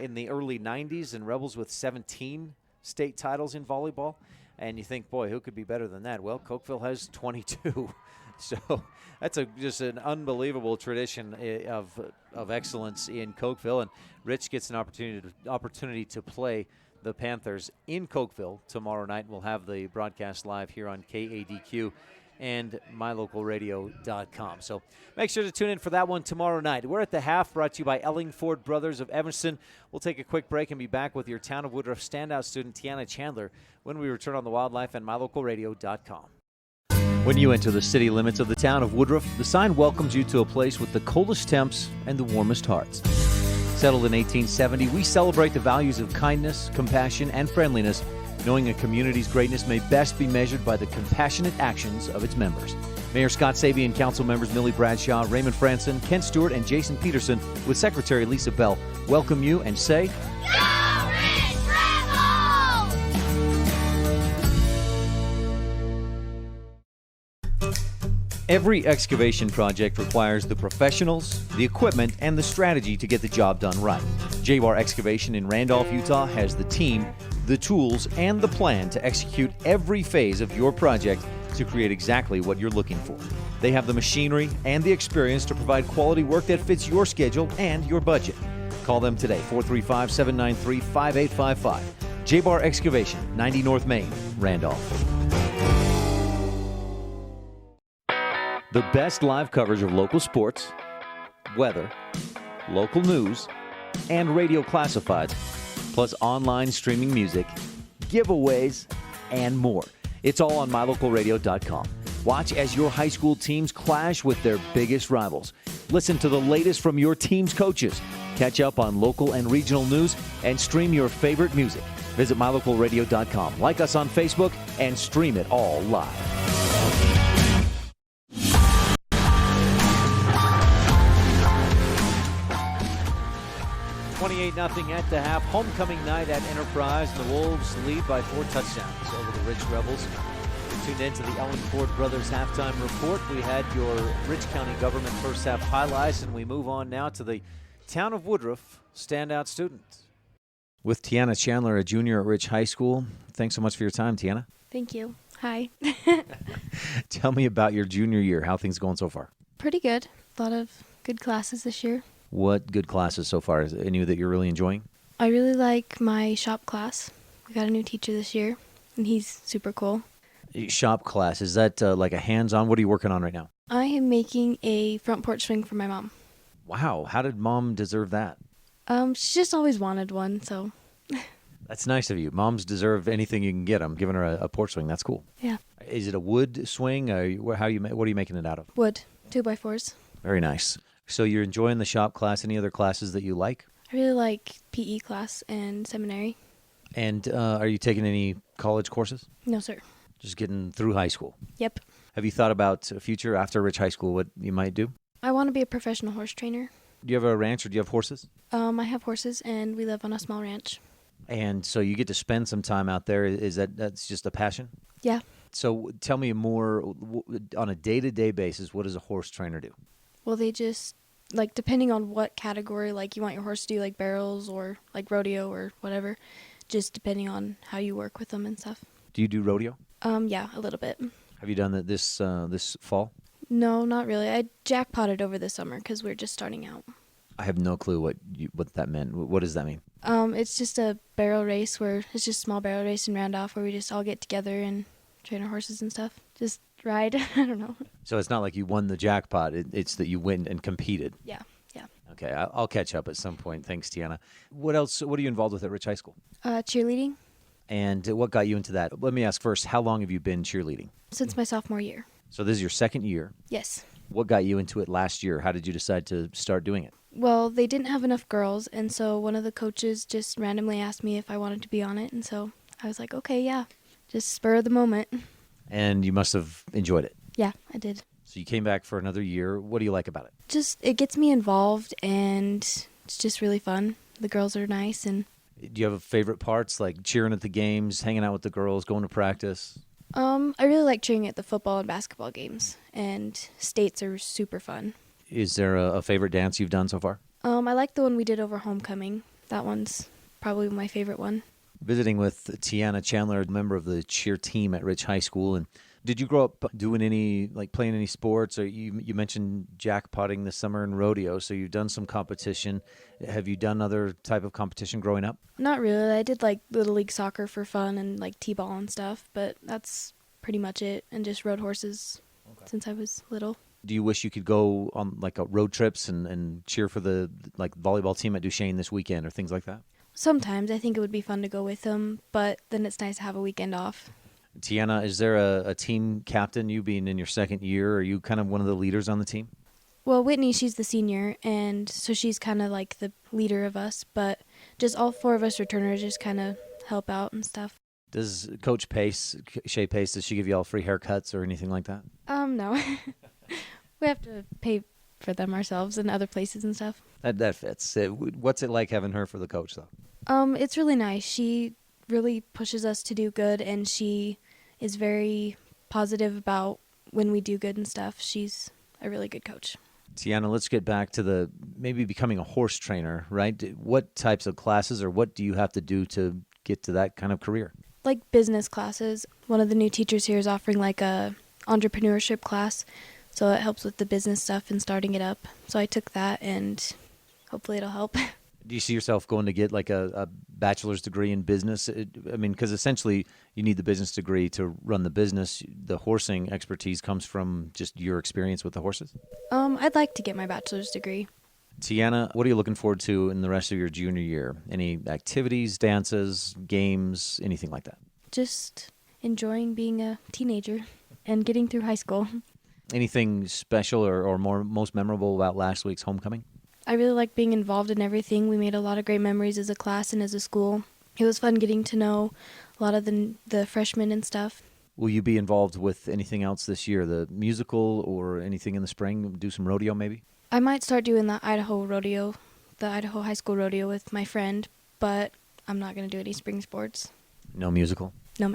in the early 90s, and Rebels with 17 state titles in volleyball. And you think, boy, who could be better than that? Well, Cokeville has 22. So that's just an unbelievable tradition of excellence in Cokeville. And Rich gets an opportunity to play the Panthers in Cokeville tomorrow night. We'll have the broadcast live here on KADQ and mylocalradio.com. So make sure to tune in for that one tomorrow night. We're at the half, brought to you by Ellingford Brothers of Evanston. We'll take a quick break and be back with your Town of Woodruff standout student, Tiana Chandler, when we return on the Wildlife and mylocalradio.com. When you enter the city limits of the town of Woodruff, the sign welcomes you to a place with the coldest temps and the warmest hearts. Settled in 1870, we celebrate the values of kindness, compassion, and friendliness knowing a community's greatness may best be measured by the compassionate actions of its members. Mayor Scott Sabian, council members Millie Bradshaw, Raymond Franson, Ken Stewart, and Jason Peterson, with Secretary Lisa Bell, welcome you and say, Go Ridge Rebels! Every excavation project requires the professionals, the equipment, and the strategy to get the job done right. J-Bar Excavation in Randolph, Utah has the team, the tools, and the plan to execute every phase of your project to create exactly what you're looking for. They have the machinery and the experience to provide quality work that fits your schedule and your budget. Call them today, 435-793-5855. J-Bar Excavation, 90 North Main, Randolph. The best live coverage of local sports, weather, local news, and radio classifieds, plus online streaming music, giveaways, and more. It's all on mylocalradio.com. Watch as your high school teams clash with their biggest rivals. Listen to the latest from your team's coaches. Catch up on local and regional news and stream your favorite music. Visit mylocalradio.com. Like us on Facebook and stream it all live. 28-0 at the half. Homecoming night at Enterprise. The Wolves lead by 4 touchdowns over the Rich Rebels. Tuned into the Ellingford Brothers halftime report. We had your Rich County government first half highlights, and we move on now to the Town of Woodruff standout student. With Tiana Chandler, a junior at Rich High School. Thanks so much for your time, Tiana. Thank you. Hi. Tell me about your junior year. How are things going so far? Pretty good. A lot of good classes this year. What good classes so far? Is any that you're really enjoying? I really like my shop class. We got a new teacher this year, and he's super cool. Shop class, is that like a hands-on? What are you working on right now? I am making a front porch swing for my mom. Wow, how did Mom deserve that? She just always wanted one, so. That's nice of you. Moms deserve anything you can get. I'm giving her a porch swing. That's cool. Yeah. Is it a wood swing? What are you making it out of? Wood, 2x4s. Very nice. So you're enjoying the shop class. Any other classes that you like? I really like PE class and seminary. And are you taking any college courses? No, sir. Just getting through high school? Yep. Have you thought about a future after Rich High School, what you might do? I want to be a professional horse trainer. Do you have a ranch or do you have horses? I have horses, and we live on a small ranch. And so you get to spend some time out there. That's just a passion? Yeah. So tell me more, on a day-to-day basis, what does a horse trainer do? Well, they just, like, depending on what category, like, you want your horse to do, like, barrels or, like, rodeo or whatever, just depending on how you work with them and stuff. Do you do rodeo? Yeah, a little bit. Have you done that this fall? No, not really. I jackpotted over this summer because we're just starting out. I have no clue what that meant. What does that mean? It's just a barrel race it's just a small barrel race in Randolph where we just all get together and train our horses and stuff. Just ride. I don't know. So it's not like you won the jackpot. It's that you went and competed. Yeah, yeah. Okay, I'll catch up at some point. Thanks, Tiana. What else? What are you involved with at Rich High School? Cheerleading. And what got you into that? Let me ask first, how long have you been cheerleading? Since my sophomore year. So this is your second year? Yes. What got you into it last year? How did you decide to start doing it? Well, they didn't have enough girls, and so one of the coaches just randomly asked me if I wanted to be on it, and so I was like, okay, yeah, just spur of the moment. And you must have enjoyed it. Yeah, I did. So you came back for another year. What do you like about it? Just, it gets me involved, and it's just really fun. The girls are nice, and... Do you have favorite parts, like cheering at the games, hanging out with the girls, going to practice? I really like cheering at the football and basketball games, and states are super fun. Is there a favorite dance you've done so far? I like the one we did over homecoming. That one's probably my favorite one. Visiting with Tiana Chandler, a member of the cheer team at Rich High School. And did you grow up doing playing any sports? Or you mentioned jackpotting this summer in rodeo, so you've done some competition. Have you done other type of competition growing up? Not really. I did Little League soccer for fun and t-ball and stuff, but that's pretty much it. And just rode horses since I was little. Do you wish you could go on road trips and cheer for the volleyball team at Duchesne this weekend or things like that? Sometimes I think it would be fun to go with them, but then it's nice to have a weekend off. Tiana, is there a team captain, you being in your second year? Are you kind of one of the leaders on the team? Well, Whitney, she's the senior, and so she's kind of like the leader of us, but just all 4 of us returners just kind of help out and stuff. Does Coach Pace, Shay Pace, does she give you all free haircuts or anything like that? No. We have to pay for them ourselves in other places and stuff. That fits. What's it like having her for the coach, though? It's really nice. She really pushes us to do good, and she is very positive about when we do good and stuff. She's a really good coach. Tiana, let's get back to maybe becoming a horse trainer, right? What types of classes or what do you have to do to get to that kind of career? Like business classes. One of the new teachers here is offering like a entrepreneurship class, so it helps with the business stuff and starting it up. So I took that, and hopefully it'll help. Do you see yourself going to get like a bachelor's degree in business? I mean, because essentially you need the business degree to run the business. The horsing expertise comes from just your experience with the horses? I'd like to get my bachelor's degree. Tiana, what are you looking forward to in the rest of your junior year? Any activities, dances, games, anything like that? Just enjoying being a teenager and getting through high school. Anything special or most memorable about last week's homecoming? I really like being involved in everything. We made a lot of great memories as a class and as a school. It was fun getting to know a lot of the freshmen and stuff. Will you be involved with anything else this year, the musical or anything in the spring? Do some rodeo maybe? I might start doing the Idaho rodeo, the Idaho high school rodeo with my friend, but I'm not going to do any spring sports. No musical? No.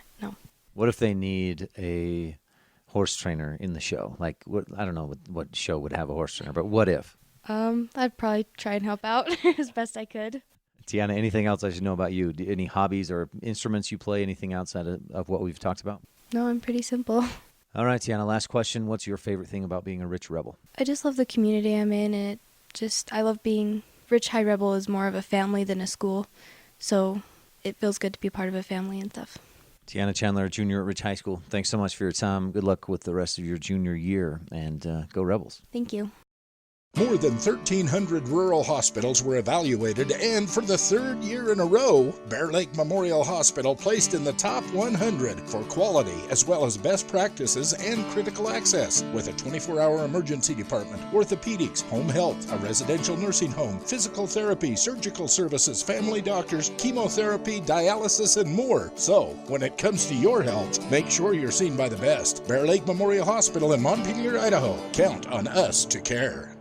What if they need a horse trainer in the show? Like, I don't know what show would have a horse trainer, but what if? I'd probably try and help out as best I could. Tiana, anything else I should know about you? Any hobbies or instruments you play? Anything outside of what we've talked about? No, I'm pretty simple. All right, Tiana, last question. What's your favorite thing about being a Rich Rebel? I just love the community I'm in, and I love being Rich High Rebel is more of a family than a school, so it feels good to be part of a family and stuff. Tiana Chandler, junior at Rich High School. Thanks so much for your time. Good luck with the rest of your junior year, and go Rebels. Thank you. More than 1,300 rural hospitals were evaluated, and for the third year in a row, Bear Lake Memorial Hospital placed in the top 100 for quality as well as best practices and critical access, with a 24-hour emergency department, orthopedics, home health, a residential nursing home, physical therapy, surgical services, family doctors, chemotherapy, dialysis, and more. So, when it comes to your health, make sure you're seen by the best. Bear Lake Memorial Hospital in Montpelier, Idaho. Count on us to care.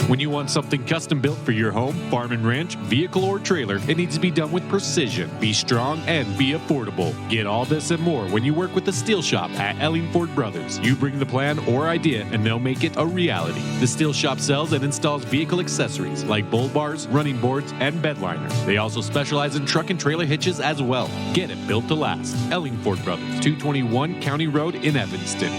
When you want something custom built for your home, farm and ranch, vehicle, or trailer, it needs to be done with precision, be strong, and be affordable. Get all this and more when you work with the Steel Shop at Ellingford Brothers. You bring the plan or idea, and they'll make it a reality. The Steel Shop sells and installs vehicle accessories like bull bars, running boards, and bed liners. They also specialize in truck and trailer hitches as well. Get it built to last. Ellingford Brothers, 221 County Road in Evanston.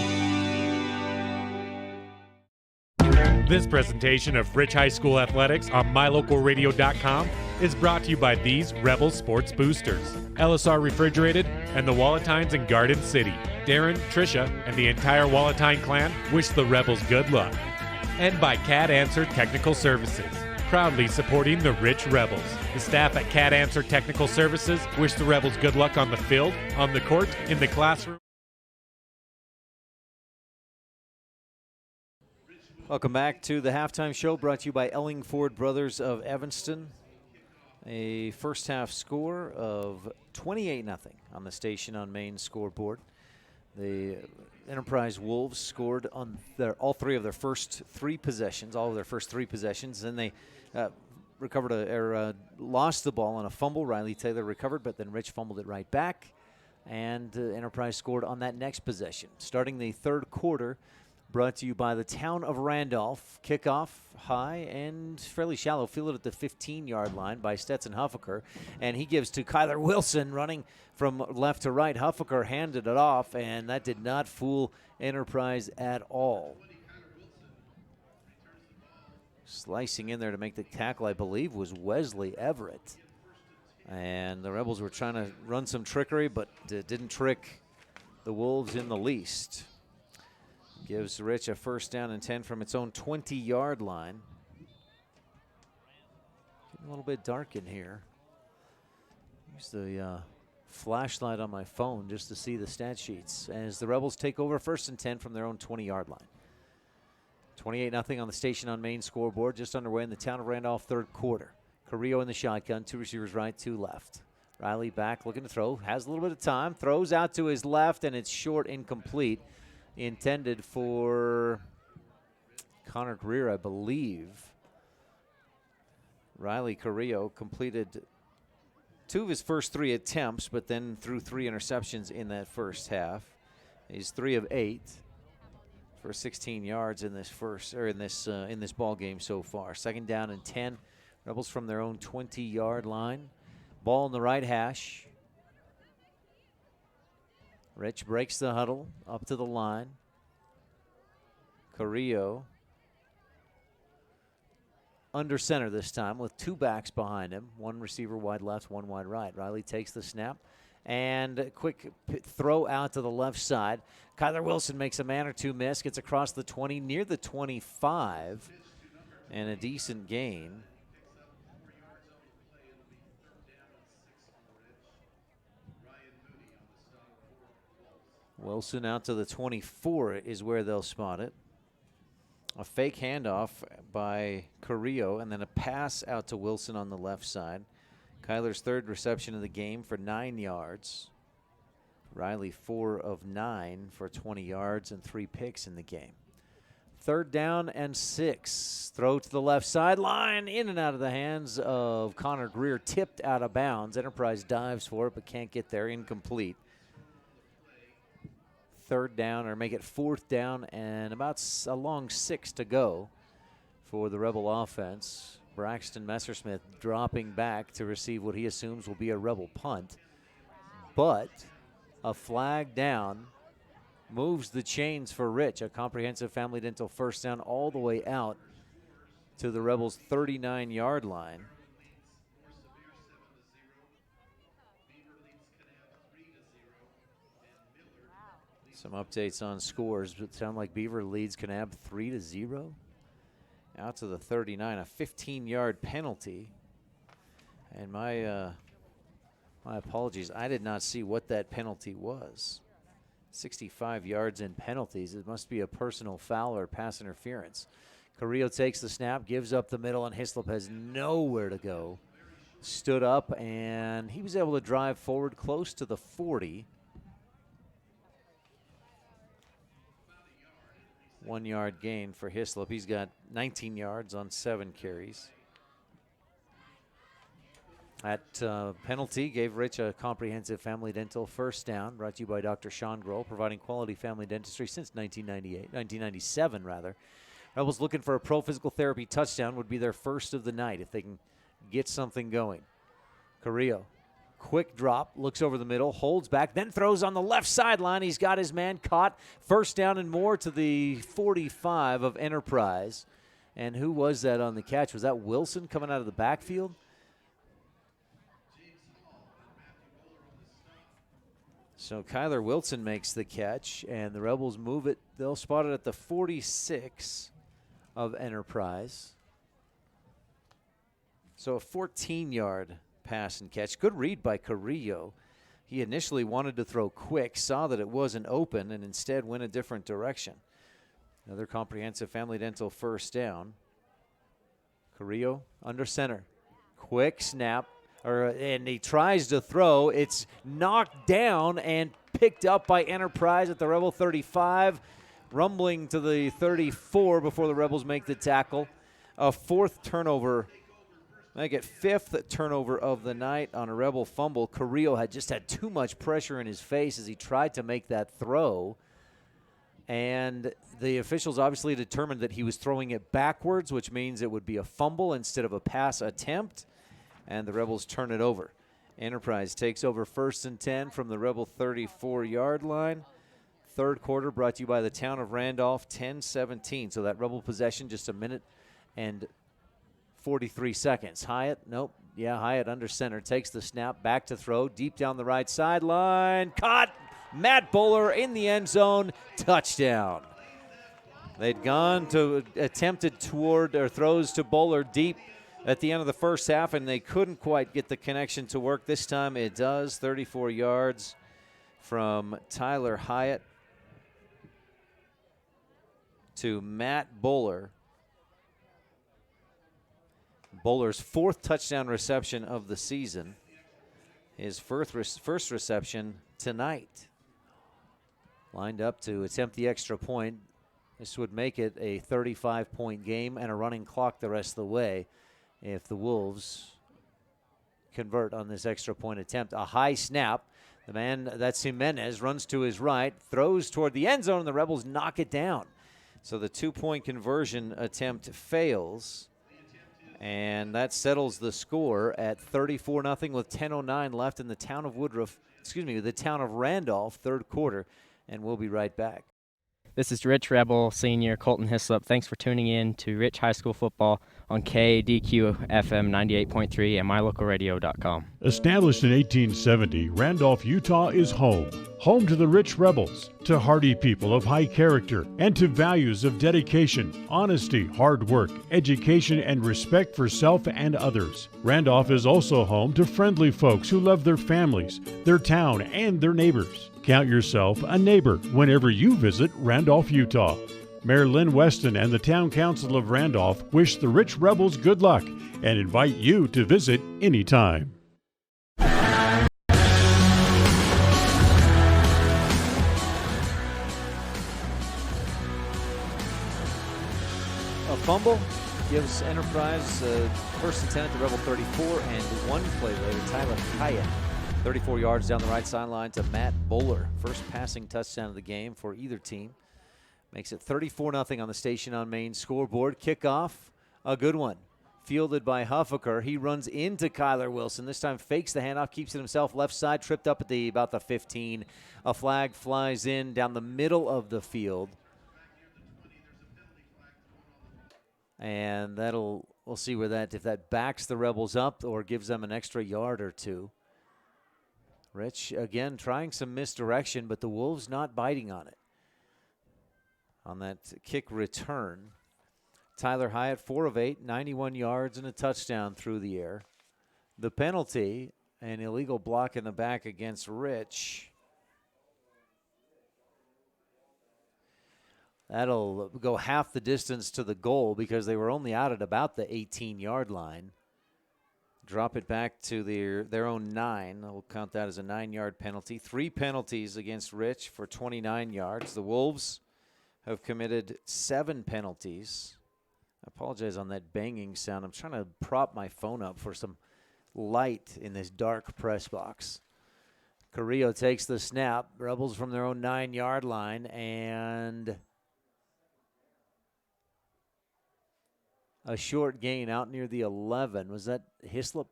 This presentation of Rich High School Athletics on MyLocalRadio.com is brought to you by these Rebel Sports Boosters, LSR Refrigerated, and the Walletines in Garden City. Darren, Tricia, and the entire Walletine clan wish the Rebels good luck. And by CAD Answer Technical Services, proudly supporting the Rich Rebels. The staff at CAD Answer Technical Services wish the Rebels good luck on the field, on the court, in the classroom. Welcome back to the halftime show brought to you by Ellingford Brothers of Evanston. A first half score of 28-0 on the Station on Main scoreboard. The Enterprise Wolves scored on all three of their first three possessions, and they lost the ball on a fumble. Riley Taylor recovered, but then Rich fumbled it right back, and Enterprise scored on that next possession. Starting the third quarter, brought to you by the town of Randolph. Kickoff high and fairly shallow. Fielded at the 15-yard line by Stetson Huffaker. And he gives to Kyler Wilson running from left to right. Huffaker handed it off, and that did not fool Enterprise at all. Slicing in there to make the tackle, I believe, was Wesley Everett. And the Rebels were trying to run some trickery, but didn't trick the Wolves in the least. Gives Rich a first down and 10 from its own 20-yard line. Getting a little bit dark in here. Use the flashlight on my phone just to see the stat sheets as the Rebels take over first and 10 from their own 20-yard line. 28-0 on the Station on Main scoreboard, just underway in the town of Randolph third quarter. Carrillo in the shotgun, two receivers right, two left. Riley back looking to throw, has a little bit of time, throws out to his left, and it's short, incomplete. Intended for Connor Greer, I believe. Riley Carrillo completed 2 of his first 3 attempts, but then threw 3 interceptions in that first half. He's 3 of 8 for 16 yards in this in this ball game so far. 2nd down and 10. Rebels from their own 20-yard line. Ball in the right hash. Rich breaks the huddle up to the line. Carrillo under center this time with 2 backs behind him. 1 receiver wide left, 1 wide right. Riley takes the snap and a quick throw out to the left side. Kyler Wilson makes a man or 2 miss, gets across the 20, near the 25, and a decent gain. Wilson out to the 24 is where they'll spot it. A fake handoff by Carrillo, and then a pass out to Wilson on the left side. Kyler's 3rd reception of the game for 9 yards. Riley 4 of 9 for 20 yards and 3 picks in the game. 3rd down and 6. Throw to the left sideline, in and out of the hands of Connor Greer, tipped out of bounds. Enterprise dives for it, but can't get there, incomplete. 3rd down, or make it 4th down, and about a long 6 to go for the Rebel offense. Braxton Messersmith dropping back to receive what he assumes will be a Rebel punt. But a flag down moves the chains for Rich. A comprehensive family dental 1st down all the way out to the Rebels' 39-yard line. Some updates on scores, but sound like Beaver leads Kanab 3-0. Out to the 39, a 15-yard penalty. And my apologies, I did not see what that penalty was. 65 yards in penalties. It must be a personal foul or pass interference. Carrillo takes the snap, gives up the middle, and Hislop has nowhere to go. Stood up, and he was able to drive forward close to the 40. 1-yard gain for Hislop. He's got 19 yards on 7 carries. That penalty gave Rich a comprehensive family dental 1st down, brought to you by Dr. Sean Grohl, providing quality family dentistry since 1997 rather. Rebels looking for a pro physical therapy touchdown would be their 1st of the night if they can get something going. Carrillo, quick drop, looks over the middle, holds back, then throws on the left sideline. He's got his man caught. 1st down and more to the 45 of Enterprise. And who was that on the catch? Was that Wilson coming out of the backfield? So Kyler Wilson makes the catch, and the Rebels move it. They'll spot it at the 46 of Enterprise. So a 14-yard pass and catch. Good read by Carrillo. He initially wanted to throw quick, saw that it wasn't open, and instead went a different direction. Another comprehensive family dental 1st down. Carrillo under center. Quick snap. And he tries to throw. It's knocked down and picked up by Enterprise at the Rebel 35, rumbling to the 34 before the Rebels make the tackle. A 4th turnover, make it 5th turnover of the night on a Rebel fumble. Carrillo had just had too much pressure in his face as he tried to make that throw. And the officials obviously determined that he was throwing it backwards, which means it would be a fumble instead of a pass attempt. And the Rebels turn it over. Enterprise takes over 1st and 10 from the Rebel 34-yard line. 3rd quarter brought to you by the town of Randolph, 10-17. So that Rebel possession, just a minute and 43 seconds. Hyatt, nope. Yeah, Hyatt under center. Takes the snap, back to throw, deep down the right sideline. Caught! Matt Bowler in the end zone. Touchdown. They'd gone to attempted toward or throws to Bowler deep at the end of the first half, and they couldn't quite get the connection to work. This time it does. 34 yards from Tyler Hyatt to Matt Bowler. Bowler's 4th touchdown reception of the season. his first reception tonight. Lined up to attempt the extra point. This would make it a 35-point game and a running clock the rest of the way if the Wolves convert on this extra point attempt. A high snap. The man, that's Jimenez, runs to his right, throws toward the end zone, and the Rebels knock it down. So the 2-point conversion attempt fails, and that settles the score at 34-0 with 10:09 left in the town of the town of Randolph, third quarter, and we'll be right back. This is Rich Rebel Senior Colton Hislop. Thanks for tuning in to Rich High School Football on KADQ FM 98.3 and mylocalradio.com. Established in 1870, Randolph, Utah is home. Home to the Rich Rebels, to hardy people of high character, and to values of dedication, honesty, hard work, education, and respect for self and others. Randolph is also home to friendly folks who love their families, their town, and their neighbors. Count yourself a neighbor whenever you visit Randolph, Utah. Mayor Lynn Weston and the Town Council of Randolph wish the Rich Rebels good luck and invite you to visit anytime. A fumble gives Enterprise first and 10 at the Rebel 34, and one play later, Tyler Hyatt, 34 yards down the right sideline to Matt Bowler. First passing touchdown of the game for either team. Makes it 34-0 on the Station on Main scoreboard. Kickoff, a good one. Fielded by Huffaker. He runs into Kyler Wilson. This time fakes the handoff, keeps it himself. Left side, tripped up at about the 15. A flag flies in down the middle of the field. And we'll see if that backs the Rebels up or gives them an extra yard or two. Rich, again, trying some misdirection, but the Wolves not biting on it. On that kick return, Tyler Hyatt, 4 of 8, 91 yards and a touchdown through the air. The penalty, an illegal block in the back against Rich. That'll go half the distance to the goal because they were only out at about the 18-yard line. Drop it back to their own 9. We'll count that as a 9-yard penalty. 3 penalties against Rich for 29 yards. The Wolves have committed 7 penalties. I apologize on that banging sound. I'm trying to prop my phone up for some light in this dark press box. Carrillo takes the snap. Rebels from their own 9-yard line, and a short gain out near the 11. Was that Hislop?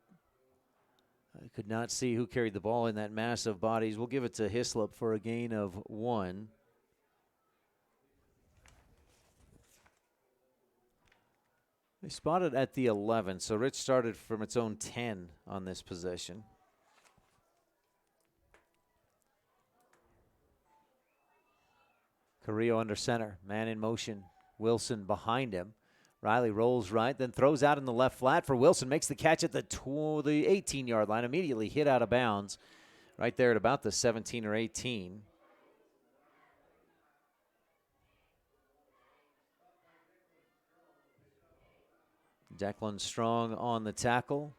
I could not see who carried the ball in that mass of bodies. We'll give it to Hislop for a gain of 1. They spotted at the 11, so Rich started from its own 10 on this possession. Carrillo under center, man in motion. Wilson behind him. Riley rolls right, then throws out in the left flat for Wilson. Makes the catch at the 18-yard line. Immediately hit out of bounds right there at about the 17 or 18. Declan Strong on the tackle.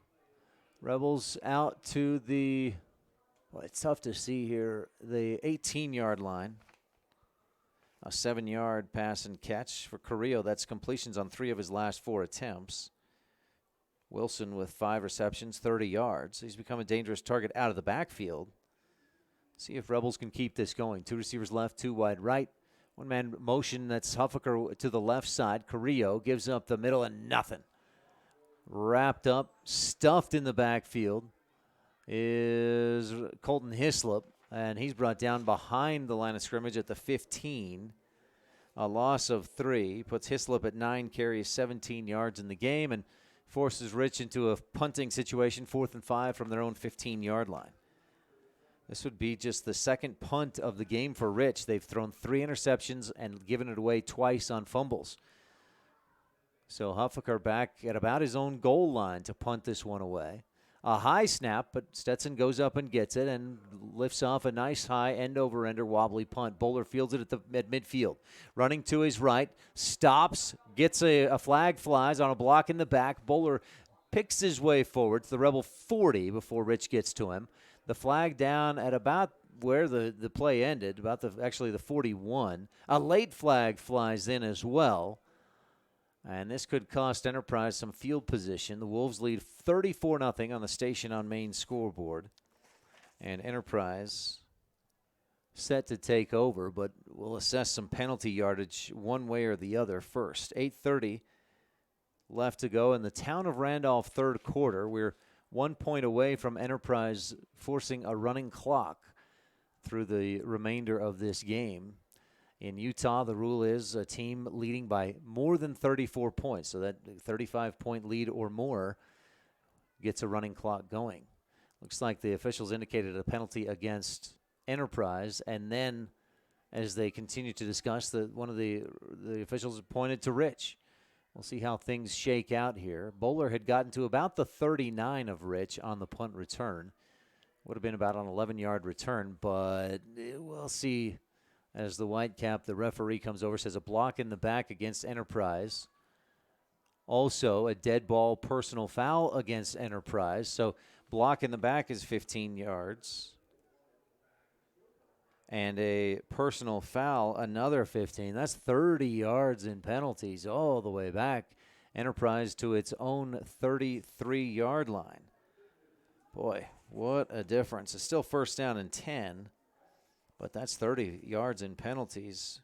Rebels out to the, it's tough to see here, the 18-yard line. A 7-yard pass and catch for Carrillo. That's completions on 3 of his last 4 attempts. Wilson with 5 receptions, 30 yards. He's become a dangerous target out of the backfield. See if Rebels can keep this going. 2 receivers left, 2 wide right. One-man motion, that's Huffaker to the left side. Carrillo gives up the middle and nothing. Wrapped up, stuffed in the backfield is Colton Hislop. And he's brought down behind the line of scrimmage at the 15. A loss of 3. Puts Hislop at 9 carries, 17 yards in the game, and forces Rich into a punting situation, 4th and 5 from their own 15-yard line. This would be just the second punt of the game for Rich. They've thrown 3 interceptions and given it away twice on fumbles. So Huffaker back at about his own goal line to punt this one away. A high snap, but Stetson goes up and gets it and lifts off a nice high end-over-ender wobbly punt. Bowler fields it at midfield. Running to his right, stops, gets a flag flies on a block in the back. Bowler picks his way forward to the Rebel 40 before Rich gets to him. The flag down at about where the play ended, about actually the 41. A late flag flies in as well. And this could cost Enterprise some field position. The Wolves lead 34-0 on the Station on Main scoreboard. And Enterprise set to take over, but we'll assess some penalty yardage one way or the other first. 8:30 left to go in the Town of Randolph third quarter. We're 1 point away from Enterprise forcing a running clock through the remainder of this game. In Utah, the rule is a team leading by more than 34 points, so that 35-point lead or more gets a running clock going. Looks like the officials indicated a penalty against Enterprise, and then as they continue to discuss, one of the officials pointed to Rich. We'll see how things shake out here. Bowler had gotten to about the 39 of Rich on the punt return. Would have been about an 11-yard return, but we'll see as the Whitecap, the referee, comes over, says a block in the back against Enterprise. Also, a dead ball personal foul against Enterprise. So block in the back is 15 yards. And a personal foul, another 15. That's 30 yards in penalties all the way back. Enterprise to its own 33-yard line. Boy, what a difference. It's still first down and 10, but that's 30 yards in penalties.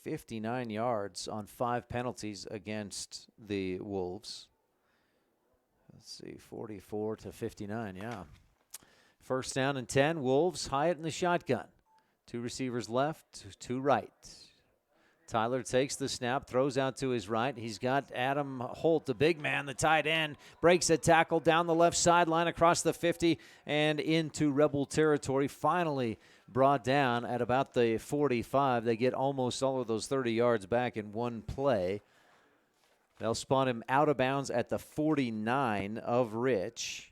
59 yards on 5 penalties against the Wolves. Let's see, 44 to 59, yeah. First down and 10, Wolves, Hyatt in the shotgun. 2 receivers left, 2 right. Tyler takes the snap, throws out to his right. He's got Adam Holt, the big man, the tight end, breaks a tackle down the left sideline across the 50 and into Rebel territory. Finally brought down at about the 45. They get almost all of those 30 yards back in one play. They'll spawn him out of bounds at the 49 of Rich.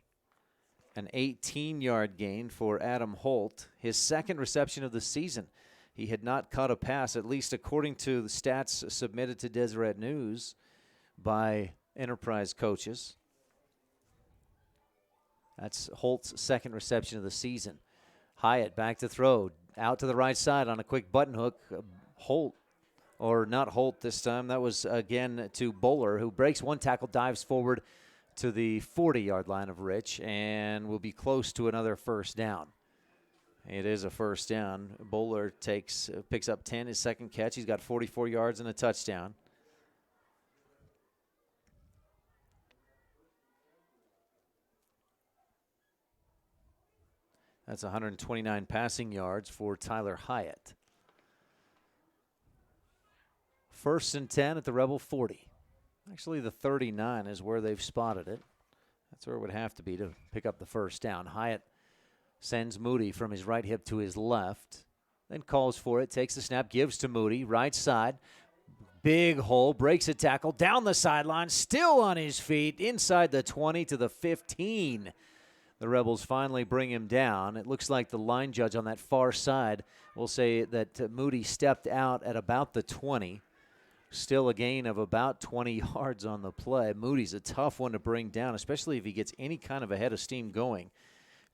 An 18-yard gain for Adam Holt, his second reception of the season. He had not caught a pass, at least according to the stats submitted to Deseret News by Enterprise coaches. That's Holt's second reception of the season. Hyatt back to throw, out to the right side on a quick button hook. Holt, or not Holt this time, that was again to Bowler, who breaks one tackle, dives forward to the 40-yard line of Rich, and will be close to another first down. It is a first down. Bowler picks up 10, his second catch. He's got 44 yards and a touchdown. That's 129 passing yards for Tyler Hyatt. First and 10 at the Rebel 40. Actually, the 39 is where they've spotted it. That's where it would have to be to pick up the first down. Hyatt sends Moody from his right hip to his left, then calls for it, takes the snap, gives to Moody, right side. Big hole, breaks a tackle, down the sideline, still on his feet, inside the 20 to the 15. The Rebels finally bring him down. It looks like the line judge on that far side will say that Moody stepped out at about the 20. Still a gain of about 20 yards on the play. Moody's a tough one to bring down, especially if he gets any kind of a head of steam going.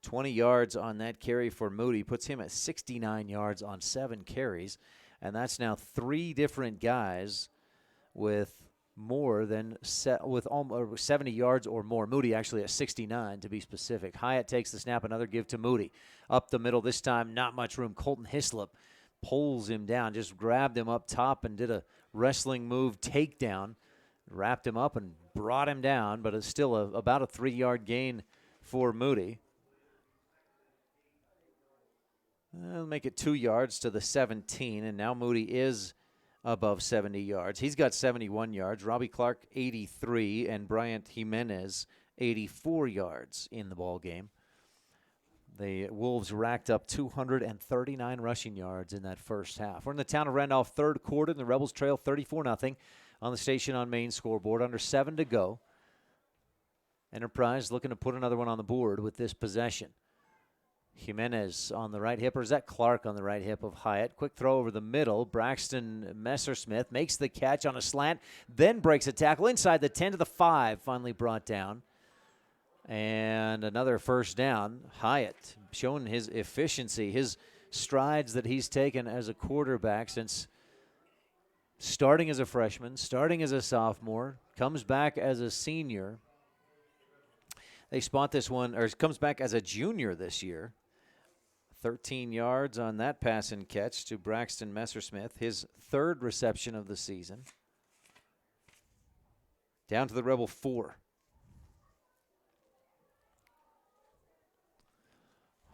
20 yards on that carry for Moody puts him at 69 yards on 7 carries, and that's now 3 different guys with more than almost 70 yards or more. Moody actually at 69 to be specific. Hyatt takes the snap, another give to Moody. Up the middle this time, not much room. Colton Hislop pulls him down, just grabbed him up top and did a wrestling move takedown, wrapped him up and brought him down, but it's still about a 3-yard gain for Moody. They'll make it 2 yards to the 17, and now Moody is above 70 yards. He's got 71 yards. Robbie Clark, 83, and Bryant Jimenez, 84 yards in the ball game. The Wolves racked up 239 rushing yards in that first half. We're in the Town of Randolph third quarter, and the Rebels trail 34-0 on the Station on Main scoreboard. Under 7 to go. Enterprise looking to put another one on the board with this possession. Jimenez on the right hip, or is that Clark on the right hip of Hyatt? Quick throw over the middle. Braxton Messersmith makes the catch on a slant, then breaks a tackle inside the 10 to the 5, finally brought down And another first down. Hyatt showing his efficiency, his strides that he's taken as a quarterback since starting as a freshman, starting as a sophomore, comes back as a senior. They spot this one, or comes back as a junior this year. 13 yards on that pass and catch to Braxton Messersmith, his third reception of the season. Down to the Rebel 4.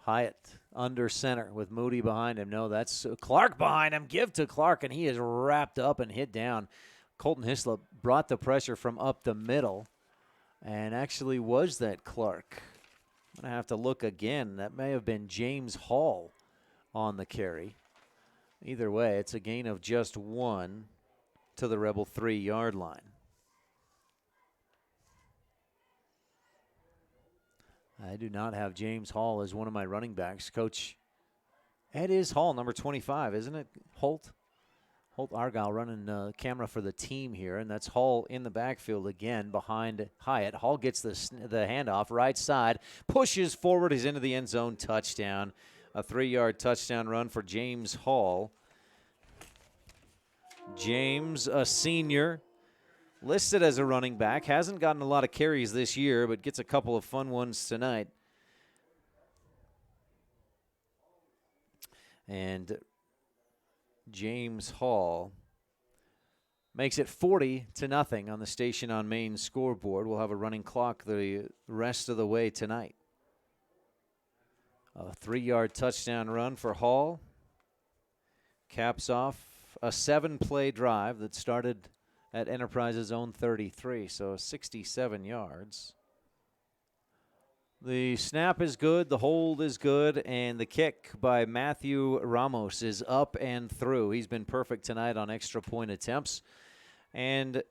Hyatt under center with Moody behind him. No, that's Clark behind him. Give to Clark, and he is wrapped up and hit down. Colton Hislop brought the pressure from up the middle, and actually was that Clark. I'm going to have to look again. That may have been James Hall on the carry. Either way, it's a gain of just 1 to the Rebel 3-yard line. I do not have James Hall as one of my running backs. Coach, it is Hall, number 25, isn't it? Holt Argyle running camera for the team here, and that's Hall in the backfield again behind Hyatt. Hall gets the handoff, right side, pushes forward, he's into the end zone, touchdown. A 3-yard touchdown run for James Hall. James, a senior, listed as a running back, hasn't gotten a lot of carries this year, but gets a couple of fun ones tonight. And James Hall makes it 40-0 on the Station on Main scoreboard. We'll have a running clock the rest of the way tonight. A 3-yard touchdown run for Hall caps off a 7-play drive that started at Enterprise's own 33, so 67 yards. The snap is good, the hold is good, and the kick by Matthew Ramos is up and through. He's been perfect tonight on extra point attempts. And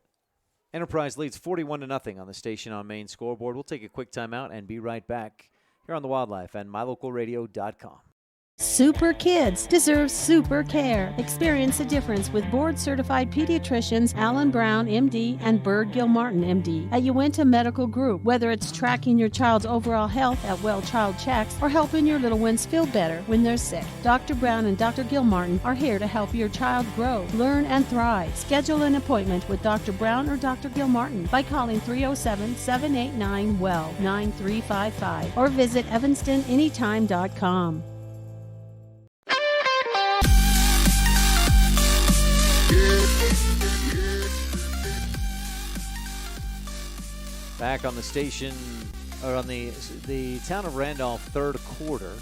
Enterprise leads 41-0 on the Station on Main scoreboard. We'll take a quick timeout and be right back here on The Wildlife and mylocalradio.com. Super kids deserve super care. Experience the difference with board-certified pediatricians Alan Brown, MD, and Bird Gilmartin, MD, at Uinta Medical Group. Whether it's tracking your child's overall health at Well Child Checks or helping your little ones feel better when they're sick, Dr. Brown and Dr. Gilmartin are here to help your child grow, learn, and thrive. Schedule an appointment with Dr. Brown or Dr. Gilmartin by calling 307-789-WELL 9355 or visit evanstonanytime.com. Back on the station, or on the Town of Randolph third quarter.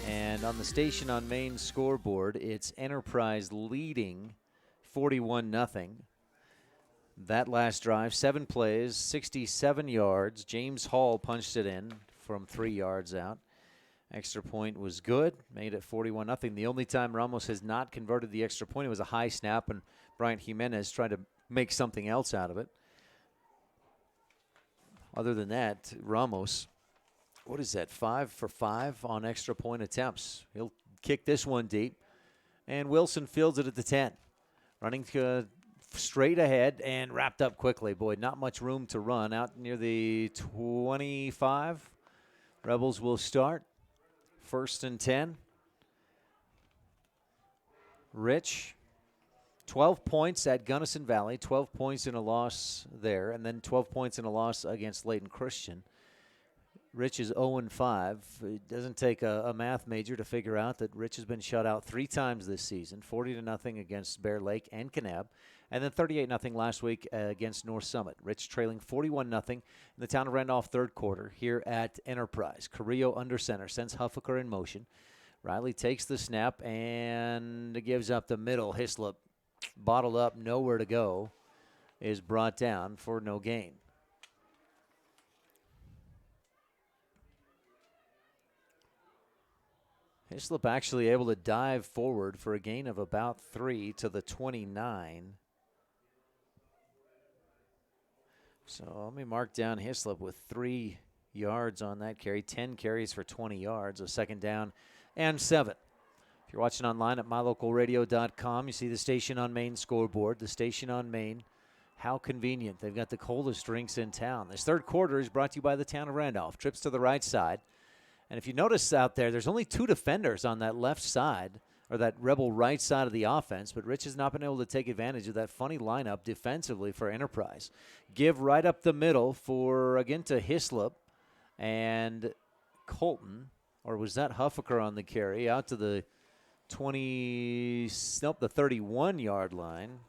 And on the Station on Main scoreboard, it's Enterprise leading 41-0. That last drive, 7 plays, 67 yards. James Hall punched it in from 3 yards out. Extra point was good, made it 41-0. The only time Ramos has not converted the extra point, it was a high snap, and Bryant Jimenez tried to make something else out of it. Other than that, Ramos, what is that, 5 for 5 on extra point attempts. He'll kick this one deep, and Wilson fields it at the 10. Running straight ahead and wrapped up quickly. Boy, not much room to run. Out near the 25, Rebels will start. 1st and 10. Rich, 12 points at Gunnison Valley, 12 points in a loss there, and then 12 points in a loss against Layton Christian. Rich is 0-5. It doesn't take a math major to figure out that Rich has been shut out 3 times this season, 40-0 against Bear Lake and Kanab, and then 38-0 last week against North Summit. Rich trailing 41-0 in the Town of Randolph third quarter here at Enterprise. Carrillo under center, sends Huffaker in motion. Riley takes the snap and gives up the middle. Hislop, bottled up, nowhere to go, is brought down for no gain. Hislop actually able to dive forward for a gain of about 3 to the 29. So let me mark down Hislop with 3 yards on that carry, 10 carries for 20 yards, a second down and 7. If you're watching online at mylocalradio.com, you see the Station on Main scoreboard. The Station on Main How convenient. They've got the coldest drinks in town. This third quarter is brought to you by the town of Randolph. Trips to the right side. And if you notice out there's only 2 defenders on that left side, or that Rebel right side of the offense, but Rich has not been able to take advantage of that funny lineup defensively for Enterprise. Give right up the middle again to Hislop and Colton, or was that Huffaker on the carry, out to the 31-yard line.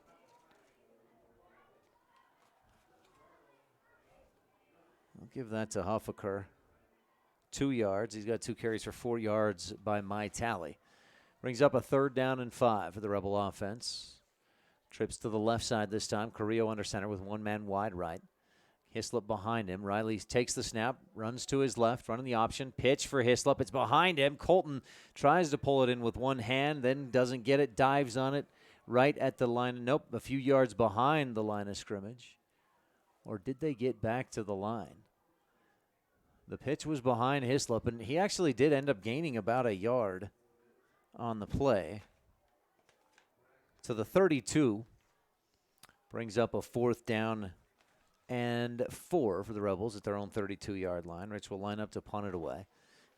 I'll give that to Huffaker. 2 yards. He's got 2 carries for 4 yards by my tally. Brings up a 3rd down and 5 for the Rebel offense. Trips to the left side this time. Carrillo under center with 1 man wide right. Hislop behind him. Riley takes the snap, runs to his left, running the option. Pitch for Hislop. It's behind him. Colton tries to pull it in with one hand, then doesn't get it, dives on it right at the line. Nope, a few yards behind the line of scrimmage. Or did they get back to the line? The pitch was behind Hislop, and he actually did end up gaining about a yard on the play. To the 32. Brings up a 4th down and 4 for the Rebels at their own 32-yard line. Rich will line up to punt it away.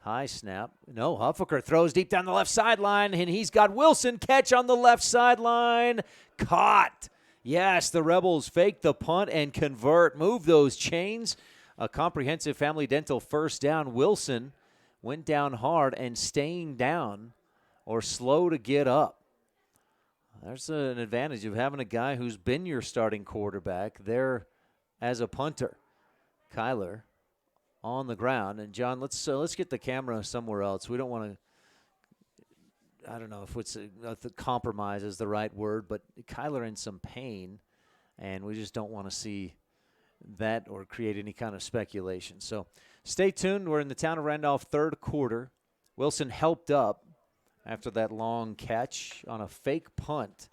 High snap. No, Huffaker throws deep down the left sideline, and he's got Wilson. Catch on the left sideline. Caught. Yes, the Rebels fake the punt and convert. Move those chains. A comprehensive family dental first down. Wilson went down hard and staying down or slow to get up. There's an advantage of having a guy who's been your starting quarterback there as a punter. Kyler on the ground. And, John, let's get the camera somewhere else. We don't want to – I don't know if it's compromise is the right word, but Kyler in some pain, and we just don't want to see that or create any kind of speculation. So stay tuned. We're in the town of Randolph third quarter. Wilson helped up after that long catch on a fake punt.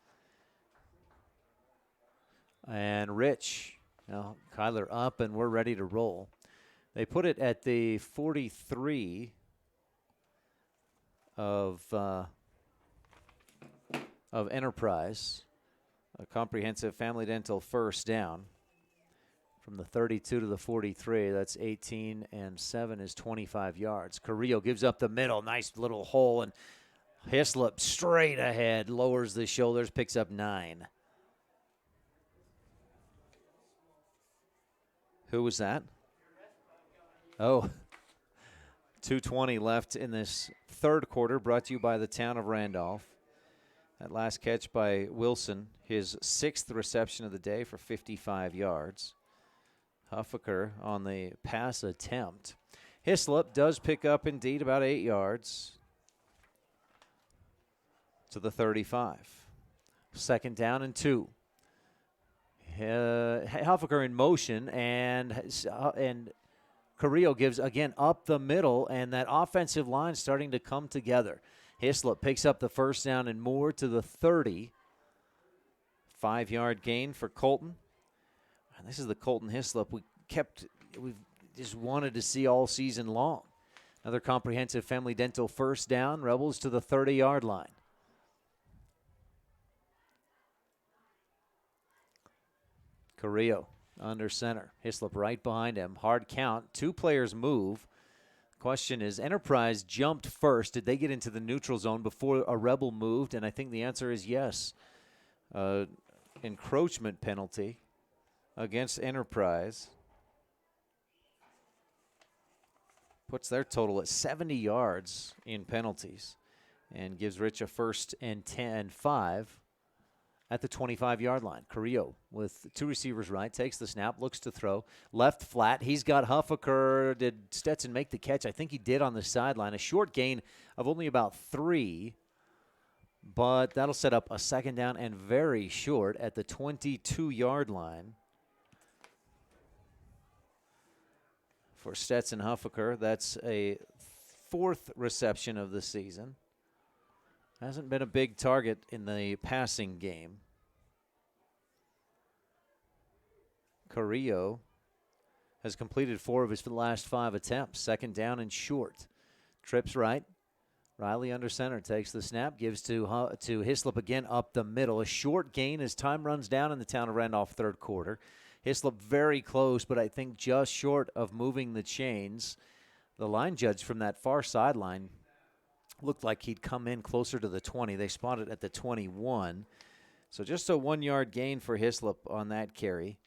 And Rich, Kyler up, and we're ready to roll. They put it at the 43 of Enterprise, a comprehensive family dental first down. From the 32 to the 43, that's 18 and 7 is 25 yards. Carrillo gives up the middle, nice little hole, and Hislop straight ahead, lowers the shoulders, picks up 9. Who was that? Oh, 2:20 left in this third quarter, brought to you by the town of Randolph. That last catch by Wilson, his 6th reception of the day for 55 yards. Huffaker on the pass attempt. Hislop does pick up, indeed, about 8 yards to the 35. 2nd down and 2. Huffaker in motion, and Carrillo gives, again, up the middle, and that offensive line starting to come together. Hislop picks up the first down and more to the 30. 5-yard gain for Colton. And this is the Colton Hislop we've just wanted to see all season long. Another comprehensive family dental first down. Rebels to the 30-yard line. Carrillo under center. Hislop right behind him. Hard count. 2 players move. Question is, Enterprise jumped first. Did they get into the neutral zone before a Rebel moved? And I think the answer is yes. Encroachment penalty against Enterprise puts their total at 70 yards in penalties and gives Rich a 1st and 5 at the 25-yard line. Carrillo with 2 receivers right, takes the snap, looks to throw. Left flat. He's got Huffaker. Did Stetson make the catch? I think he did on the sideline. A short gain of only about 3, but that'll set up a 2nd down and very short at the 22-yard line. For Stetson Huffaker, that's a 4th reception of the season. Hasn't been a big target in the passing game. Carrillo has completed 4 of his last 5 attempts. 2nd down and short. Trips right. Riley under center takes the snap, gives to Hislop again up the middle. A short gain as time runs down in the town of Randolph third quarter. Hislop very close, but I think just short of moving the chains. The line judge from that far sideline looked like he'd come in closer to the 20. They spotted at the 21. So just a 1 yard gain for Hislop on that carry.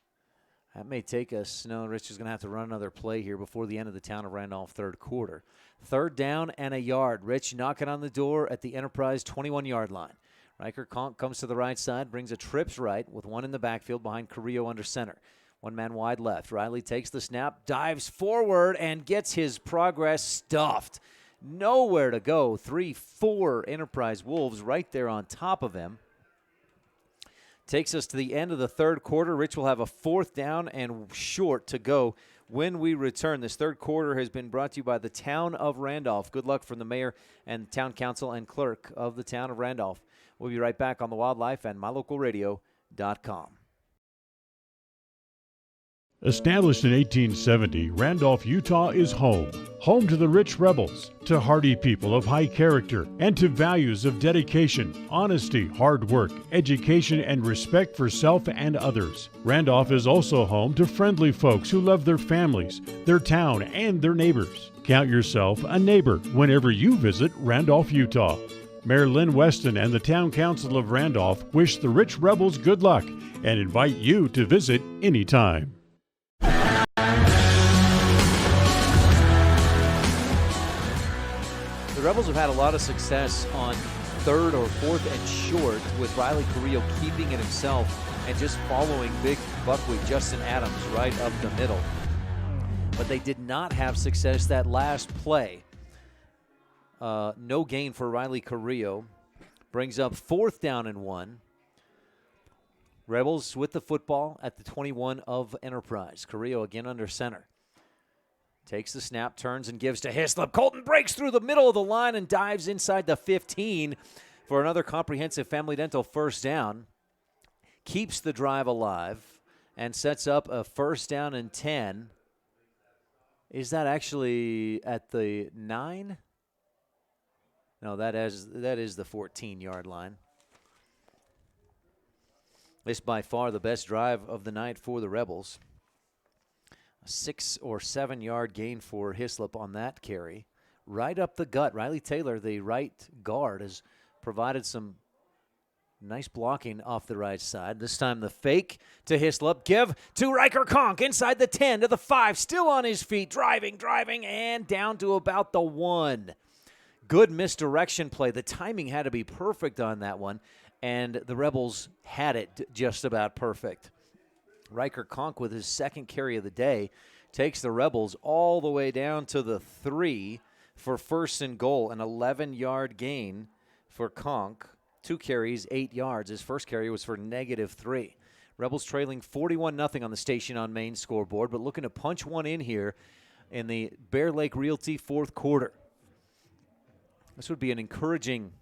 That may take us. No, Rich is going to have to run another play here before the end of the town of Randolph third quarter. Third down and a yard. Rich knocking on the door at the Enterprise 21-yard line. Riker Conk comes to the right side, brings a trips right with one in the backfield behind Carrillo under center. One man wide left. Riley takes the snap, dives forward, and gets his progress stuffed. Nowhere to go. 3-4 Enterprise Wolves right there on top of him. Takes us to the end of the third quarter. Rich will have a fourth down and short to go when we return. This third quarter has been brought to you by the town of Randolph. Good luck from the mayor and town council and clerk of the town of Randolph. We'll be right back on the Wildlife and MyLocalRadio.com. Established in 1870, Randolph, Utah is home. Home to the rich rebels, to hardy people of high character, and to values of dedication, honesty, hard work, education, and respect for self and others. Randolph is also home to friendly folks who love their families, their town, and their neighbors. Count yourself a neighbor whenever you visit Randolph, Utah. Mayor Lynn Weston and the Town Council of Randolph wish the rich rebels good luck and invite you to visit anytime. The Rebels have had a lot of success on third or fourth and short with Riley Carrillo keeping it himself and just following big buckwheat Justin Adams right up the middle. But they did not have success that last play. No gain for Riley Carrillo. Brings up fourth down and 1. Rebels with the football at the 21 of Enterprise. Carrillo again under center. Takes the snap, turns, and gives to Hislop. Colton breaks through the middle of the line and dives inside the 15 for another comprehensive Family Dental first down. Keeps the drive alive and sets up a first down and 10. Is that actually at the 9? No, that is the 14-yard line. This by far the best drive of the night for the Rebels. A 6 or 7 yard gain for Hislop on that carry. Right up the gut. Riley Taylor, the right guard, has provided some nice blocking off the right side. This time the fake to Hislop. Give to Riker Conk inside the 10 to the 5. Still on his feet. Driving, and down to about the 1. Good misdirection play. The timing had to be perfect on that one, and the Rebels had it just about perfect. Riker Conk with his second carry of the day takes the Rebels all the way down to the 3 for first and goal. An 11-yard gain for Conk. 2 carries, 8 yards. His first carry was for -3. Rebels trailing 41-0 on the Station on Main scoreboard, but looking to punch one in here in the Bear Lake Realty fourth quarter. This would be an encouraging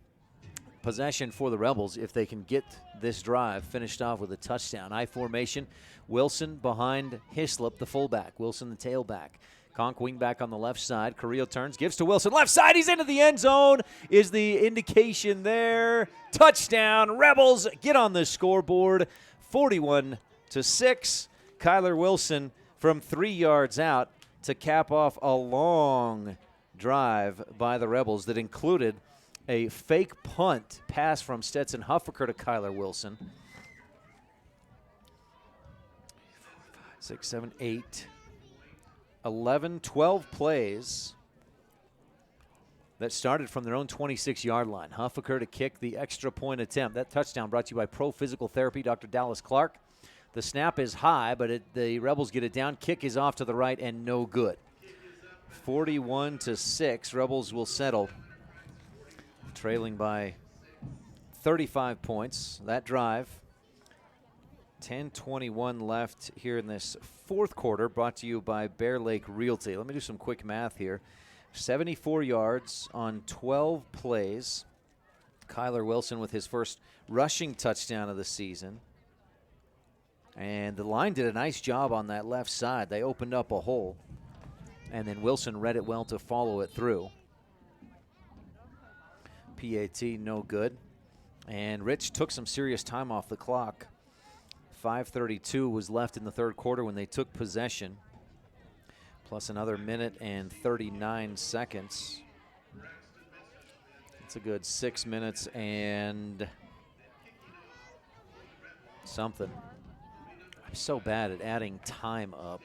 possession for the Rebels if they can get this drive finished off with a touchdown. I formation, Wilson behind Hislop, the fullback. Wilson, the tailback. Conk wingback on the left side. Carrillo turns, gives to Wilson. Left side, he's into the end zone. Is the indication there. Touchdown. Rebels get on the scoreboard. 41-6. Kyler Wilson from 3 yards out to cap off a long drive by the Rebels that included a fake punt pass from Stetson Huffaker to Kyler Wilson. 6, 7, 8, 11, 12 plays that started from their own 26-yard line. Huffaker to kick the extra point attempt. That touchdown brought to you by Pro Physical Therapy, Dr. Dallas Clark. The snap is high, but the Rebels get it down. Kick is off to the right and no good. 41-6. Rebels will settle, trailing by 35 points. That drive, 10:21 left here in this fourth quarter, brought to you by Bear Lake Realty. Let me do some quick math here. 74 yards on 12 plays. Kyler Wilson with his first rushing touchdown of the season. And the line did a nice job on that left side. They opened up a hole, and then Wilson read it well to follow it through. PAT, no good. And Rich took some serious time off the clock. 5:32 was left in the third quarter when they took possession, plus another minute and 39 seconds. It's a good 6 minutes and something. I'm so bad at adding time up.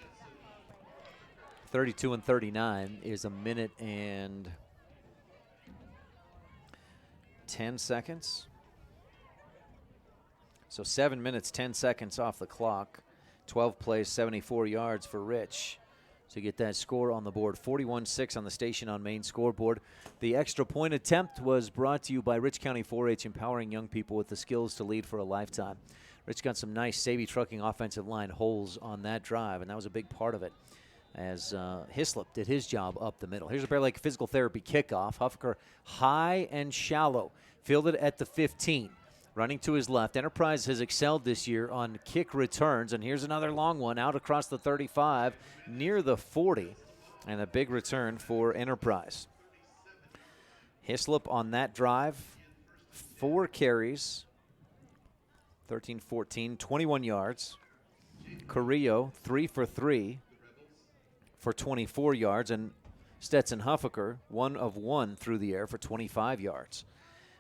32 and 39 is a minute and 10 seconds. So 7 minutes, 10 seconds off the clock. 12 plays, 74 yards for Rich to get that score on the board. 41-6 on the Station on Main scoreboard. The extra point attempt was brought to you by Rich County 4-H, empowering young people with the skills to lead for a lifetime. Rich got some nice Savvy Trucking offensive line holes on that drive, and that was a big part of it as Hislop did his job up the middle. Here's a Bear Lake physical therapy kickoff. Huffaker high and shallow, fielded at the 15. Running to his left. Enterprise has excelled this year on kick returns, and here's another long one out across the 35 near the 40, and a big return for Enterprise. Hislop on that drive, 4 carries, 13-14, 21 yards. Carrillo 3 for 3 for 24 yards, and Stetson Huffaker 1 of 1 through the air for 25 yards.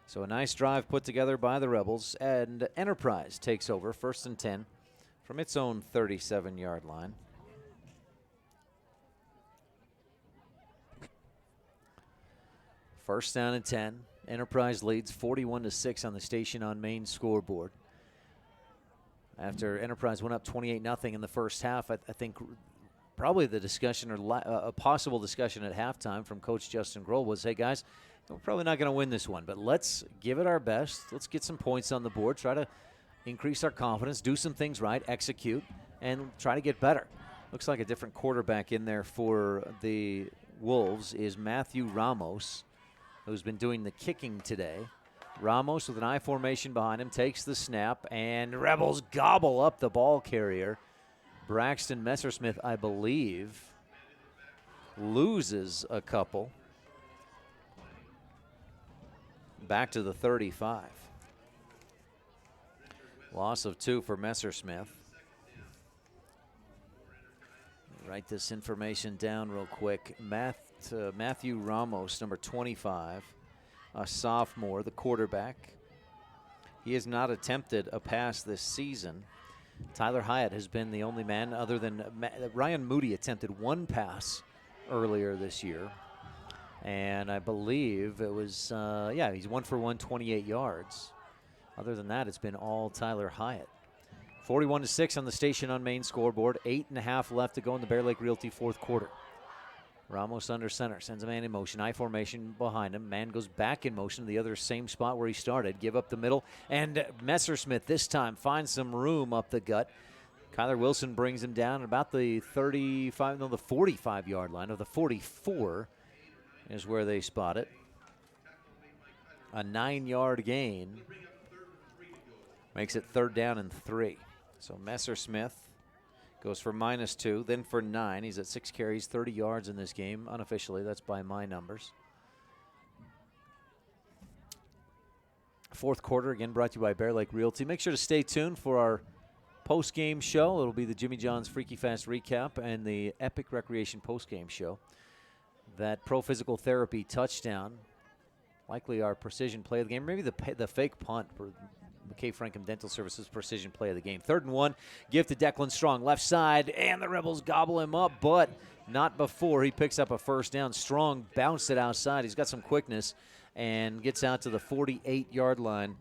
So a nice drive put together by the Rebels, and Enterprise takes over 1st and 10 from its own 37-yard line. First down and 10. Enterprise leads 41-6 on the Station on Main scoreboard. After Enterprise went up 28-0 in the first half, I think probably the discussion or a possible discussion at halftime from Coach Justin Grohl was, hey guys, we're probably not going to win this one, but let's give it our best. Let's get some points on the board, try to increase our confidence, do some things right, execute, and try to get better. Looks like a different quarterback in there for the Wolves is Matthew Ramos, who's been doing the kicking today. Ramos with an I formation behind him takes the snap, and Rebels gobble up the ball carrier. Braxton Messersmith, I believe, loses a couple. Back to the 35. Loss of 2 for Messersmith. Write this information down real quick. Matthew Ramos, number 25, a sophomore, the quarterback. He has not attempted a pass this season. Tyler Hyatt has been the only man other than Ryan Moody attempted 1 pass earlier this year. And I believe it was, he's 1 for 1, 28 yards. Other than that, it's been all Tyler Hyatt. 41-6 on the Station on Main scoreboard. 8.5 left to go in the Bear Lake Realty fourth quarter. Ramos under center, sends a man in motion. I formation behind him. Man goes back in motion to the other same spot where he started. Give up the middle. And Messersmith this time finds some room up the gut. Kyler Wilson brings him down about the 45-yard line, or the 44 is where they spot it. A 9-yard gain makes it 3rd down and 3. So Messersmith goes for -2, then for 9. He's at 6 carries, 30 yards in this game. Unofficially, that's by my numbers. Fourth quarter, again, brought to you by Bear Lake Realty. Make sure to stay tuned for our post-game show. It'll be the Jimmy John's Freaky Fast recap and the Epic Recreation post-game show. That pro physical therapy touchdown, likely our precision play of the game, maybe the fake punt for McKay Frankham Dental Services precision play of the game. 3rd and 1, give to Declan Strong, left side, and the Rebels gobble him up, but not before he picks up a first down. Strong bounced it outside. He's got some quickness and gets out to the 48-yard line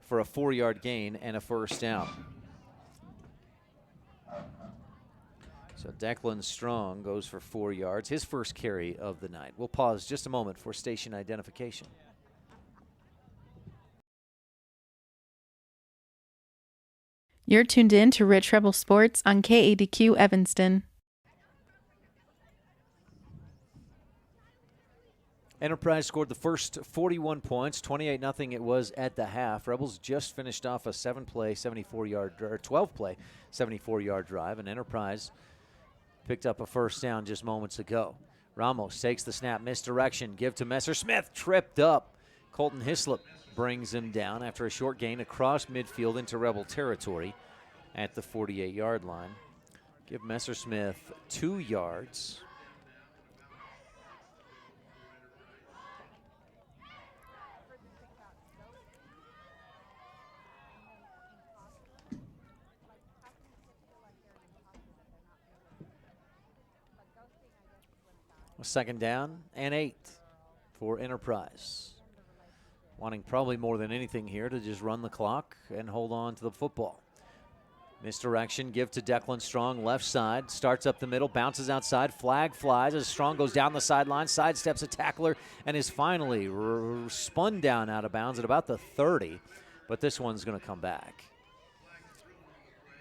for a 4-yard gain and a first down. So Declan Strong goes for 4 yards, his first carry of the night. We'll pause just a moment for station identification. You're tuned in to Rich Rebel Sports on KADQ Evanston. Enterprise scored the first 41 points, 28-0 it was at the half. Rebels just finished off a 12-play, 74-yard drive, and Enterprise picked up a first down just moments ago. Ramos takes the snap, misdirection, give to Messersmith, tripped up. Colton Hislop brings him down after a short gain across midfield into Rebel territory at the 48-yard line. Give Messersmith 2 yards. A 2nd down and 8 for Enterprise. Wanting probably more than anything here to just run the clock and hold on to the football. Misdirection, give to Declan Strong, left side, starts up the middle, bounces outside, flag flies as Strong goes down the sideline, sidesteps a tackler, and is finally spun down out of bounds at about the 30, but this one's going to come back.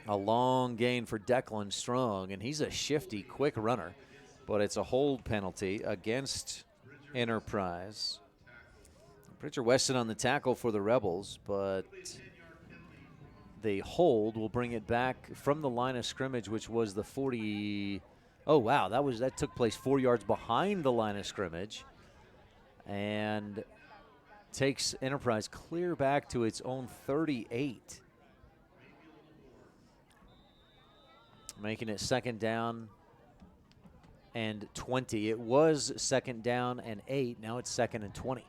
A long gain for Declan Strong, and he's a shifty, quick runner, but it's a hold penalty against Enterprise. Pritchard Weston on the tackle for the Rebels, but the hold will bring it back from the line of scrimmage, which was the 40. Oh, wow, that took place 4 yards behind the line of scrimmage and takes Enterprise clear back to its own 38. Making it 2nd down and 20. It was 2nd down and 8. Now it's 2nd and 20.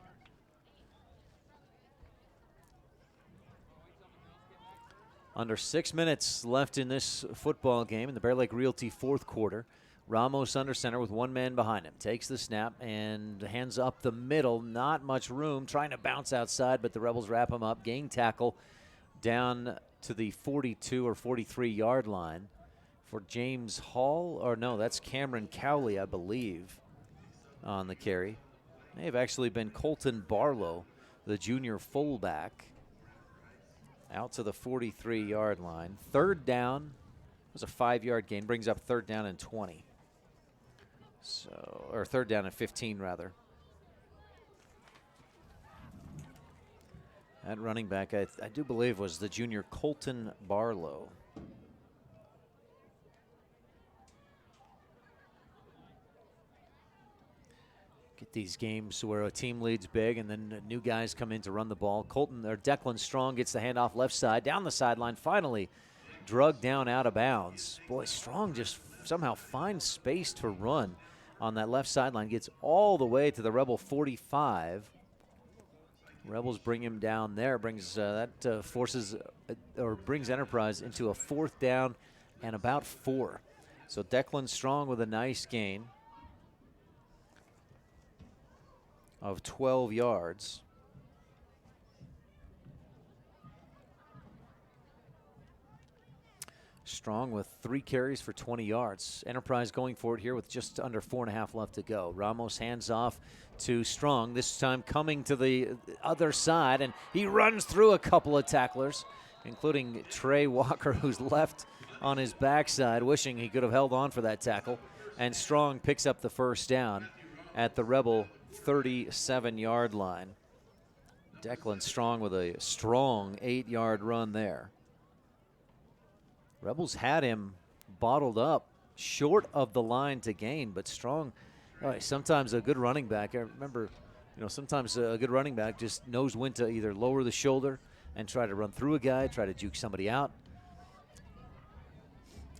Under 6 minutes left in this football game in the Bear Lake Realty 4th quarter. Ramos under center with 1 man behind him. Takes the snap and hands up the middle. Not much room. Trying to bounce outside, but the Rebels wrap him up. Gain tackle down to the 42 or 43-yard line for James Hall. Or no, that's Cameron Cowley, I believe, on the carry. May have actually been Colton Barlow, the junior fullback. Out to the 43-yard line. 3rd down. It was a 5-yard gain. Brings up 3rd down and 20. Or 3rd down and 15, rather. That running back, I do believe, was the junior Colton Barlow. Get these games where a team leads big and then new guys come in to run the ball. Declan Strong gets the handoff left side, down the sideline, finally drugged down out of bounds. Boy, Strong just somehow finds space to run on that left sideline, gets all the way to the Rebel 45. Rebels bring him down there, brings Enterprise into a 4th down and about 4. So Declan Strong with a nice gain of 12 yards. Strong with 3 carries for 20 yards. Enterprise going for it here with just under 4.5 left to go. Ramos hands off to Strong, this time coming to the other side, and he runs through a couple of tacklers, including Trey Walker, who's left on his backside, wishing he could have held on for that tackle. And Strong picks up the 1st down at the Rebel 37-yard line. Declan Strong with a strong 8-yard run there. Rebels had him bottled up short of the line to gain, but Strong, sometimes a good running back, I remember, sometimes a good running back just knows when to either lower the shoulder and try to run through a guy, try to juke somebody out.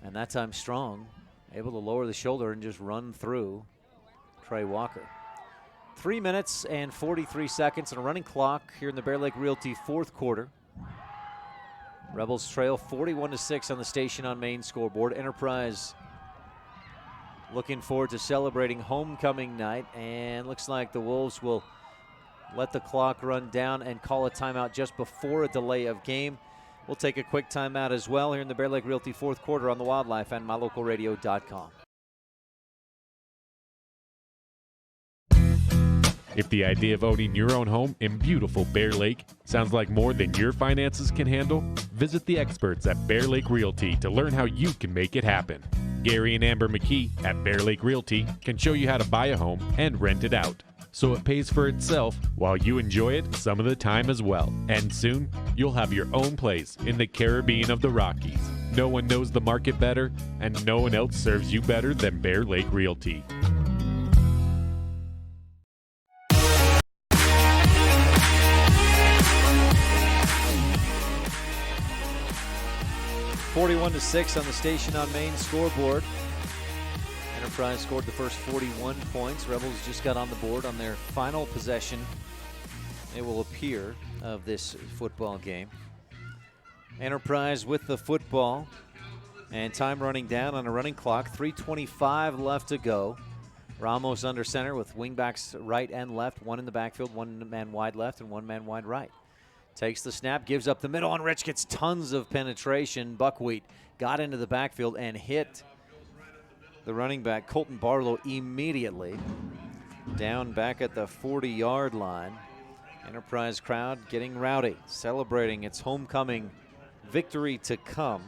And that time Strong able to lower the shoulder and just run through Trey Walker. 3 minutes and 43 seconds and a running clock here in the Bear Lake Realty 4th quarter. Rebels trail 41-6 on the Station on Main scoreboard. Enterprise looking forward to celebrating homecoming night, and looks like the Wolves will let the clock run down and call a timeout just before a delay of game. We'll take a quick timeout as well here in the Bear Lake Realty 4th quarter on the Wildlife and mylocalradio.com. If the idea of owning your own home in beautiful Bear Lake sounds like more than your finances can handle, visit the experts at Bear Lake Realty to learn how you can make it happen. Gary and Amber McKee at Bear Lake Realty can show you how to buy a home and rent it out, so it pays for itself while you enjoy it some of the time as well. And soon, you'll have your own place in the Caribbean of the Rockies. No one knows the market better, and no one else serves you better than Bear Lake Realty. 41-6 on the Station on Main scoreboard. Enterprise scored the first 41 points. Rebels just got on the board on their final possession, it will appear, of this football game. Enterprise with the football, and time running down on a running clock. 3:25 left to go. Ramos under center with wingbacks right and left, one in the backfield, one man wide left and one man wide right. Takes the snap, gives up the middle, and Rich gets tons of penetration. Buckwheat got into the backfield and hit the running back, Colton Barlow, immediately. Down back at the 40-yard line. Enterprise crowd getting rowdy, celebrating its homecoming victory to come.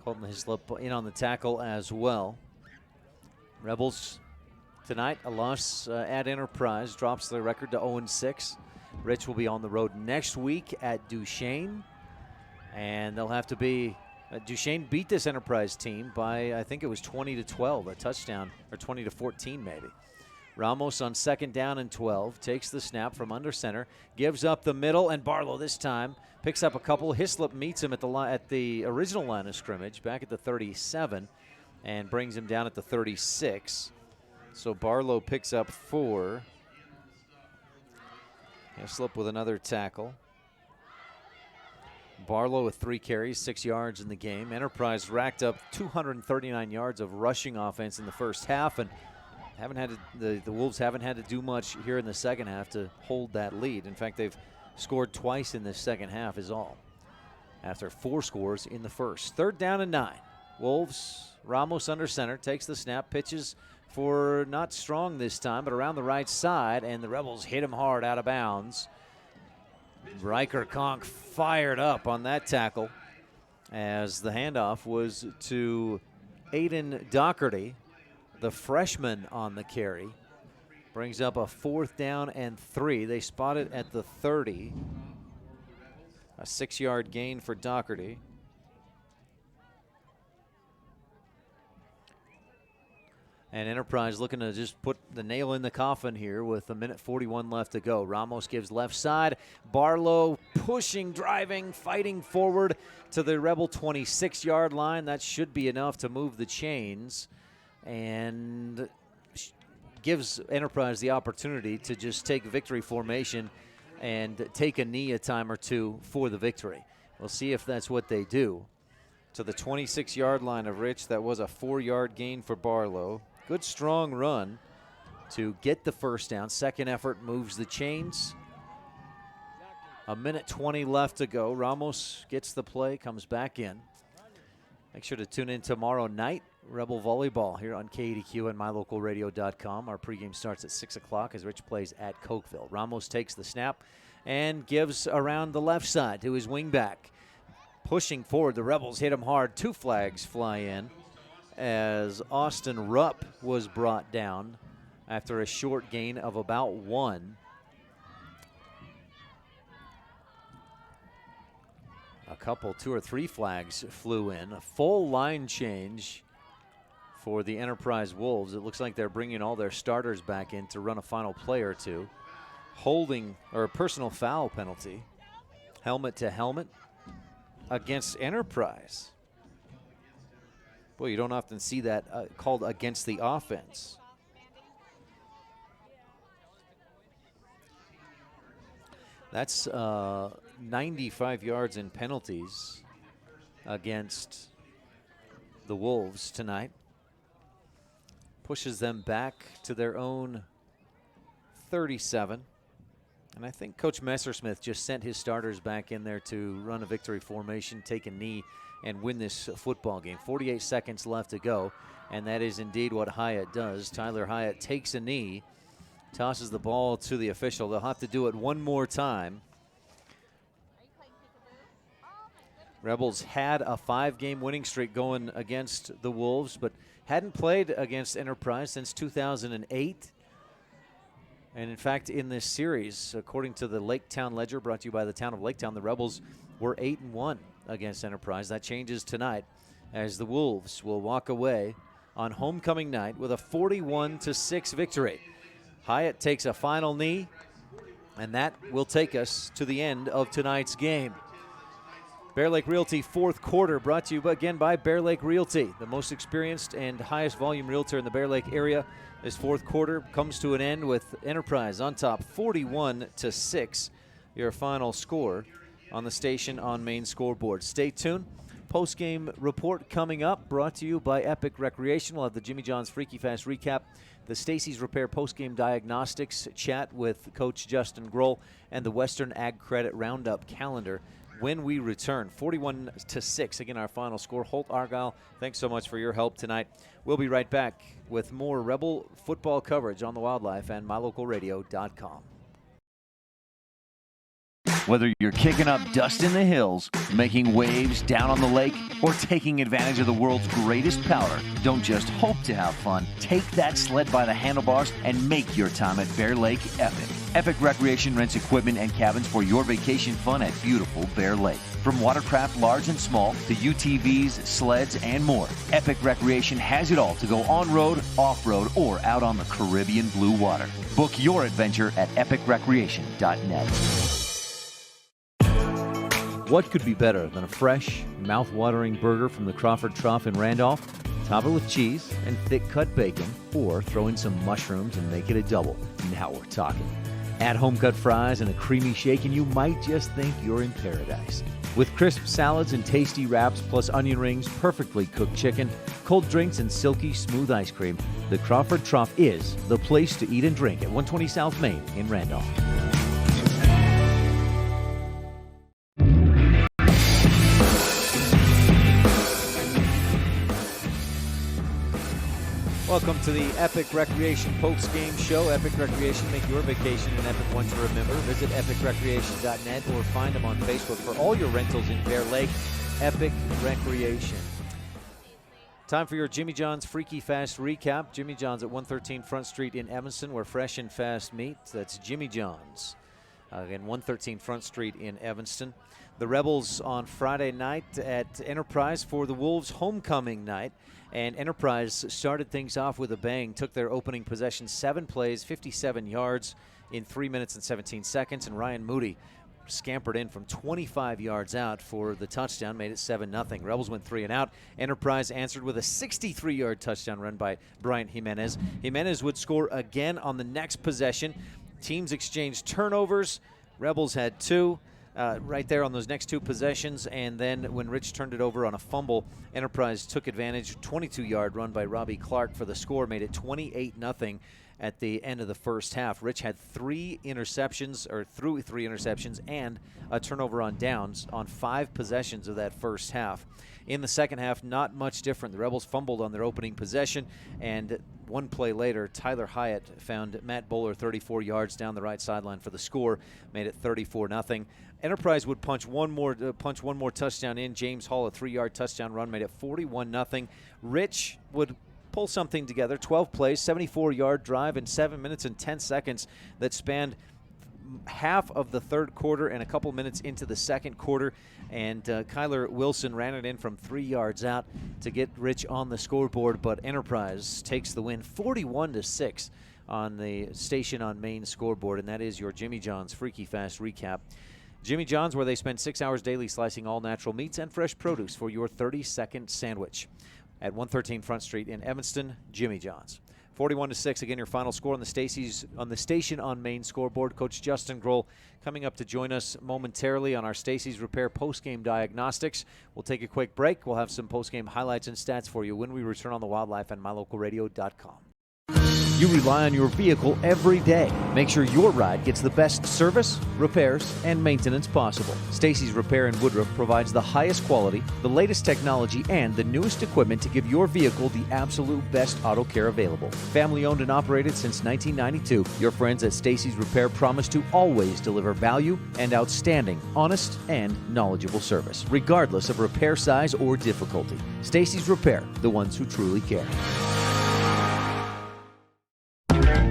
Colton Hislop in on the tackle as well. Rebels tonight, a loss at Enterprise, drops their record to 0-6. Rich will be on the road next week at Duchesne, and they'll have to be Duchesne beat this Enterprise team by, I think it was 20-12, a touchdown, or 20-14 maybe. Ramos on 2nd down and 12, takes the snap from under center, gives up the middle, and Barlow this time picks up a couple. Hislop meets him at the original line of scrimmage, back at the 37, and brings him down at the 36. So Barlow picks up 4. Hislop with another tackle. Barlow with 3 carries, 6 yards in the game. Enterprise racked up 239 yards of rushing offense in the first half, and the Wolves haven't had to do much here in the second half to hold that lead. In fact, they've scored twice in the second half is all, after 4 scores in the first. 3rd down and 9. Wolves, Ramos under center, takes the snap, pitches for not strong this time, but around the right side, and the Rebels hit him hard out of bounds. Riker Conk fired up on that tackle as the handoff was to Aiden Doherty, the freshman on the carry. Brings up a 4th down and 3. They spot it at the 30. A 6-yard gain for Doherty. And Enterprise looking to just put the nail in the coffin here with 1:41 left to go. Ramos gives left side. Barlow pushing, driving, fighting forward to the Rebel 26-yard line. That should be enough to move the chains and gives Enterprise the opportunity to just take victory formation and take a knee a time or two for the victory. We'll see if that's what they do. To the 26-yard line of Rich, that was a 4-yard gain for Barlow. Good strong run to get the first down. Second effort moves the chains. 1:20 left to go. Ramos gets the play, comes back in. Make sure to tune in tomorrow night. Rebel Volleyball here on KADQ and MyLocalRadio.com. Our pregame starts at 6 o'clock as Rich plays at Cokeville. Ramos takes the snap and gives around the left side to his wingback. Pushing forward, the Rebels hit him hard. 2 flags fly in as Austin Rupp was brought down after a short gain of about 1. A couple, 2 or 3 flags flew in. A full line change for the Enterprise Wolves. It looks like they're bringing all their starters back in to run a final play or two. Holding, or a personal foul penalty. Helmet to helmet against Enterprise. Boy, you don't often see that called against the offense. That's 95 yards in penalties against the Wolves tonight. Pushes them back to their own 37. And I think Coach Messersmith just sent his starters back in there to run a victory formation, take a knee, and win this football game. 48 seconds left to go, and that is indeed what Hyatt does. Tyler Hyatt takes a knee, tosses the ball to the official. They'll have to do it one more time. Rebels had a 5-game winning streak going against the Wolves, but hadn't played against Enterprise since 2008. And in fact, in this series, according to the Lake Town Ledger brought to you by the town of Lake Town, the Rebels were 8-1 against Enterprise. That changes tonight as the Wolves will walk away on homecoming night with a 41-6 victory. Hyatt takes a final knee, and that will take us to the end of tonight's game. Bear Lake Realty fourth quarter brought to you again by Bear Lake Realty, the most experienced and highest volume realtor in the Bear Lake area. This fourth quarter comes to an end with Enterprise on top 41-6, your final score on the Station on Main scoreboard. Stay tuned. Post-game report coming up, brought to you by Epic Recreation. We'll have the Jimmy John's Freaky Fast recap, the Stacy's Repair post-game diagnostics chat with Coach Justin Grohl, and the Western Ag Credit Roundup calendar when we return. 41-6, again, our final score. Holt Argyle, thanks so much for your help tonight. We'll be right back with more Rebel football coverage on the Wildlife and mylocalradio.com. Whether you're kicking up dust in the hills, making waves down on the lake, or taking advantage of the world's greatest powder, don't just hope to have fun. Take that sled by the handlebars and make your time at Bear Lake epic. Epic Recreation rents equipment and cabins for your vacation fun at beautiful Bear Lake. From watercraft large and small to UTVs, sleds, and more, Epic Recreation has it all to go on-road, off-road, or out on the Caribbean blue water. Book your adventure at epicrecreation.net. What could be better than a fresh, mouth-watering burger from the Crawford Trough in Randolph? Top it with cheese and thick-cut bacon, or throw in some mushrooms and make it a double. Now we're talking. Add home-cut fries and a creamy shake, and you might just think you're in paradise. With crisp salads and tasty wraps, plus onion rings, perfectly cooked chicken, cold drinks, and silky smooth ice cream, the Crawford Trough is the place to eat and drink at 120 South Main in Randolph. Welcome to the Epic Recreation post-game show. Epic Recreation, make your vacation an epic one to remember. Visit epicrecreation.net or find them on Facebook for all your rentals in Bear Lake. Epic Recreation. Time for your Jimmy John's Freaky Fast recap. Jimmy John's at 113 Front Street in Evanston, where fresh and fast meet. That's Jimmy John's. Again, 113 Front Street in Evanston. The Rebels on Friday night at Enterprise for the Wolves' homecoming night. And Enterprise started things off with a bang, took their opening possession, 7 plays, 57 yards in 3 minutes and 17 seconds. And Ryan Moody scampered in from 25 yards out for the touchdown, made it 7-0. Rebels went 3 and out. Enterprise answered with a 63-yard touchdown run by Bryant Jimenez. Jimenez would score again on the next possession. Teams exchanged turnovers. Rebels had 2. Right there on those next 2 possessions, and then when Rich turned it over on a fumble, Enterprise took advantage. 22-yard run by Robbie Clark for the score, made it 28-0 at the end of the first half. Rich had 3 interceptions, or threw 3 interceptions, and a turnover on downs on 5 possessions of that first half. In the second half, not much different. The Rebels fumbled on their opening possession, and 1 play later, Tyler Hyatt found Matt Bowler 34 yards down the right sideline for the score, made it 34-0. Enterprise would punch one more touchdown in. James Hall, a 3-yard touchdown run, made it 41-0. Rich would pull something together, 12 plays, 74-yard drive in 7 minutes and 10 seconds that spanned half of the third quarter and a couple minutes into the second quarter. And Kyler Wilson ran it in from 3 yards out to get Rich on the scoreboard, but Enterprise takes the win 41-6 on the Station on Main scoreboard, and that is your Jimmy John's Freaky Fast recap. Jimmy John's, where they spend 6 hours daily slicing all natural meats and fresh produce for your 30-second sandwich. At 113 Front Street in Evanston, Jimmy John's. 41-6, again, your final score on the Station on Main scoreboard. Coach Justin Grohl coming up to join us momentarily on our Stacy's Repair post-game diagnostics. We'll take a quick break. We'll have some post-game highlights and stats for you when we return on the Wildlife and mylocalradio.com. You rely on your vehicle every day. Make sure your ride gets the best service, repairs, and maintenance possible. Stacy's Repair in Woodruff provides the highest quality, the latest technology, and the newest equipment to give your vehicle the absolute best auto care available. Family owned and operated since 1992, your friends at Stacy's Repair promise to always deliver value and outstanding, honest, and knowledgeable service, regardless of repair size or difficulty. Stacy's Repair, the ones who truly care.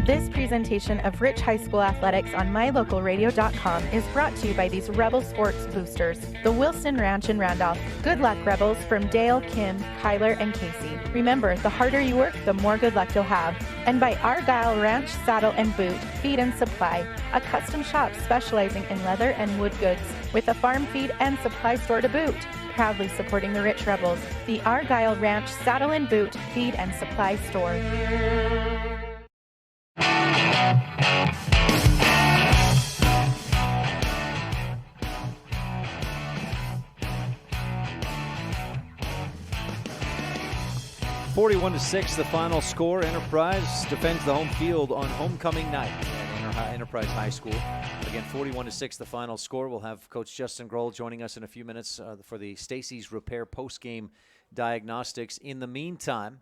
This presentation of Rich High School Athletics on MyLocalRadio.com is brought to you by these Rebel Sports boosters, the Wilson Ranch in Randolph. Good luck, Rebels, from Dale, Kim, Kyler, and Casey. Remember, the harder you work, the more good luck you'll have. And by Argyle Ranch, Saddle, and Boot, Feed and Supply, a custom shop specializing in leather and wood goods, with a farm feed and supply store to boot. Proudly supporting the Rich Rebels, the Argyle Ranch, Saddle, and Boot, Feed and Supply Store. 41-6, the final score. Enterprise defends the home field on homecoming night at Enterprise High School. Again, 41-6, the final score. We'll have Coach Justin Grohl joining us in a few minutes for the Stacy's Repair post-game diagnostics. In the meantime,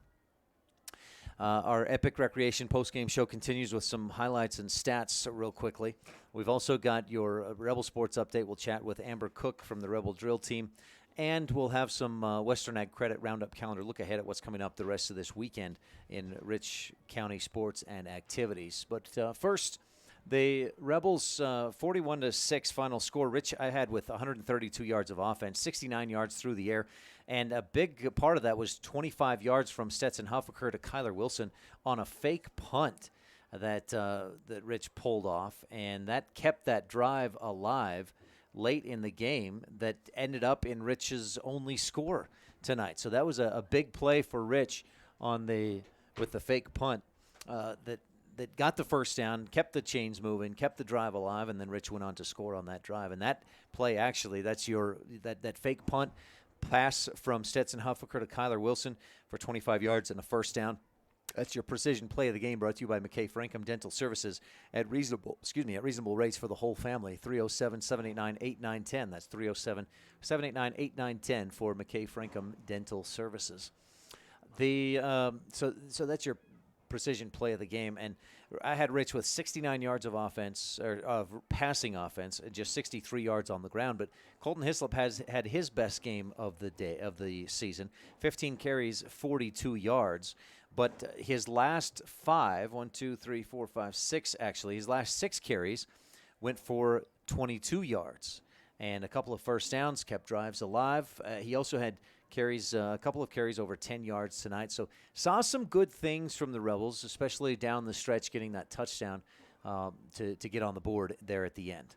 our Epic Recreation post-game show continues with some highlights and stats real quickly. We've also got your Rebel Sports update. We'll chat with Amber Cook from the Rebel Drill Team. And we'll have some Western Ag Credit Roundup calendar look ahead at what's coming up the rest of this weekend in Rich County sports and activities. But first, the Rebels 41-6 final score. Rich, I had with 132 yards of offense, 69 yards through the air. And a big part of that was 25 yards from Stetson Huffaker to Kyler Wilson on a fake punt that Rich pulled off. And that kept that drive alive late in the game that ended up in Rich's only score tonight. So that was a big play for Rich with the fake punt that got the first down, kept the chains moving, kept the drive alive, and then Rich went on to score on that drive. And that play, actually, that's that fake punt pass from Stetson Huffaker to Kyler Wilson for 25 yards and a first down. That's your precision play of the game, brought to you by McKay Frankham Dental Services at reasonable rates for the whole family. 307-789-8910. That's 307-789-8910 for McKay Frankham Dental Services. So that's your precision play of the game, and I had Rich with 69 yards of offense, or of passing offense, and just 63 yards on the ground. But Colton Hislop has had his best game of the season, 15 carries, 42 yards. But his last his last six carries went for 22 yards and a couple of first downs, kept drives alive. He also had a couple of carries over 10 yards tonight. So saw some good things from the Rebels, especially down the stretch, getting that touchdown to get on the board there at the end.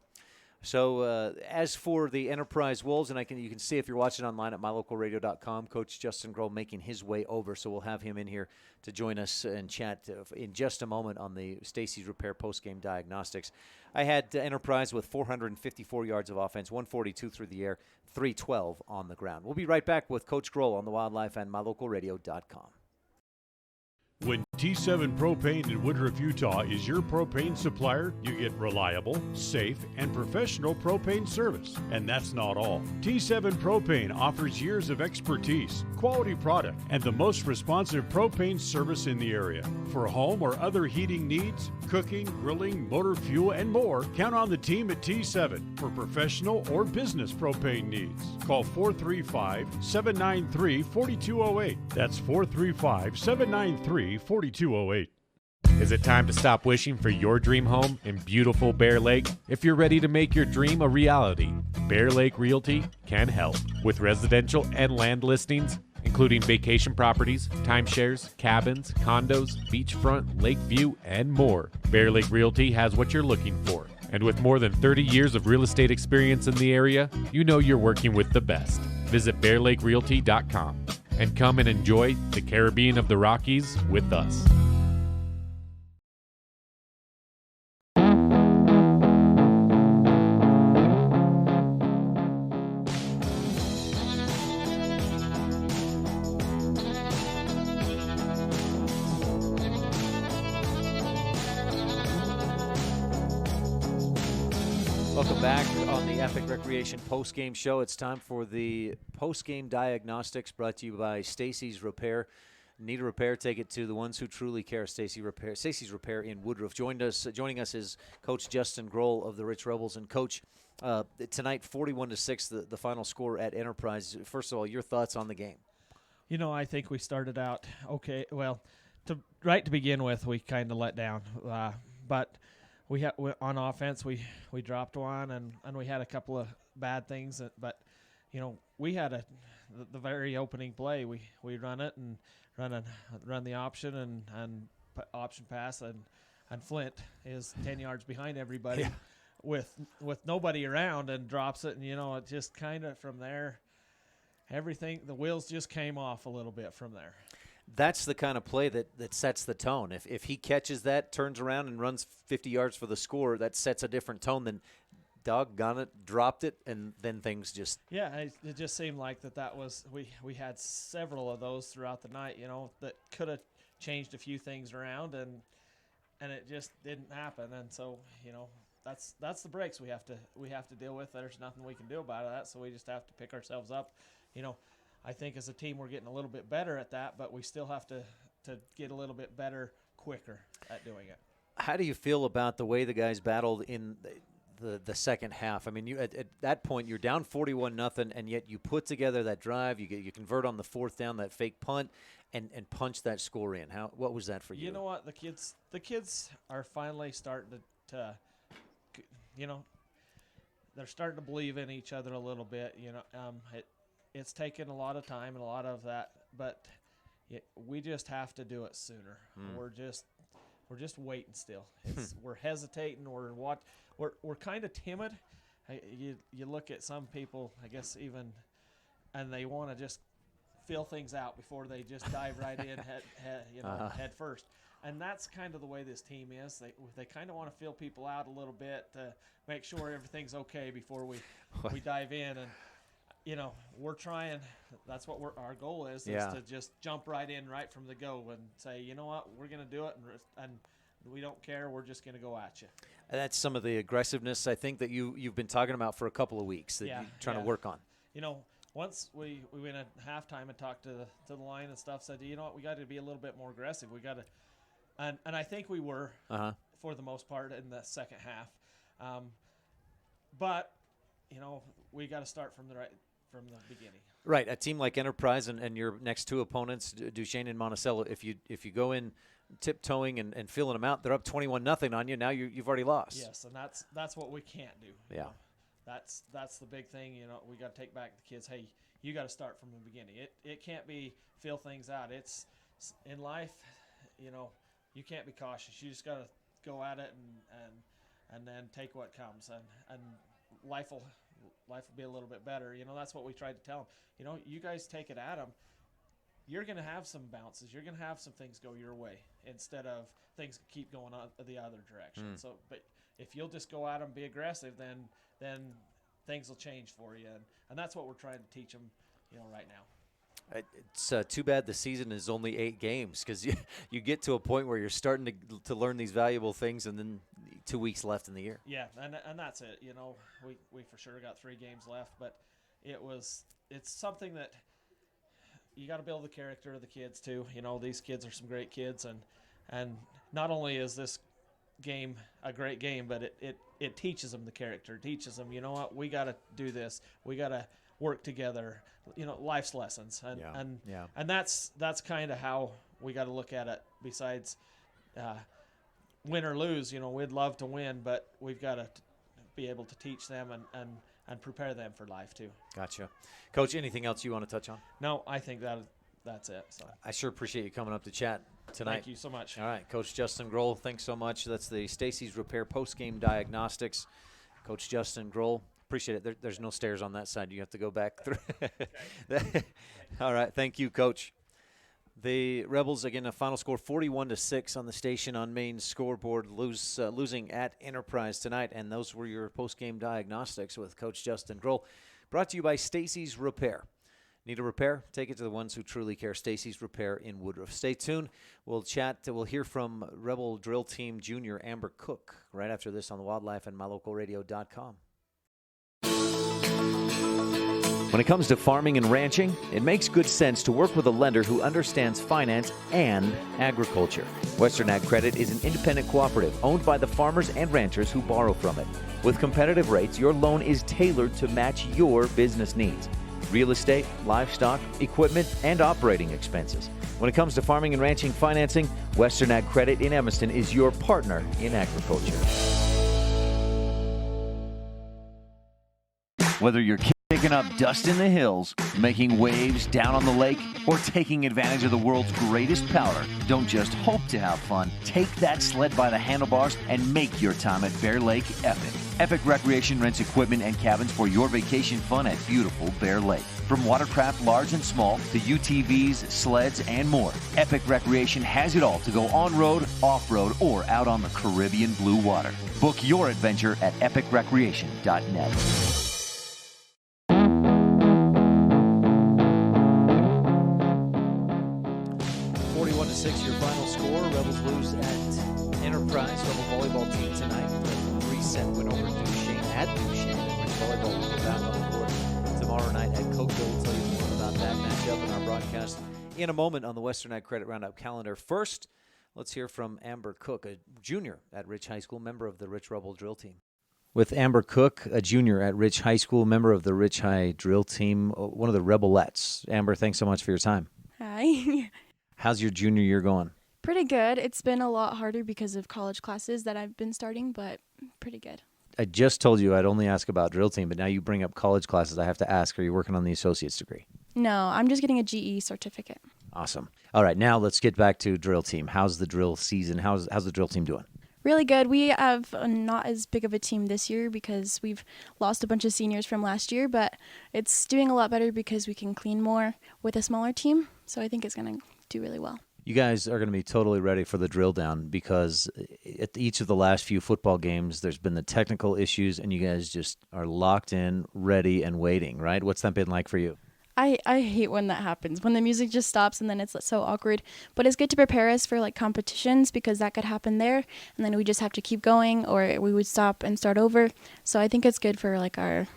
So as for the Enterprise Wolves, and you can see if you're watching online at mylocalradio.com, Coach Justin Grohl making his way over. So we'll have him in here to join us and chat in just a moment on the Stacy's Repair postgame diagnostics. I had Enterprise with 454 yards of offense, 142 through the air, 312 on the ground. We'll be right back with Coach Grohl on the Wildlife and mylocalradio.com. When T7 Propane in Woodruff, Utah is your propane supplier, you get reliable, safe, and professional propane service. And that's not all. T7 Propane offers years of expertise, quality product, and the most responsive propane service in the area. For home or other heating needs, cooking, grilling, motor fuel, and more, count on the team at T7 for professional or business propane needs. Call 435-793-4208. That's 435-793-4208. Is it time to stop wishing for your dream home in beautiful Bear Lake? If you're ready to make your dream a reality, Bear Lake Realty can help with residential and land listings, including vacation properties, timeshares, cabins, condos, beachfront, lake view, and more. Bear Lake Realty has what you're looking for. And with more than 30 years of real estate experience in the area, you know you're working with the best. Visit BearLakeRealty.com and come and enjoy the Caribbean of the Rockies with us. Welcome back on the Epic Recreation postgame show. It's time for the postgame diagnostics brought to you by Stacy's Repair. Need a repair? Take it to the ones who truly care. Stacy's Repair in Woodruff. Joining us is Coach Justin Grohl of the Rich Rebels. And Coach, tonight 41-6, the final score at Enterprise. First of all, your thoughts on the game? You know, I think we started out okay. Well, right to begin with, we kind of let down. But on offense, we dropped one, and we had a couple of bad things. But we had the very opening play. We run it and run the option and option pass, and Flint is 10 yards behind everybody. Yeah. With nobody around, and drops it, and it just kind of from there, the wheels just came off a little bit from there. That's the kind of play that sets the tone. If he catches that, turns around and runs 50 yards for the score, that sets a different tone than doggone it, dropped it, and then things just. Yeah, it just seemed like that was we had several of those throughout the night, that could have changed a few things around, and it just didn't happen, and so that's the breaks we have to deal with. There's nothing we can do about that, so we just have to pick ourselves up. I think as a team we're getting a little bit better at that, but we still have to get a little bit better quicker at doing it. How do you feel about the way the guys battled in the second half? I mean, you at that point you're down 41-0, and yet you put together that drive. You convert on the fourth down, that fake punt, and punch that score in. What was that for you? You know what, the kids are finally starting to they're starting to believe in each other a little bit. It's taken a lot of time and a lot of that, but we just have to do it sooner. We're just waiting still. We're hesitating. We're kind of timid. You look at some people, I guess even, and they want to just feel things out before they just dive right in head first. And that's kind of the way this team is. They kind of want to feel people out a little bit to make sure everything's okay before we dive in. And we're trying. That's what our goal is to just jump right in right from the go and say, you know what, we're going to do it, and we don't care. We're just going to go at you. And that's some of the aggressiveness I think that you've been talking about for a couple of weeks that you're trying to work on. Once we went at halftime and talked to the line and stuff, said, you know what, we got to be a little bit more aggressive. We got to, and I think we were for the most part in the second half. But we got to start from the beginning. Right, a team like Enterprise and your next two opponents, Duchesne and Monticello, if you go in tiptoeing and feeling them out, they're up 21-0 on you. Now you've already lost. Yes, and that's what we can't do. Yeah, that's the big thing. We got to take back the kids. Hey, you got to start from the beginning. It can't be feel things out. It's in life. You can't be cautious. You just got to go at it and then take what comes, and life will be a little bit better. That's what we tried to tell them. You guys take it at them. You're going to have some bounces. You're going to have some things go your way instead of things keep going on the other direction. So, but if you'll just go at them, be aggressive, then things will change for you. And that's what we're trying to teach them, right now. It's too bad the season is only 8 games because you get to a point where you're starting to learn these valuable things, and then 2 weeks left in the year. Yeah, and that's it. We for sure got 3 games left, but it's something that you got to build the character of the kids too. These kids are some great kids, and not only is this game a great game, but it teaches them the character. It teaches them, we got to do this. We got to work together. Life's lessons, and that's kind of how we got to look at it. Besides, win or lose, we'd love to win, but we've got to be able to teach them and prepare them for life too. Gotcha, Coach. Anything else you want to touch on? No, I think that's it. So I sure appreciate you coming up to chat tonight. Thank you so much. All right, Coach Justin Grohl, thanks so much. That's the Stacy's Repair post-game diagnostics. Coach Justin Grohl. Appreciate it. There's no stairs on that side. You have to go back through. All right. Thank you, Coach. The Rebels, again, a final score 41-6 on the Station on Maine's scoreboard, losing at Enterprise tonight. And those were your post-game diagnostics with Coach Justin Grohl. Brought to you by Stacy's Repair. Need a repair? Take it to the ones who truly care. Stacy's Repair in Woodruff. Stay tuned. We'll chat. We'll hear from Rebel Drill Team Junior Amber Cook right after this on the Wildlife and MyLocalRadio.com. When it comes to farming and ranching, it makes good sense to work with a lender who understands finance and agriculture. Western Ag Credit is an independent cooperative owned by the farmers and ranchers who borrow from it. With competitive rates, your loan is tailored to match your business needs. real estate, livestock, equipment, and operating expenses. When it comes to farming and ranching financing, Western Ag Credit in Evanston is your partner in agriculture. Whether you're kicking up dust in the hills, making waves down on the lake, or taking advantage of the world's greatest powder, don't just hope to have fun. Take that sled by the handlebars and make your time at Bear Lake epic. Epic Recreation rents equipment and cabins for your vacation fun at beautiful Bear Lake. From watercraft large and small to UTVs, sleds, and more, Epic Recreation has it all to go on-road, off-road, or out on the Caribbean blue water. Book your adventure at epicrecreation.net. 41-6 your final score. Rebels lose at Enterprise. Rebel volleyball team tonight. A 3-set win over Duchesne at Duchesne. Rebels volleyball will be back on the court tomorrow night at Coco. We'll tell you more about that matchup in our broadcast in a moment on the Western Ag Credit Roundup calendar. First, let's hear from Amber Cook, a junior at Rich High School, member of the Rich Rebel drill team. With Amber Cook, a junior at Rich High School, member of the Rich High drill team, one of the Rebelettes. Amber, thanks so much for your time. Hi. How's your junior year going? Pretty good. It's been a lot harder because of college classes that I've been starting, but pretty good. I just told you I'd only ask about drill team, but now you bring up college classes. I have to ask, are you working on the associate's degree? No, I'm just getting a GE certificate. Awesome. All right, now let's get back to drill team. How's the drill season? How's the drill team doing? Really good. We have not as big of a team this year because we've lost a bunch of seniors from last year, but it's doing a lot better because we can clean more with a smaller team, so I think it's going to do really well. You guys are going to be totally ready for the drill down because at each of the last few football games, there's been the technical issues, and you guys just are locked in, ready, and waiting, right? What's that been like for you? I hate when that happens, when the music just stops and then it's so awkward. But it's good to prepare us for like competitions because that could happen there, and then we just have to keep going, or we would stop and start over. So I think it's good for like our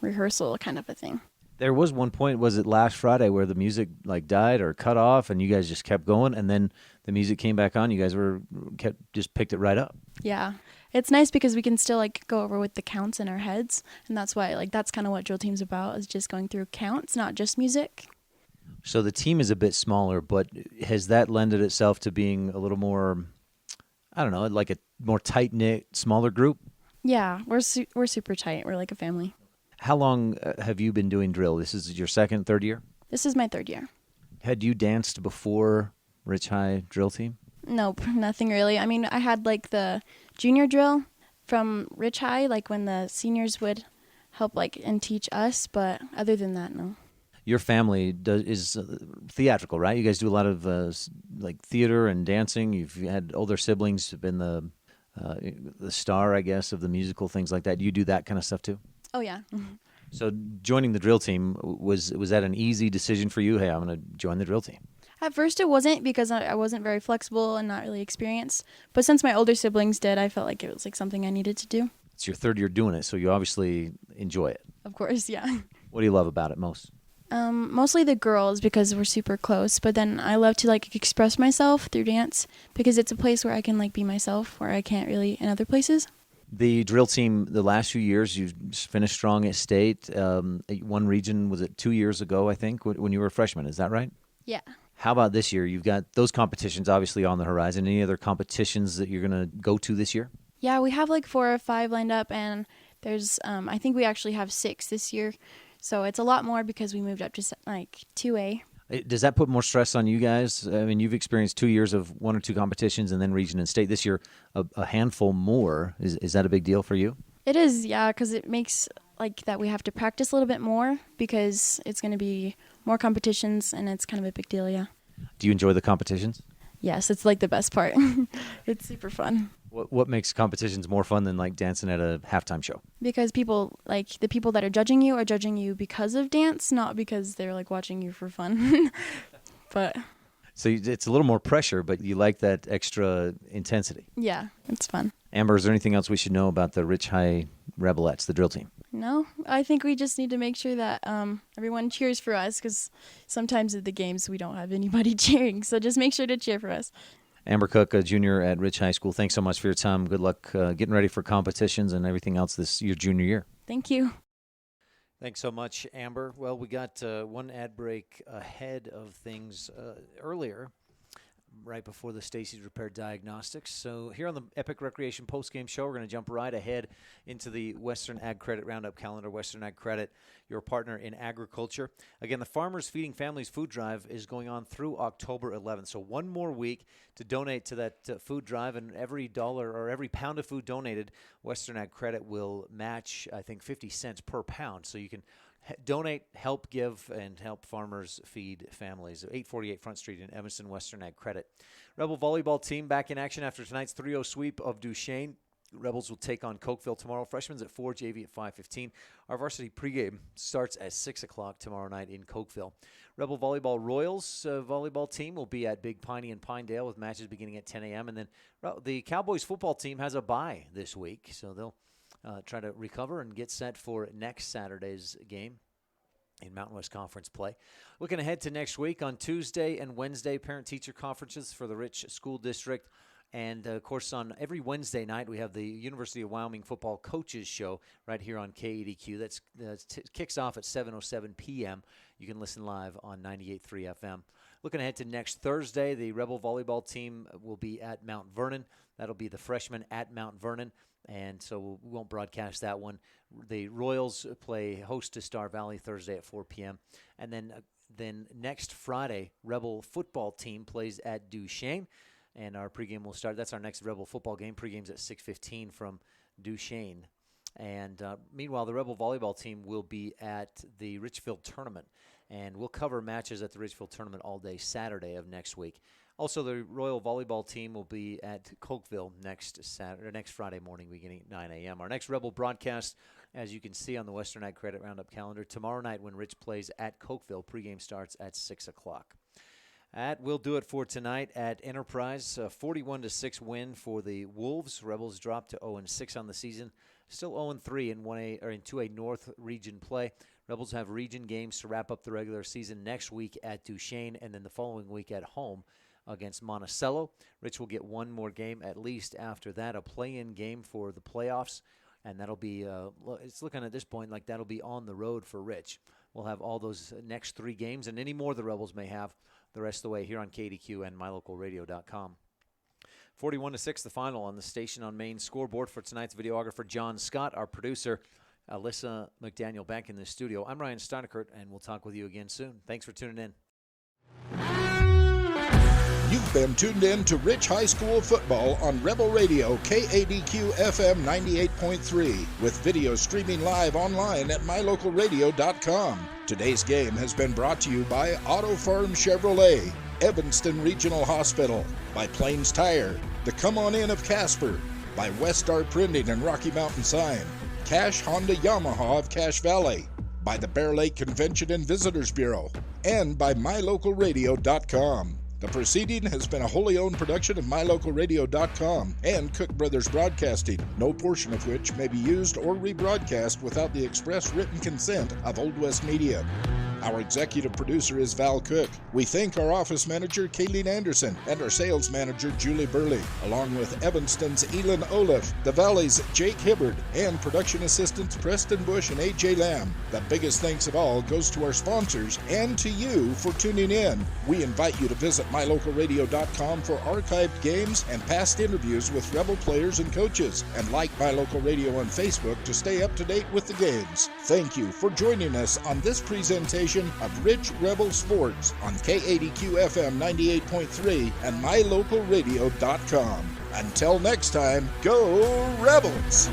rehearsal kind of a thing. There was one point, was it last Friday, where the music like died or cut off, and you guys just kept going, and then the music came back on. You guys just picked it right up. Yeah, it's nice because we can still like go over with the counts in our heads, and that's why like that's kind of what drill team's about, is just going through counts, not just music. So the team is a bit smaller, but has that lended itself to being a little more, I don't know, like a more tight knit, smaller group? Yeah, we're super tight. We're like a family. How long have you been doing drill? This is your second, third year? This is my third year. Had you danced before Rich High drill team? Nope, nothing really. I mean, I had like the junior drill from Rich High, like when the seniors would help like and teach us, but other than that, no. Your family is theatrical, right? You guys do a lot of like theater and dancing. You've had older siblings, been the star, I guess, of the musical, things like that. Do you do that kind of stuff too? Oh, yeah. So joining the drill team, was that an easy decision for you? Hey, I'm going to join the drill team. At first it wasn't because I wasn't very flexible and not really experienced. But since my older siblings did, I felt like it was like something I needed to do. It's your third year doing it, so you obviously enjoy it. Of course, yeah. What do you love about it most? Mostly the girls because we're super close. But then I love to like express myself through dance because it's a place where I can like be myself where I can't really in other places. The drill team, the last few years, you finished strong at state. One region, was it 2 years ago, I think, when you were a freshman? Is that right? Yeah. How about this year? You've got those competitions obviously on the horizon. Any other competitions that you're going to go to this year? Yeah, we have like 4 or 5 lined up, and there's, I think we actually have 6 this year. So it's a lot more because we moved up to like 2A. Does that put more stress on you guys? I mean, you've experienced 2 years of 1 or 2 competitions and then region and state. This year, a handful more. Is that a big deal for you? It is, yeah, because it makes like that we have to practice a little bit more because it's going to be more competitions, and it's kind of a big deal, yeah. Do you enjoy the competitions? Yes, it's like the best part. It's super fun. What makes competitions more fun than like dancing at a halftime show? Because people, like the people that are judging you because of dance, not because they're like watching you for fun. But so it's a little more pressure, but you like that extra intensity. Yeah, it's fun. Amber, is there anything else we should know about the Rich High Rebelettes, the drill team? No, I think we just need to make sure that everyone cheers for us because sometimes at the games we don't have anybody cheering. So just make sure to cheer for us. Amber Cook, a junior at Rich High School, thanks so much for your time. Good luck getting ready for competitions and everything else your junior year. Thank you. Thanks so much, Amber. Well, we got one ad break ahead of things earlier, right before the Stacy's Repair Diagnostics. So here on the Epic Recreation postgame show, we're going to jump right ahead into the Western Ag Credit Roundup calendar. Western Ag Credit, your partner in agriculture. Again, the Farmers Feeding Families Food Drive is going on through October 11th. So one more week to donate to that food drive, and every dollar or every pound of food donated, Western Ag Credit will match, I think, 50 cents per pound. So you can donate, help give, and help farmers feed families. 848 Front Street in Evanston, Western Ag Credit. Rebel volleyball team back in action after tonight's 3-0 sweep of Duchesne. Rebels will take on Cokeville tomorrow. Freshmen's at 4, JV at 5:15. Our varsity pregame starts at 6 o'clock tomorrow night in Cokeville. Rebel volleyball Royals volleyball team will be at Big Piney and Pinedale with matches beginning at 10 a.m. And then the Cowboys football team has a bye this week, so they'll try to recover and get set for next Saturday's game in Mountain West Conference play. Looking ahead to next week, on Tuesday and Wednesday, parent-teacher conferences for the Rich School District. And, of course, on every Wednesday night, we have the University of Wyoming Football Coaches Show right here on KADQ. That kicks off at 7:07 p.m. You can listen live on 98.3 FM. Looking ahead to next Thursday, the Rebel volleyball team will be at Mount Vernon. That'll be the freshmen at Mount Vernon, and so we won't broadcast that one. The Royals play host to Star Valley Thursday at 4 p.m. And then next Friday, Rebel football team plays at Duchesne. And our pregame will start. That's our next Rebel football game. Pregame's at 6:15 from Duchesne. And meanwhile, the Rebel volleyball team will be at the Richfield tournament. And we'll cover matches at the Richfield tournament all day Saturday of next week. Also, the Royal volleyball team will be at Cokeville next Friday morning beginning at 9 a.m. Our next Rebel broadcast, as you can see on the Western Ag Credit Roundup calendar, tomorrow night when Rich plays at Cokeville. Pregame starts at 6 o'clock. That will do it for tonight at Enterprise. 41-6 win for the Wolves. Rebels dropped to 0-6 on the season. Still 0-3 in 2A North region play. Rebels have region games to wrap up the regular season next week at Duchesne, and then the following week at home against Monticello. Rich will get one more game at least after that, a play-in game for the playoffs, and that'll be it's looking at this point like that'll be on the road for Rich. We'll have all those next three games and any more the Rebels may have the rest of the way here on KDQ and mylocalradio.com. 41-6, the final on the Station on Main scoreboard. For tonight's videographer, John Scott, our producer, Alyssa McDaniel, back in the studio. I'm Ryan Steineckert, and we'll talk with you again soon. Thanks for tuning in. You've been tuned in to Rich High School football on Rebel Radio KADQ FM 98.3 with video streaming live online at mylocalradio.com. Today's game has been brought to you by Auto Farm Chevrolet, Evanston Regional Hospital, by Plains Tire, the Come On In of Casper, by Westar Printing and Rocky Mountain Sign, Cash Honda Yamaha of Cache Valley, by the Bear Lake Convention and Visitors Bureau, and by mylocalradio.com. The proceeding has been a wholly owned production of mylocalradio.com and Cook Brothers Broadcasting, no portion of which may be used or rebroadcast without the express written consent of Old West Media. Our executive producer is Val Cook. We thank our office manager, Kayleen Anderson, and our sales manager, Julie Burley, along with Evanston's Elin Olaf, the Valley's Jake Hibbard, and production assistants Preston Bush and A.J. Lamb. The biggest thanks of all goes to our sponsors and to you for tuning in. We invite you to visit mylocalradio.com for archived games and past interviews with Rebel players and coaches, and like My Local Radio on Facebook to stay up to date with the games. Thank you for joining us on this presentation of Rich Rebel Sports on KADQ FM 98.3 and mylocalradio.com. Until next time, go Rebels!